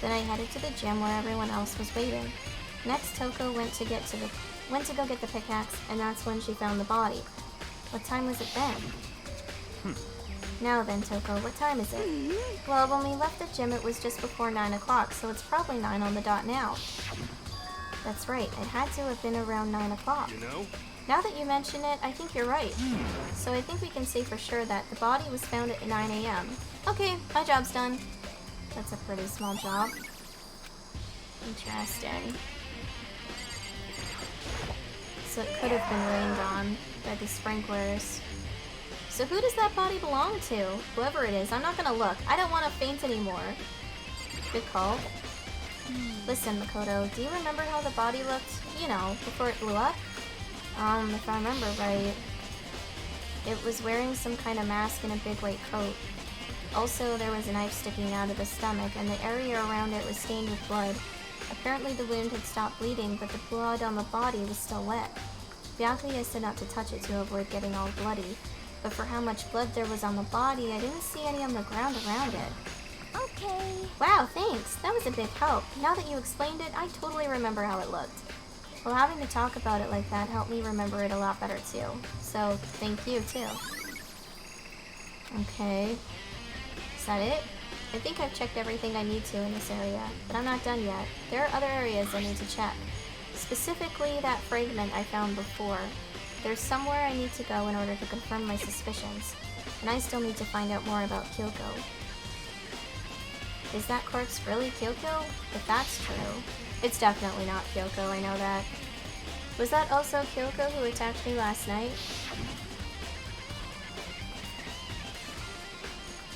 Then I headed to the gym where everyone else was waiting. Next, Toko went to go get the pickaxe, and that's when she found the body. What time was it then? Now then, Toko, what time is it? Well, when we left the gym, it was just before 9 o'clock, so it's probably 9 on the dot now. That's right, it had to have been around 9 o'clock. You know? Now that you mention it, I think you're right. So I think we can say for sure that the body was found at 9 a.m. Okay, my job's done. That's a pretty small job. Interesting. So it could have been rained on by the sprinklers. So who does that body belong to? Whoever it is, I'm not gonna look. I don't want to faint anymore. Good call. Listen, Makoto, do you remember how the body looked, you know, before it blew up? If I remember right, it was wearing some kind of mask and a big white coat. Also, there was a knife sticking out of the stomach, and the area around it was stained with blood. Apparently the wound had stopped bleeding, but the blood on the body was still wet. Byakuya said not to touch it to avoid getting all bloody, but for how much blood there was on the body, I didn't see any on the ground around it. Okay. Wow, thanks. That was a big help. Now that you explained it, I totally remember how it looked. Well, having to talk about it like that helped me remember it a lot better too. So, thank you too. Okay. Is that it? I think I've checked everything I need to in this area, but I'm not done yet. There are other areas I need to check. Specifically, that fragment I found before. There's somewhere I need to go in order to confirm my suspicions, and I still need to find out more about Kyoko. Is that corpse really Kyoko? If that's true. It's definitely not Kyoko, I know that. Was that also Kyoko who attacked me last night?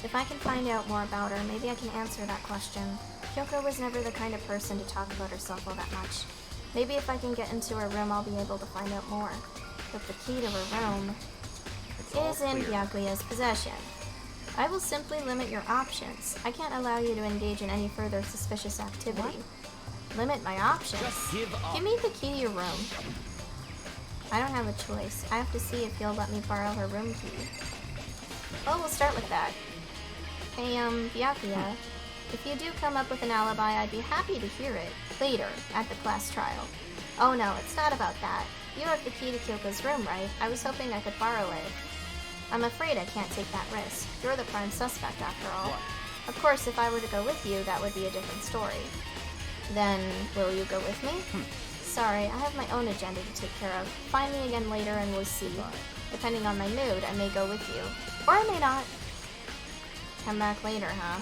If I can find out more about her, maybe I can answer that question. Kyoko was never the kind of person to talk about herself all that much. Maybe if I can get into her room, I'll be able to find out more. But the key to her room is in Byakuya's possession. I will simply limit your options. I can't allow you to engage in any further suspicious activity. Limit my options? Just give up. Give me the key to your room. I don't have a choice. I have to see if you'll let me borrow her room key. Well, we'll start with that. Hey, Byakuya, if you do come up with an alibi, I'd be happy to hear it later at the class trial. Oh no, it's not about that. You have the key to Kyoko's room, right? I was hoping I could borrow it. I'm afraid I can't take that risk. You're the prime suspect, after all. What? Of course, if I were to go with you, that would be a different story. Then, will you go with me? Sorry, I have my own agenda to take care of. Find me again later and we'll see. Depending on my mood, I may go with you. Or I may not. Come back later, huh?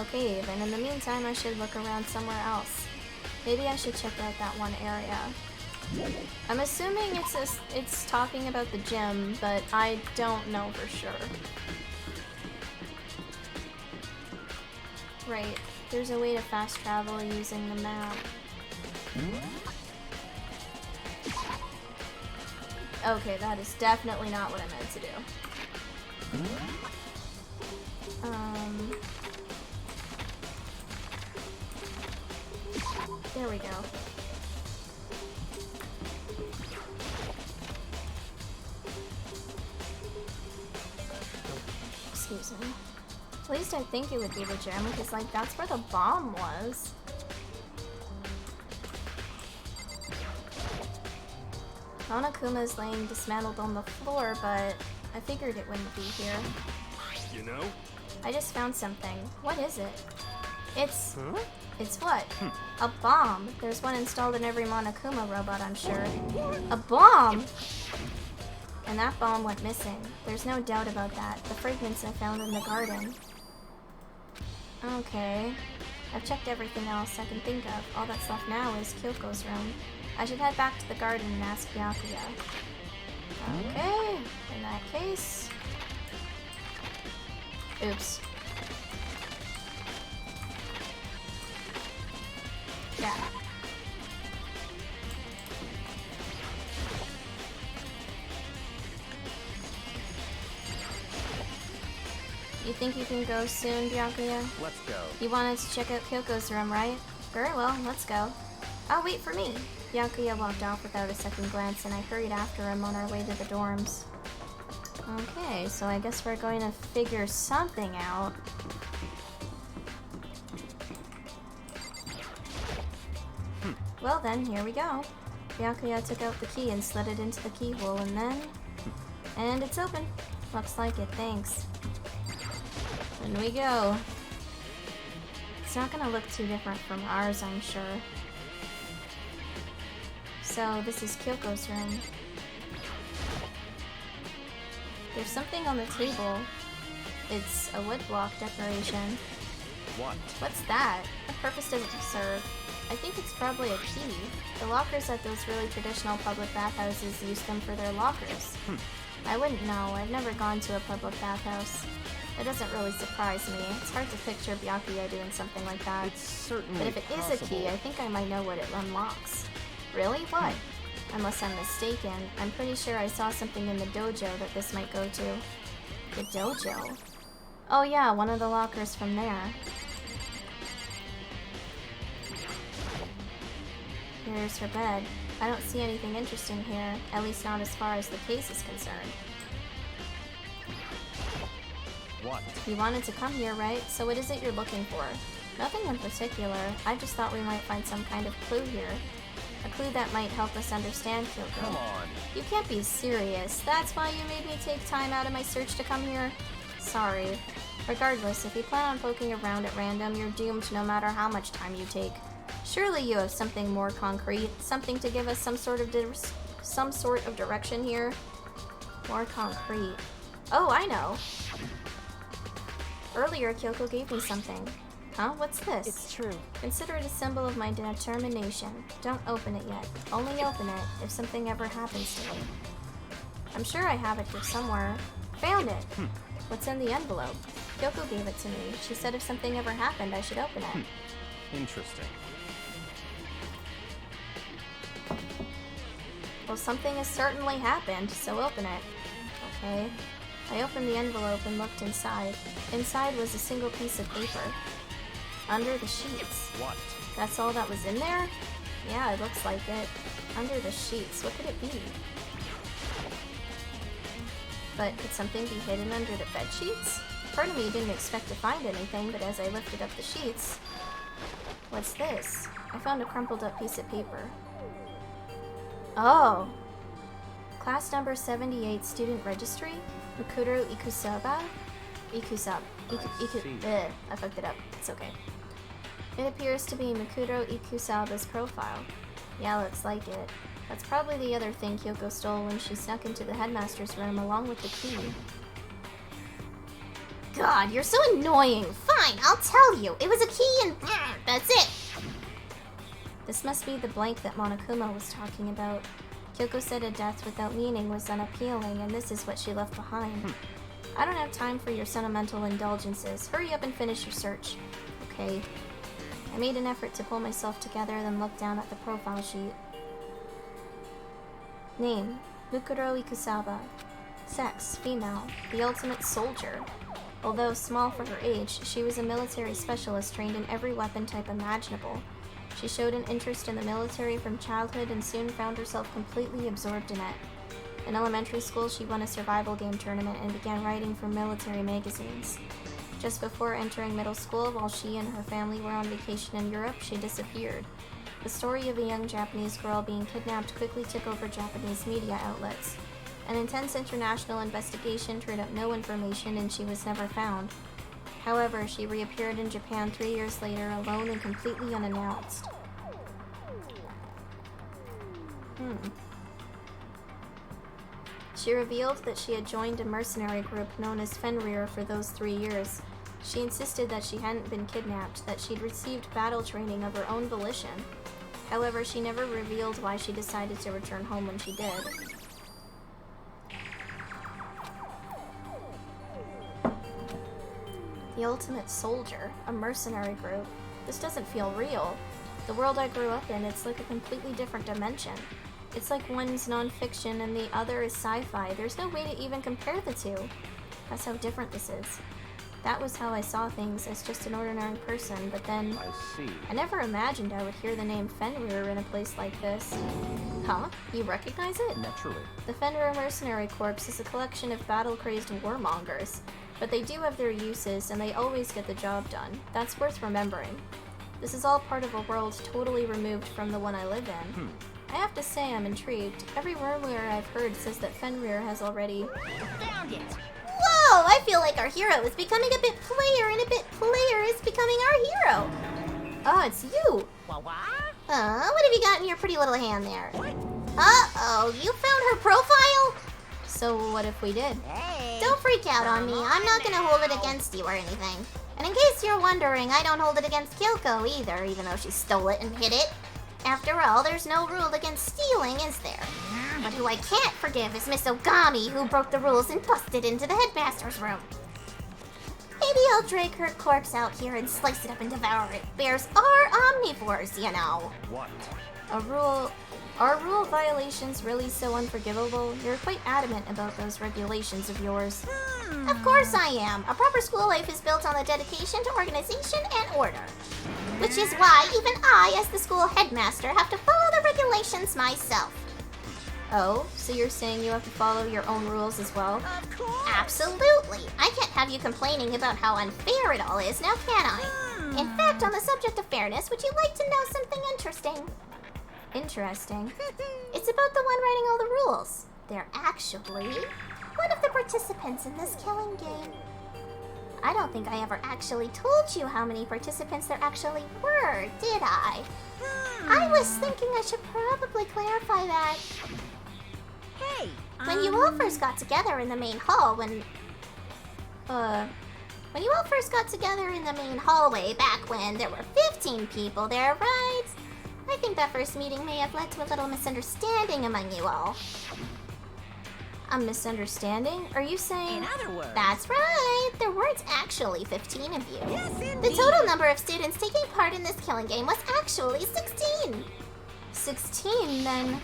Okay, then in the meantime, I should look around somewhere else. Maybe I should check out that one area. I'm assuming it's talking about the gym, but I don't know for sure. Right, there's a way to fast travel using the map. Okay, that is definitely not what I meant to do. There we go. Excuse me. At least I think it would be the gym, because, like, that's where the bomb was. Monokuma's laying dismantled on the floor, but I figured it wouldn't be here. You know? I just found something. What is it? It's... Huh? It's what? A bomb. There's one installed in every Monokuma robot, I'm sure. A bomb?! And that bomb went missing. There's no doubt about that. The fragments I found in the garden. Okay. I've checked everything else I can think of. All that's left now is Kyoko's room. I should head back to the garden and ask Byakuya. Okay. In that case... Oops. You think you can go soon, Byakuya? Let's go. You wanted to check out Kyoko's room, right? Very well, let's go. I'll wait for me. Byakuya walked off without a second glance, and I hurried after him on our way to the dorms. Okay, so I guess we're going to figure something out. Well then, here we go. Byakuya took out the key and slid it into the keyhole, and then... And it's open. Looks like it, thanks. In we go. It's not gonna look too different from ours, I'm sure. So, this is Kyoko's room. There's something on the table. It's a wood block decoration. What? What's that? What purpose does it serve? I think it's probably a key. The lockers at those really traditional public bathhouses use them for their lockers. I wouldn't know. I've never gone to a public bathhouse. It doesn't really surprise me. It's hard to picture Byakuya doing something like that. It's certainly But if it is a key, I think I might know what it unlocks. Really? What? Unless I'm mistaken, I'm pretty sure I saw something in the dojo that this might go to. The dojo? Oh yeah, one of the lockers from there. Here's her bed. I don't see anything interesting here, at least not as far as the case is concerned. What? You wanted to come here, right? So what is it you're looking for? Nothing in particular. I just thought we might find some kind of clue here. A clue that might help us understand Kyoko. Come on. You can't be serious. That's why you made me take time out of my search to come here? Sorry. Regardless, if you plan on poking around at random, you're doomed no matter how much time you take. Surely you have something more concrete, something to give us some sort of direction here. More concrete. Oh, I know. Earlier, Kyoko gave me something. Huh? What's this? It's true. Consider it a symbol of my determination. Don't open it yet. Only open it if something ever happens to me. I'm sure I have it here somewhere. Found it! What's in the envelope? Kyoko gave it to me. She said if something ever happened, I should open it. Interesting. Well, something has certainly happened, so open it. Okay. I opened the envelope and looked inside. Inside was a single piece of paper. Under the sheets. What? That's all that was in there? Yeah, it looks like it. Under the sheets. What could it be? But could something be hidden under the bed sheets? Part of me didn't expect to find anything, but as I lifted up the sheets... What's this? I found a crumpled up piece of paper. Oh! Class number 78 student registry? Mukuro Ikusaba? I fucked it up. It's okay. It appears to be Mukuro Ikusaba's profile. Yeah, looks like it. That's probably the other thing Kyoko stole when she snuck into the headmaster's room along with the key. God, you're so annoying. Fine, I'll tell you. It was a key and that's it. This must be the blank that Monokuma was talking about. Kyoko said a death without meaning was unappealing, and this is what she left behind. I don't have time for your sentimental indulgences. Hurry up and finish your search. Okay. I made an effort to pull myself together, then looked down at the profile sheet. Name, Mukuro Ikusaba. Sex, female. The ultimate soldier. Although small for her age, she was a military specialist trained in every weapon type imaginable. She showed an interest in the military from childhood and soon found herself completely absorbed in it. In elementary school, she won a survival game tournament and began writing for military magazines. Just before entering middle school, while she and her family were on vacation in Europe, she disappeared. The story of a young Japanese girl being kidnapped quickly took over Japanese media outlets. An intense international investigation turned up no information and she was never found. However, she reappeared in Japan 3 years later, alone and completely unannounced. She revealed that she had joined a mercenary group known as Fenrir for those 3 years. She insisted that she hadn't been kidnapped, that she'd received battle training of her own volition. However, she never revealed why she decided to return home when she did. The ultimate soldier, a mercenary group. This doesn't feel real. The world I grew up in, it's like a completely different dimension. It's like one's non-fiction and the other is sci-fi. There's no way to even compare the two. That's how different this is. That was how I saw things, as just an ordinary person, but then I see. I never imagined I would hear the name Fenrir in a place like this. Huh? You recognize it? Naturally. The Fenrir Mercenary Corps is a collection of battle-crazed warmongers, but they do have their uses and they always get the job done. That's worth remembering. This is all part of a world totally removed from the one I live in. I have to say I'm intrigued. Every rumor I've heard says that Fenrir has already... Found it! Whoa, I feel like our hero is becoming a bit player and a bit player is becoming our hero. Oh, it's you! What? What have you got in your pretty little hand there? Uh-oh, you found her profile? So what if we did? Hey! Don't freak out on me. I'm not gonna hold it against you or anything. And in case you're wondering, I don't hold it against Kyoko either, even though she stole it and hid it. After all, there's no rule against stealing, is there? But who I can't forgive is Miss Ogami, who broke the rules and busted into the headmaster's room. Maybe I'll drag her corpse out here and slice it up and devour it. Bears are omnivores, you know. What? Are rule violations really so unforgivable? You're quite adamant about those regulations of yours. Of course I am. A proper school life is built on the dedication to organization and order. Which is why even I, as the school headmaster, have to follow the regulations myself. Oh, so you're saying you have to follow your own rules as well? Of course! Absolutely. I can't have you complaining about how unfair it all is, now can I? In fact, on the subject of fairness, would you like to know something interesting? Interesting. It's about the one writing all the rules. They're actually one of the participants in this killing game. I don't think I ever actually told you how many participants there actually were, did I? I was thinking I should probably clarify that. Hey! When you all first got together in the main hall, when you all first got together in the main hallway back when there were 15 people there, right? I think that first meeting may have led to a little misunderstanding among you all. A misunderstanding? Are you saying... In other words... That's right. There weren't actually 15 of you. Yes, indeed! The total number of students taking part in this killing game was actually 16. 16, then...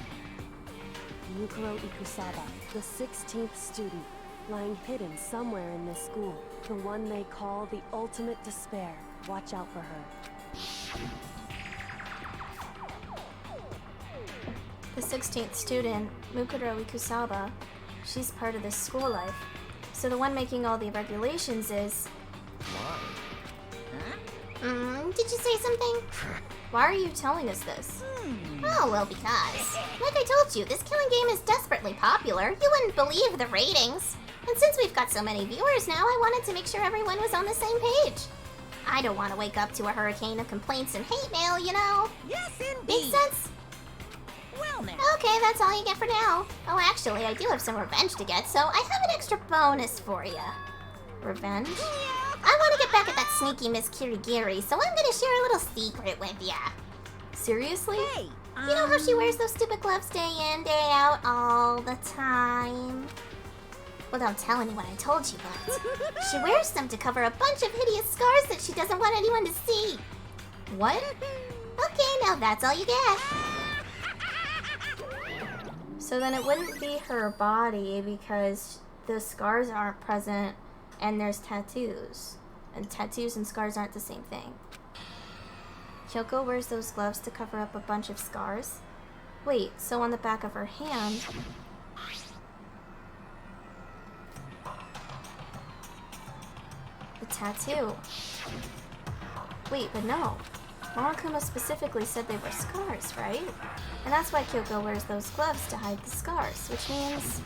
Mukuro Ikusaba, the 16th student, lying hidden somewhere in this school. The one they call the ultimate despair. Watch out for her. The 16th student, Mukuro Ikusaba, she's part of this school life. So the one making all the regulations is... Did you say something? Why are you telling us this? Oh, well, because, like I told you, this killing game is desperately popular. You wouldn't believe the ratings. And since we've got so many viewers now, I wanted to make sure everyone was on the same page. I don't want to wake up to a hurricane of complaints and hate mail, you know. Yes, indeed! Makes sense? Well now... Okay, that's all you get for now. Oh, actually, I do have some revenge to get, so I have an extra bonus for you. Revenge? I want to get back at that sneaky Miss Kirigiri, so I'm gonna share a little secret with ya. Seriously? Hey! You know how she wears those stupid gloves day in, day out, all the time? Well, don't tell anyone I told you, but she wears them to cover a bunch of hideous scars that she doesn't want anyone to see. What? Okay, now that's all you get. So then it wouldn't be her body because the scars aren't present and there's tattoos. And tattoos and scars aren't the same thing. Kyoko wears those gloves to cover up a bunch of scars? Wait, so on the back of her hand... the tattoo. Wait, but no. Monokuma specifically said they were scars, right? And that's why Kyoko wears those gloves to hide the scars, which means...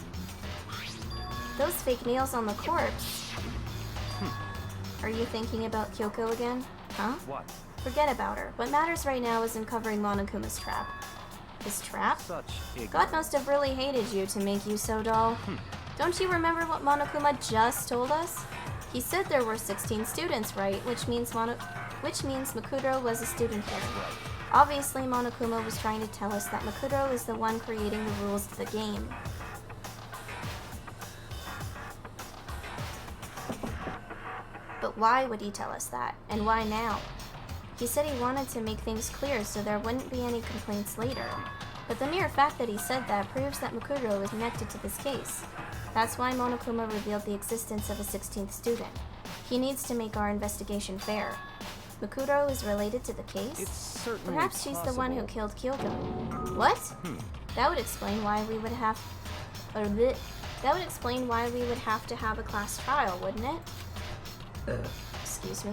those fake nails on the corpse. Are you thinking about Kyoko again? Huh? What? Forget about her. What matters right now is uncovering Monokuma's trap. His trap? Such ignorance. God must have really hated you to make you so dull. Don't you remember what Monokuma just told us? He said there were 16 students, right? Which means Makuro was a student here. Obviously, Monokuma was trying to tell us that Makuro is the one creating the rules to the game. But why would he tell us that? And why now? He said he wanted to make things clear so there wouldn't be any complaints later. But the mere fact that he said that proves that Makuro is connected to this case. That's why Monokuma revealed the existence of a 16th student. He needs to make our investigation fair. Mukuro is related to the case? It's certainly Perhaps she's the one who possible. killed Kyoko. What? That would explain why we would have... That would explain why we would have to have a class trial, wouldn't it? Excuse me.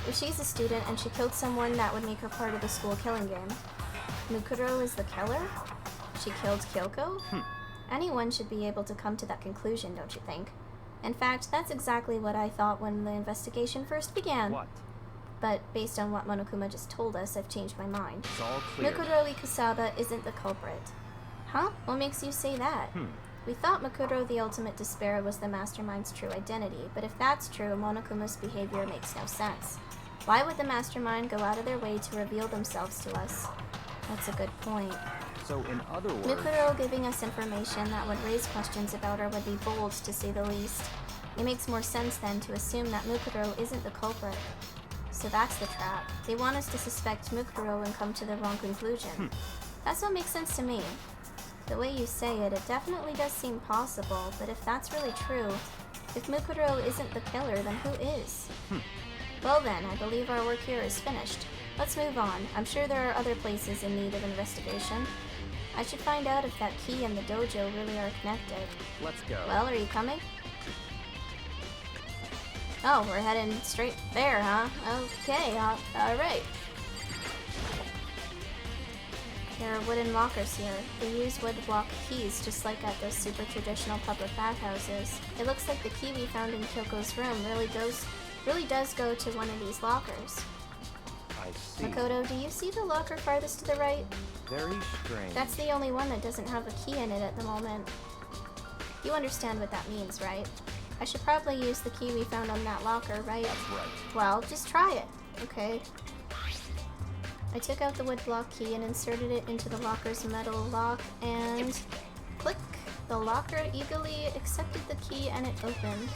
If she's a student and she killed someone, that would make her part of the school killing game. Mukuro is the killer? She killed Kyoko? Anyone should be able to come to that conclusion, don't you think? In fact, that's exactly what I thought when the investigation first began. What? But based on what Monokuma just told us, I've changed my mind. It's all clear. Mukuro Ikusaba isn't the culprit. Huh? What makes you say that? We thought Mukuro the Ultimate Despair was the mastermind's true identity, but if that's true, Monokuma's behavior makes no sense. Why would the mastermind go out of their way to reveal themselves to us? That's a good point. So in other words, Mukuro giving us information that would raise questions about her would be bold, to say the least. It makes more sense then to assume that Mukuro isn't the culprit. So that's the trap. They want us to suspect Mukuro and come to the wrong conclusion. That's what makes sense to me. The way you say it, it definitely does seem possible, but if that's really true, if Mukuro isn't the killer, then who is? Well then, I believe our work here is finished. Let's move on. I'm sure there are other places in need of investigation. I should find out if that key and the dojo really are connected. let's go. Well, are you coming? Oh, we're heading straight there, huh? Okay, alright. There are wooden lockers here. They use wood block keys just like at those super traditional public bathhouses. It looks like the key we found in Kyoko's room really does go to one of these lockers. I see. Makoto, do you see the locker farthest to the right? Very strange. That's the only one that doesn't have a key in it at the moment. You understand what that means, right? I should probably use the key we found on that locker, right? That's right. Well, just try it, okay? I took out the wood block key and inserted it into the locker's metal lock and click. The locker eagerly accepted the key and it opened.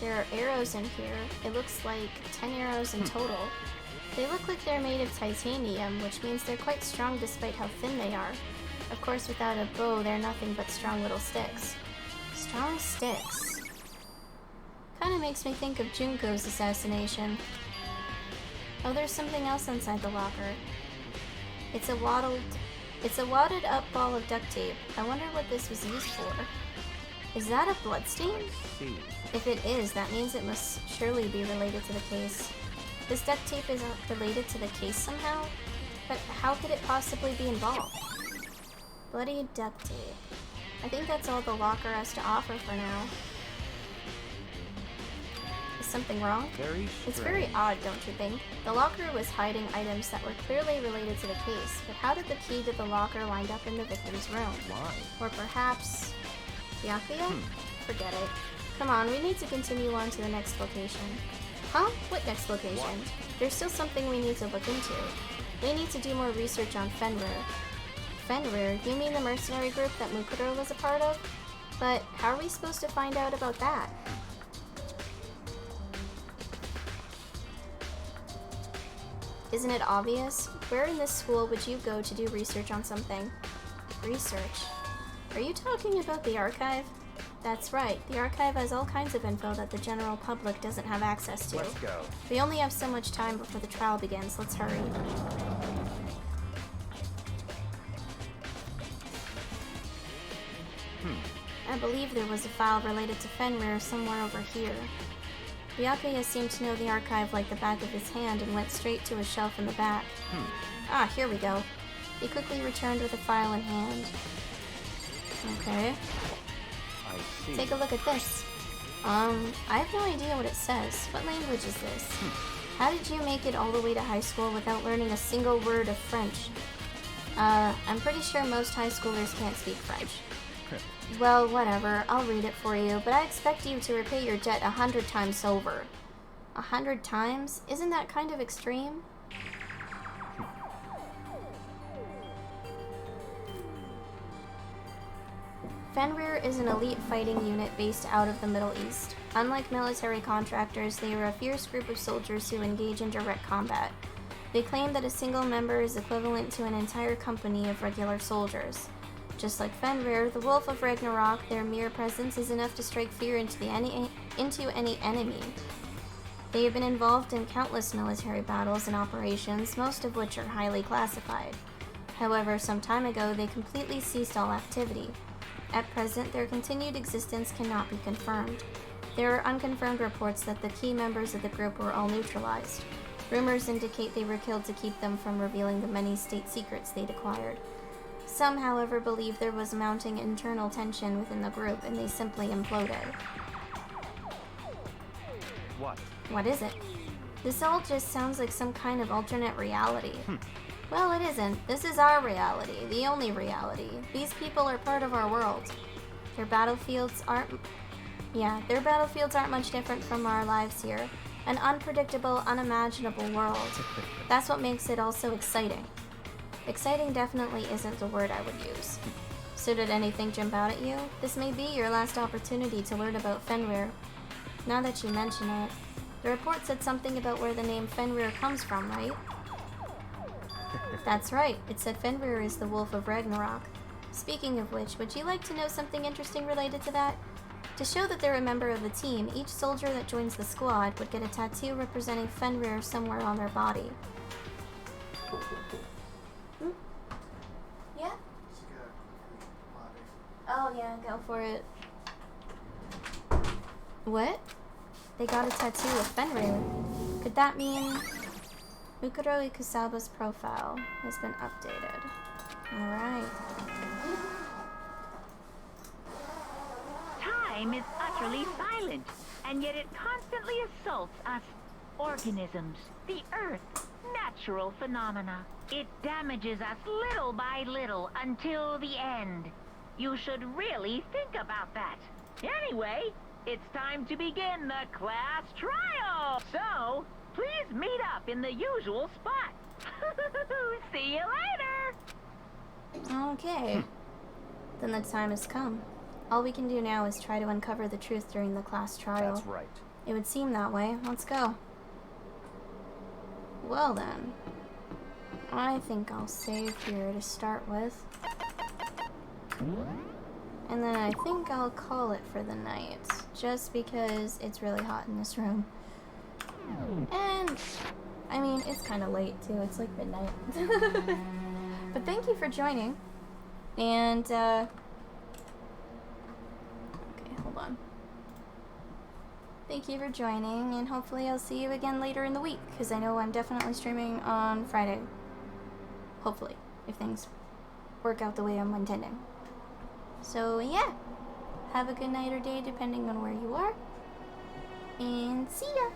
There are arrows in here. It looks like 10 arrows in total. They look like they're made of titanium, which means they're quite strong despite how thin they are. Of course, without a bow, they're nothing but strong little sticks. Strong sticks. Kinda makes me think of Junko's assassination. Oh, there's something else inside the locker. It's a wadded up ball of duct tape. I wonder what this was used for. Is that a bloodstain? See. If it is, that means it must surely be related to the case. This duct tape isn't related to the case somehow? But how could it possibly be involved? Bloody duct tape. I think that's all the locker has to offer for now. Is something wrong? Very It's strange. very odd, don't you think? The locker was hiding items that were clearly related to the case, but how did the key to the locker wind up in the victim's room? Why? Or perhaps... Byakuya? Forget it. Come on, we need to continue on to the next location. Huh? What next location? What? There's still something we need to look into. We need to do more research on Fenrir. Fenrir? You mean the mercenary group that Mukuro was a part of? But how are we supposed to find out about that? Isn't it obvious? Where in this school would you go to do research on something? Research? Are you talking about the archive? That's right, the archive has all kinds of info that the general public doesn't have access to. Let's go. We only have so much time before the trial begins, let's hurry. I believe there was a file related to Fenrir somewhere over here. Byakuya seemed to know the archive like the back of his hand and went straight to a shelf in the back. Ah, here we go. He quickly returned with a file in hand. Okay. I see. Take a look at this. I have no idea what it says. What language is this? How did you make it all the way to high school without learning a single word of French? I'm pretty sure most high schoolers can't speak French. Well, whatever. I'll read it for you, but I expect you to repay your debt 100 times over. 100 times? Isn't that kind of extreme? Fenrir is an elite fighting unit based out of the Middle East. Unlike military contractors, they are a fierce group of soldiers who engage in direct combat. They claim that a single member is equivalent to an entire company of regular soldiers. Just like Fenrir, the Wolf of Ragnarok, their mere presence is enough to strike fear into any enemy. They have been involved in countless military battles and operations, most of which are highly classified. However, some time ago, they completely ceased all activity. At present, their continued existence cannot be confirmed. There are unconfirmed reports that the key members of the group were all neutralized. Rumors indicate they were killed to keep them from revealing the many state secrets they'd acquired. Some, however, believe there was mounting internal tension within the group and they simply imploded. What? What is it? This all just sounds like some kind of alternate reality. Well, it isn't. This is our reality, the only reality. These people are part of our world. Their battlefields aren't much different from our lives here. An unpredictable, unimaginable world. That's what makes it all so exciting. Exciting definitely isn't the word I would use. So did anything jump out at you? This may be your last opportunity to learn about Fenrir. Now that you mention it, the report said something about where the name Fenrir comes from, right? That's right, it said Fenrir is the Wolf of Ragnarok. Speaking of which, would you like to know something interesting related to that? To show that they're a member of the team, each soldier that joins the squad would get a tattoo representing Fenrir somewhere on their body. Yeah? Oh yeah, go for it. What? They got a tattoo of Fenrir. Could that mean Mukuro Ikusaba's profile has been updated? Alright. Time is utterly silent, and yet it constantly assaults us organisms, the Earth, natural phenomena. It damages us little by little until the end. You should really think about that. Anyway, it's time to begin the class trial. So, please meet up in the usual spot. See you later. Okay. Then the time has come. All we can do now is try to uncover the truth during the class trial. That's right. It would seem that way. Let's go. Well then. I think I'll save here to start with. And then I think I'll call it for the night. Just because it's really hot in this room. And, I mean, it's kind of late too. It's like midnight. But thank you for joining. And, okay, hold on. Thank you for joining, and hopefully I'll see you again later in the week, because I know I'm definitely streaming on Friday. Hopefully, if things work out the way I'm intending. So, yeah. Have a good night or day, depending on where you are. And see ya!